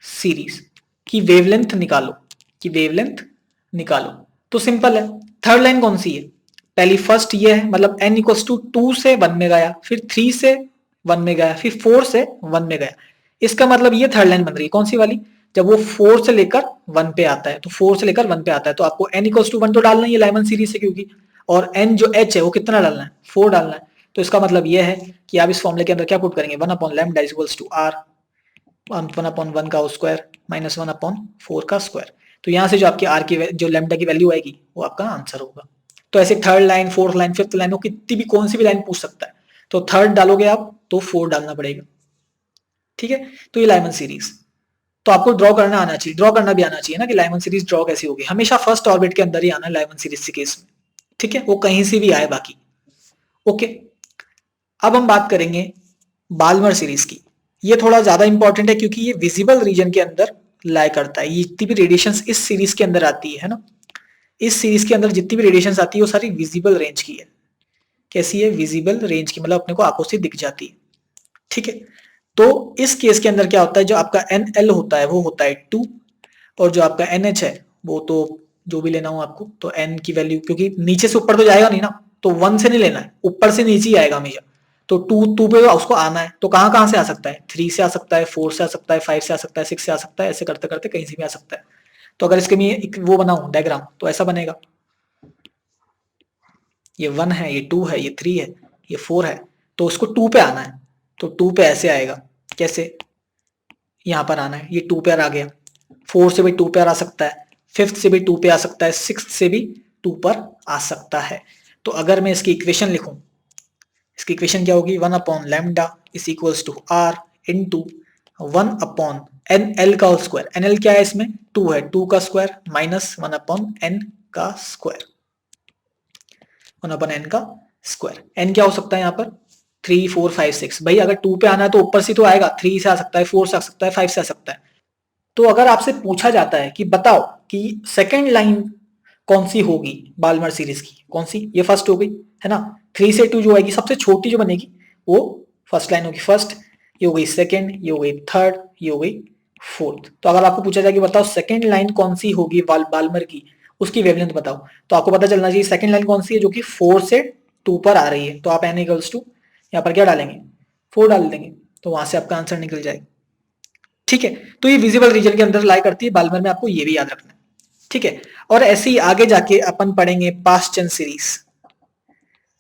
series की वेवलेंथ निकालो, की वेवलेंथ निकालो। तो सिंपल है, थर्ड लाइन कौन सी है, पहली फर्स्ट ये है, मतलब n इक्वल्स टू 2 से 1 में गया, फिर 3 से 1 में गया, फिर 4 से 1 में गया। इसका मतलब ये थर्ड लाइन बन रही है, कौन सी वाली, जब वो 4 से लेकर 1 पे आता है, तो 4 से लेकर 1 पे आता है, तो आपको n इक्वल्स टू 1 तो डालना ही है लाइमन सीरीज से, क्योंकि और n जो h है वो कितना डालना है, 4 डालना है। तो इसका मतलब ये है कि आप इस फॉर्मूले के अंदर क्या पुट करेंगे, 1/λ इक्वल्स टू r 1/1 का स्क्वायर माइनस 1/4 का स्क्वायर। तो यहां से जो आपकी r की जो लैम्डा की वैल्यू आएगी वो आपका आंसर होगा। तो ऐसे third line, fourth line, fifth line, वो कितनी भी कौन सी भी लाइन पूछ सकता है, तो थर्ड डालोगे आप तो 4 डालना पड़ेगा, ठीक है। तो ये लाइमन सीरीज, तो आपको ड्रॉ करना आना चाहिए, ड्रॉ करना भी आना चाहिए ना, कि लाइमन सीरीज ड्रॉ कैसी होगी, हमेशा फर्स्ट ऑर्बिट के अंदर ही आना है लाइमन सीरीज के केस में, ठीक है, वो कहीं से भी आए बाकी, ओके। अब हम बात करेंगे बाल्मर सीरीज की, ये थोड़ा ज्यादा इंपॉर्टेंट है क्योंकि ये विजिबल रीजन के अंदर लाई करता है, ये जितनी भी रेडिएशंस इस सीरीज के अंदर आती है ना, इस सीरीज के अंदर जितनी भी रेडिएशंस आती है वो सारी विजिबल रेंज की है। कैसी है, विजिबल रेंज की, मतलब अपने को आंखों से दिख जाती है, ठीक है। तो इस केस के अंदर क्या होता है, जो आपका NL होता है वो होता है 2, और जो आपका NH है वो तो जो भी लेना हो आपको, तो n की वैल्यू, क्योंकि नीचे से ऊपर तो जाएगा नहीं ना, तो 1 से नहीं लेना है, ऊपर से नीचे ही आएगा हमेशा, तो 2 पे उसको आना है, तो कहां कहां से आ सकता है, 3 से आ सकता है, 4 से आ सकता है, 5 से आ सकता है, 6 से आ सकता है, ऐसे करते करते कहीं से भी आ सकता है। तो अगर इसके लिए वो बनाऊं डायग्राम तो ऐसा बनेगा, ये 1 है, ये 2 है, ये 3 है, ये 4 है, तो उसको 2 पे आना है, तो 2 पे ऐसे आएगा, कैसे, यहां पर आना है, ये 2 पे आ गया, 4 से भी 2 पे आ सकता है, 5th से भी 2 पे आ सकता है, 6th से भी 2 पर आ सकता है। तो अगर मैं इसकी इक्वेशन लिखूं इसकी इक्वेशन क्या होगी, 1 upon lambda is equals to R into 1 upon N L का होल स्क्वायर। एन एल क्या है इसमें, 2 है, 2 का स्क्वायर माइनस 1 अपॉन एन का स्क्वायर, 1 अपॉन एन का स्क्वायर। एन क्या हो सकता है यहाँ पर, 3 4 5 6। भाई अगर 2 पे आना है तो ऊपर से तो आएगा, 3 से आ सकता है, 4 से आ सकता है, 5 से आ सकता है। तो अगर आपसे पूछा जाता है कि बताओ कि सेकंड लाइन कौन सी होगी बाल्मर सीरीज की, कौन सी, ये फर्स्ट हो गई है ना, 3 से 2 जो आएगी सबसे छोटी जो बनेगी वो फर्स्ट लाइन होगी, फर्स्ट, ये हो गई सेकंड, ये हो गई थर्ड, ये हो गई फोर्थ। तो अगर आपको पूछा जाए कि बताओ सेकंड लाइन कौन सी होगी बाल्मर की, उसकी वेवलेंथ बताओ, तो आपको पता चलना चाहिए सेकंड लाइन कौन सी है जो कि 4 से 2 पर आ रही है। तो आप n इक्वल्स टू यहाँ पर क्या डालेंगे, 4 डाल देंगे, तो वहां से आपका आंसर निकल जाएगा। ठीक है, तो ये विजिबल रीजन के अंदर लाई करती है बाल्मर में, आपको ये भी याद रखना है। ठीक है, और ऐसे ही आगे जाके अपन पढ़ेंगे पास्ट टेंस सीरीज।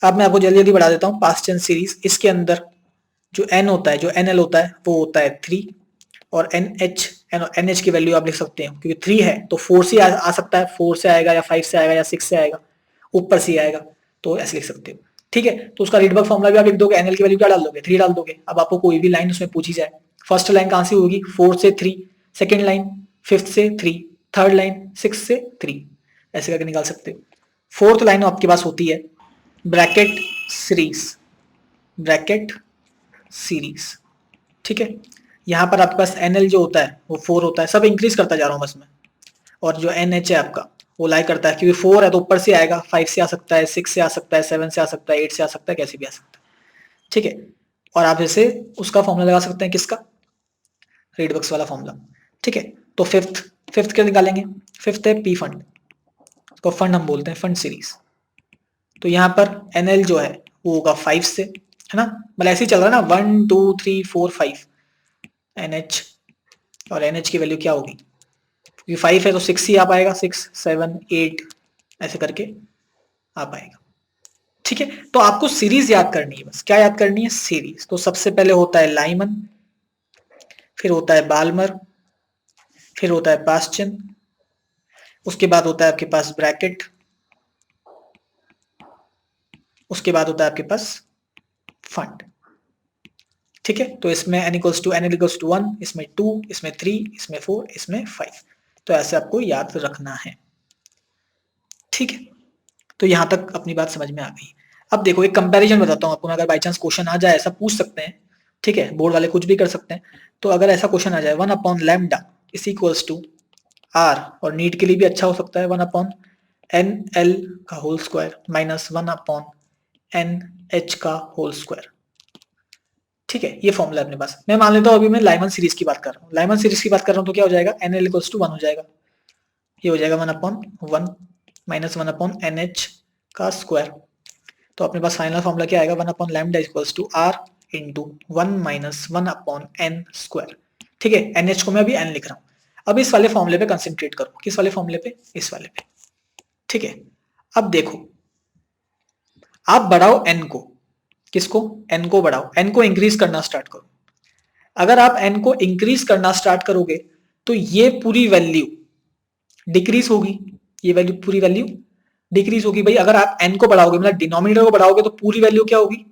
अब मैं आपको जल्दी जल्दी बढ़ा देता हूँ पास्ट टेंस सीरीज। इसके अंदर जो n होता है, जो nl होता है वो होता है 3, और nh की वैल्यू आप लिख सकते हैं, क्योंकि 3 है तो 4 से आ सकता है, 4 से आएगा या 5 से आएगा या 6 से आएगा, ऊपर से आएगा, तो ऐसे लिख सकते हो। ठीक है, तो उसका रीडबर्ग फॉर्मूला भी आप लिख दोगे, एनएल की वैल्यू क्या डाल दोगे, 3 डाल दोगे। अब आपको कोई भी लाइन उसमें पूछी जाए, फर्स्ट लाइन कहां से होगी, 4 से 3, सेकेंड लाइन 5 से 3, थर्ड लाइन 6 से 3, ऐसे करके निकाल सकते हो। फोर्थ लाइन आपके पास होती है ब्रैकेट सीरीज, ब्रैकेट सीरीज। ठीक है, यहाँ पर आपके पास एनएल जो होता है वो 4 होता है, सब इंक्रीज करता जा रहा हूँ बस मैं, और जो एनएच है आपका वो लाई करता है, क्योंकि 4 है तो ऊपर से आएगा, 5 से आ सकता है, 6 से आ सकता है, 7 से आ सकता है, 8 से आ सकता है, कैसे भी आ सकता है। ठीक है, और आप जैसे उसका फॉर्मूला लगा सकते हैं, किसका, रीडबक्स वाला फॉर्मूला। ठीक है, तो फिफ्थ क्या निकालेंगे, फिफ्थ है पी फंड, उसको फंड हम बोलते हैं, फंड सीरीज। तो यहाँ पर एनएल जो है वो होगा 5 से, है ना, मतलब ऐसे ही चल रहा है ना, 1 2 3 4 5 एनएच, और एनएच की वैल्यू क्या होगी, क्योंकि 5 है तो 6 ही आ पाएगा, 6 7 8 ऐसे करके आ पाएगा। ठीक है, तो आपको सीरीज याद करनी है, बस क्या याद करनी है, सीरीज। तो सबसे पहले होता है लाइमन, फिर होता है बाल्मर, फिर होता है बास्चन, उसके बाद होता है आपके पास ब्रैकेट, उसके बाद होता है आपके पास फंड। ठीक है, तो इसमें n इक्वल्स टू टू 1, इसमें 2, इसमें 3, इसमें 4, इसमें 5। तो ऐसे आपको याद रखना है। ठीक है, तो यहां तक अपनी बात समझ में आ गई। अब देखो एक कंपैरिजन बताता हूं आपको, अगर बाई चांस क्वेश्चन आ जाए, ऐसा पूछ सकते हैं, ठीक है, बोर्ड वाले कुछ भी कर सकते हैं। तो अगर ऐसा क्वेश्चन आ जाए 1 upon lambda is equals to R, और नीट के लिए भी अच्छा हो सकता है 1 अपॉन एन एल का whole square minus 1 upon N H का होल स्क्वायर। ठीक है, ये फॉर्मूला अपने पास। मैं मान लेता हूँ अभी मैं लाइमन सीरीज की बात कर रहा हूँ, लाइमन सीरीज की बात कर रहा हूँ, तो क्या हो जाएगा, एन एल इक्वल्स टू 1 हो जाएगा, ये हो जाएगा 1 upon 1 minus 1 upon N H का स्क्वायर। तो अपने पास फाइनल फॉर्मूला क्या आएगा, 1 upon lambda equals to R into 1 minus 1 upon N square. ठीक है, एन एच को मैं अभी एन लिख रहा हूँ। अब इस वाले फॉर्मूले पे कंसंट्रेट करो, किस वाले फॉर्मूले पे, इस वाले पे। ठीक है, अब देखो आप बढ़ाओ एन को, किसको, एन को बढ़ाओ, एन को इंक्रीज करना स्टार्ट करो। अगर आप एन को इंक्रीज करना स्टार्ट करोगे तो ये पूरी वैल्यू डिक्रीज होगी, ये वैल्यू पूरी वैल्यू डिक्रीज होगी। भाई अगर आप एन को बढ़ाओगे, मतलब डिनोमिनेटर को बढ़ाओगे, तो पूरी वैल्यू क्या होगी,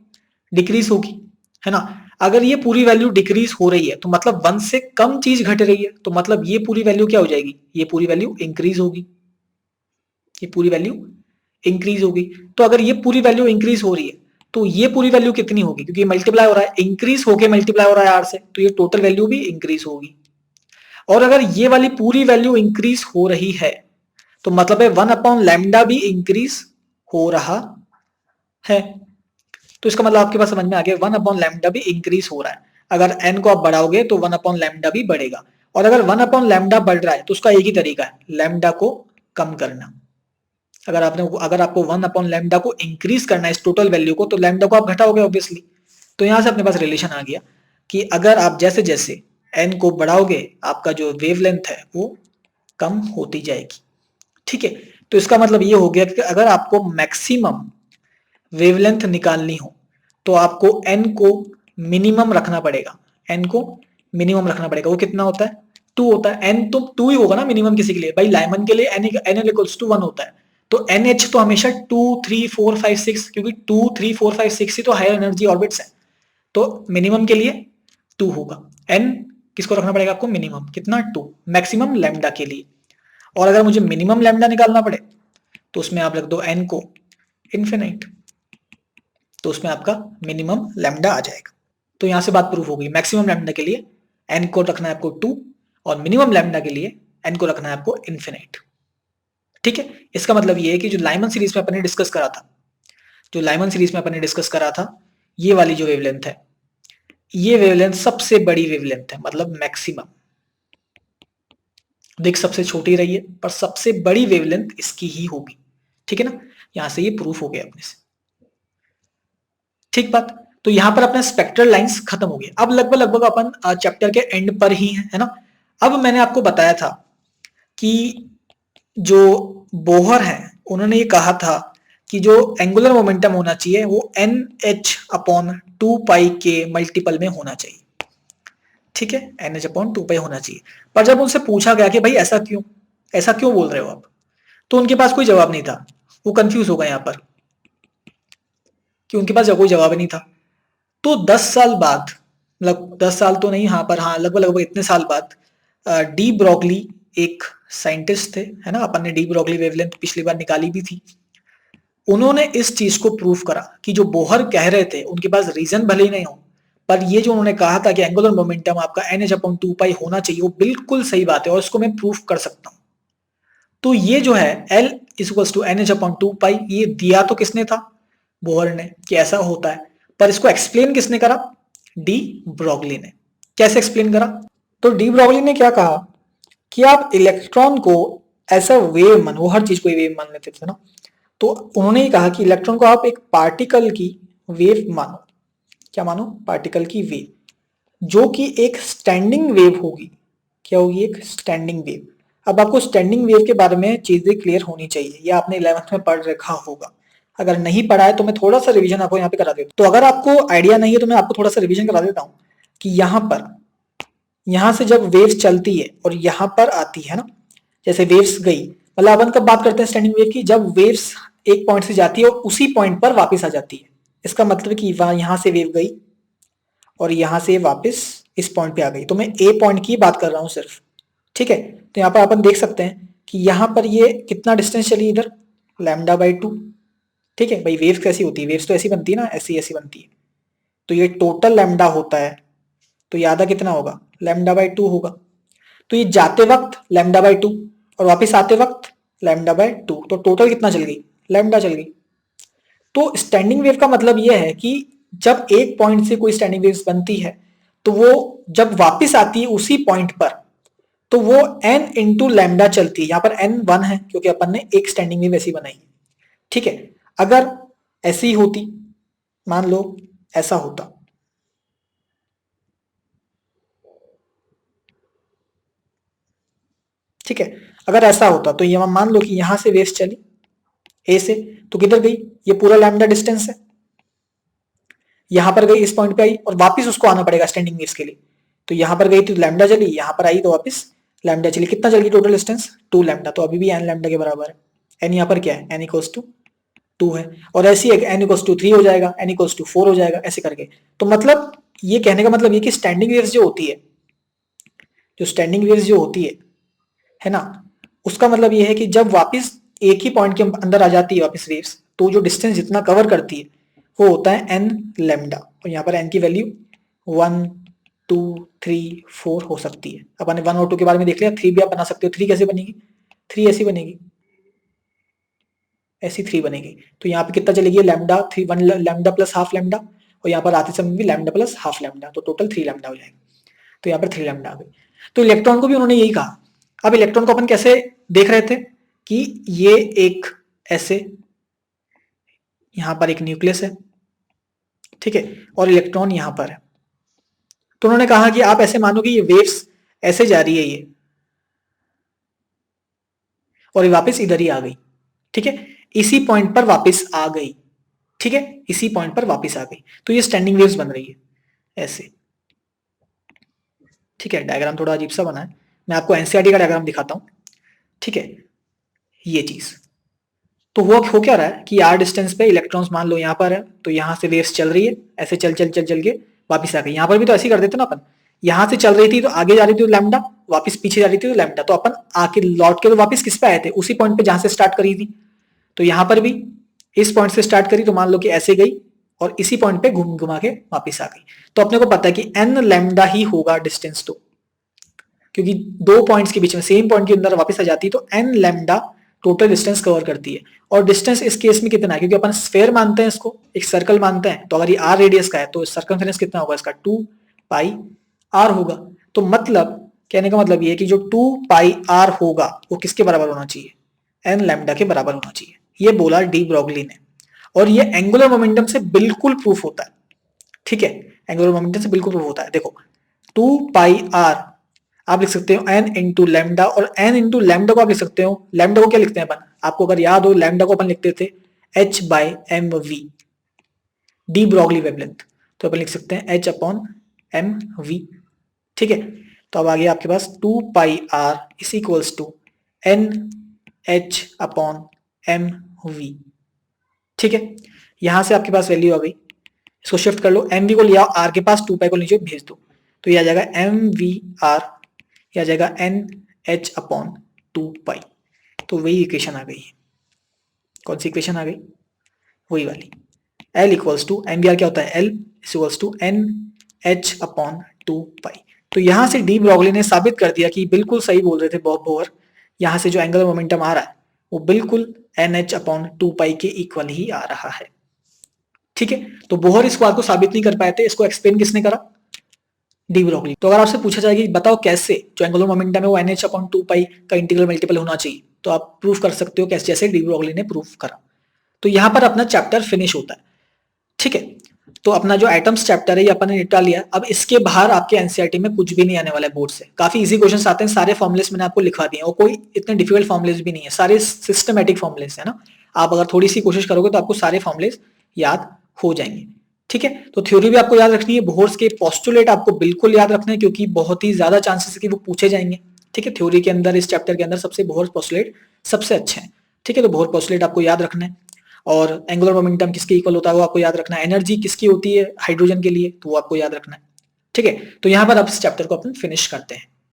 डिक्रीज होगी, है ना। अगर ये पूरी वैल्यू डिक्रीज हो रही है तो मतलब 1 से कम चीज घट रही है, तो मतलब ये पूरी वैल्यू क्या हो जाएगी, ये पूरी वैल्यू इंक्रीज होगी, ये पूरी वैल्यू इंक्रीज होगी। तो अगर ये पूरी वैल्यू इंक्रीज हो रही है तो ये पूरी वैल्यू कितनी होगी, क्योंकि मल्टीप्लाई हो रहा है, इंक्रीज होके मल्टीप्लाई हो रहा है आर से, तो ये टोटल वैल्यू भी इंक्रीज होगी। और अगर ये वाली पूरी वैल्यू इंक्रीज हो रही है तो मतलब है 1 अपॉन लैम्डा भी इंक्रीज हो रहा है। तो इसका मतलब आपके पास समझ में आ गया, 1 अपॉन लैम्डा भी इंक्रीज हो रहा है। अगर n को आप बढ़ाओगे तो 1 अपॉन लैम्डा भी बढ़ेगा, और अगर 1 अपॉन लैम्डा बढ़ रहा है तो उसका एक ही तरीका है, लैम्डा को कम करना। अगर आपको 1 अपॉन लैम्डा को इंक्रीज करना है इस टोटल वैल्यू को, तो लैम्डा को आप घटाओगे ऑब्वियसली। तो यहां से अपने पास रिलेशन आ गया कि अगर आप जैसे जैसे n को बढ़ाओगे आपका जो वेवलेंथ है वो कम होती जाएगी। ठीक है, तो इसका मतलब ये हो गया कि अगर आपको मैक्सिमम वेवलेंथ निकालनी हो तो आपको n को मिनिमम रखना पड़ेगा, n को मिनिमम रखना पड़ेगा। वो कितना होता है, 2 होता है, n तो 2 ही होगा ना मिनिमम किसी के लिए, भाई लाइमन के लिए n इक्वल्स टू 1 होता है, तो NH तो हमेशा 2 3 4 5 6, क्योंकि 2 3 4 5 6 ही तो हायर एनर्जी ऑर्बिट्स है, तो मिनिमम के लिए 2 होगा। n किसको रखना पड़ेगा आपको? मिनिमम कितना? 2। मैक्सिमम लैम्डा के लिए। और अगर मुझे मिनिमम लैम्डा निकालना पड़े तो उसमें आप रख दो n को इन्फिनाइट, तो उसमें आपका मिनिमम लैम्डा आ जाएगा। तो यहां से बात प्रूफ हो गई। मैक्सिमम लैम्डा के लिए n को रखना है आपको 2 और मिनिमम लैम्डा के लिए n को रखना है आपको इन्फिनाइट। ठीक है, इसका मतलब ये है कि जो लाइमन सीरीज में अपने डिस्कस करा था, जो लाइमन सीरीज में अपने डिस्कस करा था, ये वाली जो वेवलेंथ है, ये वेवलेंथ सबसे बड़ी वेवलेंथ है, मतलब मैक्सिमम। देख सबसे छोटी रही है पर सबसे बड़ी वेवलेंथ इसकी ही होगी। ठीक है ना, यहां से ये प्रूफ हो गया अपने से। ठीक बात। तो यहां पर अपना स्पेक्ट्रल लाइंस खत्म हो गए। अब लगभग लगभग अपन चैप्टर के एंड पर ही है ना। अब मैंने आपको बताया था कि जो बोहर है उन्होंने ये कहा था कि जो एंगुलर मोमेंटम होना चाहिए वो NH/2 पाई के मल्टीपल में होना चाहिए। ठीक है, NH/2 पाई होना चाहिए। पर जब उनसे पूछा गया कि भाई ऐसा क्यों बोल रहे हो आप, तो उनके पास कोई जवाब नहीं था। वो कंफ्यूज हो गए यहाँ पर कि उनके पास कोई जवाब नहीं था। तो 10 साल बाद, मतलब 10 साल तो नहीं, हाँ पर हाँ लगभग लगभग इतने साल बाद डी ब्रॉगली एक साइंटिस्ट थे, है ना, अपन ने डी ब्रॉगली वेवलेंथ पिछली बार निकाली भी थी। उन्होंने इस चीज को प्रूव करा कि जो बोहर कह रहे थे, उनके पास रीजन भले ही नहीं हो, पर ये जो उन्होंने कहा था कि एंगुलर मोमेंटम आपका NH/2 पाई होना चाहिए, वो बिल्कुल सही बात है और इसको मैं प्रूफ कर सकता हूं। तो ये जो है L इक्वल्स टू NH/2 पाई, ये दिया तो किसने था? बोहर ने, कि ऐसा होता है। पर इसको एक्सप्लेन किसने करा? डी ब्रॉगली ने। कैसे एक्सप्लेन करा? तो डी ब्रॉगली ने क्या कहा कि आप इलेक्ट्रॉन को ऐसा वेव मान, वो हर चीज को वेव मान लेते थे ना, तो उन्होंने ये कहा कि इलेक्ट्रॉन को आप एक पार्टिकल की वेव मानो। क्या मानो? पार्टिकल की वेव, जो कि एक स्टैंडिंग वेव होगी। क्या होगी? एक स्टैंडिंग वेव। अब आपको स्टैंडिंग वेव के बारे में चीजें क्लियर होनी चाहिए, या आपने 11th में पढ़ रखा होगा। अगर नहीं पढ़ा है तो मैं थोड़ा सा रिवीजन आपको यहाँ पे करा देता हूँ। तो अगर आपको आइडिया नहीं है तो मैं आपको थोड़ा सा रिवीजन करा देता हूँ कि यहाँ से जब वेव्स चलती है और यहाँ पर आती है ना, जैसे वेव्स गई, मतलब अपन कब बात करते हैं स्टैंडिंग वेव की? जब वेव्स एक पॉइंट से जाती है और उसी पॉइंट पर वापस आ जाती है। इसका मतलब कि वहां यहाँ से वेव गई और यहाँ से वापस इस पॉइंट पे आ गई। तो मैं ए पॉइंट की बात कर रहा हूँ सिर्फ। ठीक है, तो यहाँ पर अपन देख सकते हैं कि यहाँ पर ये कितना डिस्टेंस चली इधर? λ/2। ठीक है भाई, वेव्स कैसी होती है? वेव्स तो ऐसी बनती है ना, ऐसी ऐसी बनती है। तो ये टोटल लैम्डा होता है, तो ये आधा कितना होगा? λ/2 होगा। तो ये जाते वक्त λ/2 और वापस आते वक्त λ/2, तो टोटल कितना चल गई? लैम्डा चल गई। तो स्टैंडिंग वेव का मतलब यह है कि जब एक पॉइंट से कोई स्टैंडिंग वेव बनती है, तो वो जब वापस आती है उसी पॉइंट पर, तो वो n इंटू लैम्डा चलती है। यहाँ पर n 1 है क्योंकि अपन ने एक स्टैंडिंग वेव ऐसी बनाई। ठीक है, अगर ऐसी होती, मान लो ऐसा होता, ठीक है, अगर ऐसा होता तो ये मान लो कि यहां से वेव्स चली ए से, तो किधर गई? ये पूरा लैम्डा डिस्टेंस है, यहां पर गई, इस पॉइंट पे आई और वापस उसको आना पड़ेगा स्टैंडिंग वेव्स के लिए। तो यहां पर गई तो लैम्डा चली, यहां पर आई तो वापस लैम्डा चली। कितना चल गई टोटल डिस्टेंस? 2 लैम्डा। तो अभी भी एन लैम्डा के बराबर है। एन यहाँ पर क्या है? एन इक्वल्स टू 2 है। और ऐसी है एन इक्वल्स टू 3 हो जाएगा, एन इक्वल्स टू 4 हो जाएगा, ऐसे करके। तो मतलब ये कहने का मतलब ये कि स्टैंडिंग वेव्स जो होती है, जो स्टैंडिंग वेव्स जो होती है ना, उसका मतलब ये है कि जब वापस एक ही पॉइंट के अंदर आ जाती है वापस वेव्स, तो जो डिस्टेंस जितना कवर करती है वो होता है एन लैम्डा। और यहाँ पर एन की वैल्यू 1 2 3 4 हो सकती है। अपन ने 1 और 2 के बारे में देख लिया, 3 भी आप बना सकते हो। 3 कैसे बनेगी? 3 ऐसी बनेगी, ऐसी 3 बनेगी। तो यहाँ पे कितना चलेगी? Lambda 3, 1 lambda plus half lambda, और यहाँ पर आते समय भी लैम्डा प्लस हाफ लैम्डा, तो टोटल 3 लैम्डा हो जाएगा। तो यहाँ पर 3 लैम्डा आ गई। तो इलेक्ट्रॉन को भी उन्होंने यही कहा। अब इलेक्ट्रॉन को अपन कैसे देख रहे थे कि ये एक ऐसे, यहां पर एक न्यूक्लियस है, ठीक है, और इलेक्ट्रॉन यहां पर है। तो उन्होंने कहा कि आप ऐसे मानो कि ये वेव्स ऐसे जा रही है ये, और ये वापस इधर ही आ गई। ठीक है, इसी पॉइंट पर वापस आ गई। ठीक है, इसी पॉइंट पर वापस आ गई, तो ये स्टैंडिंग वेव्स बन रही है ऐसे। ठीक है, डायग्राम थोड़ा अजीब सा बना है, मैं आपको एनसीईआरटी का डायग्राम दिखाता हूं। ठीक है, ये चीज तो हो क्या रहा है कि r डिस्टेंस पे इलेक्ट्रॉन्स मान लो यहाँ पर है, तो यहाँ से वेव्स चल रही है, ऐसे चल चल चल चल के वापस आ गई। यहाँ पर भी तो ऐसे ही कर देते ना अपन, यहाँ से चल रही थी तो आगे जा रही थी तो लैम्डा, वापस पीछे जा रही थी तो लैम्डा, तो अपन आके लौट के तो वापस किस पे आए थे, उसी पॉइंट पे जहां से स्टार्ट करी थी। तो यहाँ पर भी इस पॉइंट से स्टार्ट करी तो मान लो कि ऐसे गई और इसी पॉइंट पे घूम घुमा के वापस आ गई। तो अपने को पता है कि n लैम्डा ही होगा डिस्टेंस, तो क्योंकि दो पॉइंट्स के बीच में सेम पॉइंट के अंदर वापस आ जाती है तो n lambda total distance cover करती है। और डिस्टेंस इस केस में कितना है, क्योंकि अपन स्फेयर मानते हैं, इसको एक सर्कल मानते हैं, तो अगर ये r रेडियस का है तो सर्कमफेरेंस कितना होगा इसका 2 पाई r होगा। तो मतलब कहने का मतलब ये है कि जो 2 पाई r होगा वो किसके बराबर होना चाहिए, n लैम्डा के बराबर होना चाहिए, ये बोला डी ब्रॉगली ने। और ये एंगुलर मोमेंटम से बिल्कुल प्रूफ होता है, ठीक है, एंगुलर मोमेंटम से बिल्कुल प्रूफ होता है। देखो 2 पाई r आप लिख सकते हो n इंटू लैम्डा, और n इंटू लैम्डा को आप लिख सकते हो, लैम्डा को क्या लिखते हैं अपन, आपको अगर याद हो लैम्डा को अपन लिखते थे h by M V, de Broglie wavelength, तो अपन लिख सकते हैं h अपॉन एम वी, ठीक है। तो अब आ गया आपके पास 2 pi r is equals to N H upon M V, ठीक है। यहां से आपके पास वैल्यू आ गई, इसको शिफ्ट कर लो, एम वी को लिया आर के पास, 2 पाई को नीचे भेज दो, तो ये आ जाएगा एम वी आर, ये आ जाएगा एन एच अपॉन 2 पाई। तो वही इक्वेशन आ गई है। कौन सी इक्वेशन आ गई, वही वाली, L equals to M V R क्या होता है, L equals to N H upon 2 pi. तो यहां से डी ब्रॉगली ने साबित कर दिया कि बिल्कुल सही बोल रहे थे बॉब बोअर, यहां से जो एंगुलर मोमेंटम आ रहा है वो बिल्कुल एन एच अपॉन 2 पाई के इक्वल ही आ रहा है, ठीक है। तो बोहर इस बात को साबित नहीं कर पाए थे, इसको एक्सप्लेन किसने करा, डी ब्रॉगली। तो अगर आपसे पूछा जाए कि बताओ कैसे जो एंगुलर मोमेंटम है वो एनएच अपॉन 2 पाई का इंटीग्रल मल्टीपल होना चाहिए, तो आप प्रूफ कर सकते हो कैसे, जैसे डी ब्रॉगली ने प्रूफ करा। तो यहां पर अपना चैप्टर फिनिश होता है, ठीक है। तो अपना जो एटम्स चैप्टर है ये अपन ने निपटा लिया। अब इसके बाहर आपके एनसीईआरटी में कुछ भी नहीं आने वाला है बोर्ड से, काफी इजी क्वेश्चंस आते हैं, सारे फॉर्मुलेस मैंने आपको लिखवा दिए और कोई इतने डिफिकल्ट फॉर्मुलेस भी नहीं है, सारे सिस्टमेटिक फॉर्मुलेस है ना। आप अगर थोड़ी सी कोशिश करोगे तो आपको सारे फॉर्मुलेस याद हो जाएंगे, ठीक है। तो थ्योरी भी आपको याद रखनी है, बोहर्स के पोस्टुलेट आपको बिल्कुल याद रखना है क्योंकि बहुत ही ज्यादा चांसेस है कि वो पूछे जाएंगे, ठीक है। थ्योरी के अंदर इस चैप्टर के अंदर सबसे बोहर्स पोस्टुलेट सबसे अच्छे हैं, ठीक है। तो बोहर पोस्टुलेट आपको याद रखना है। और एंगुलर मोमेंटम किसके इक्वल होता है वो आपको याद रखना है, एनर्जी किसकी होती है हाइड्रोजन के लिए, तो वो आपको याद रखना है, ठीक है। तो यहां पर अब इस चैप्टर को अपन फिनिश करते हैं।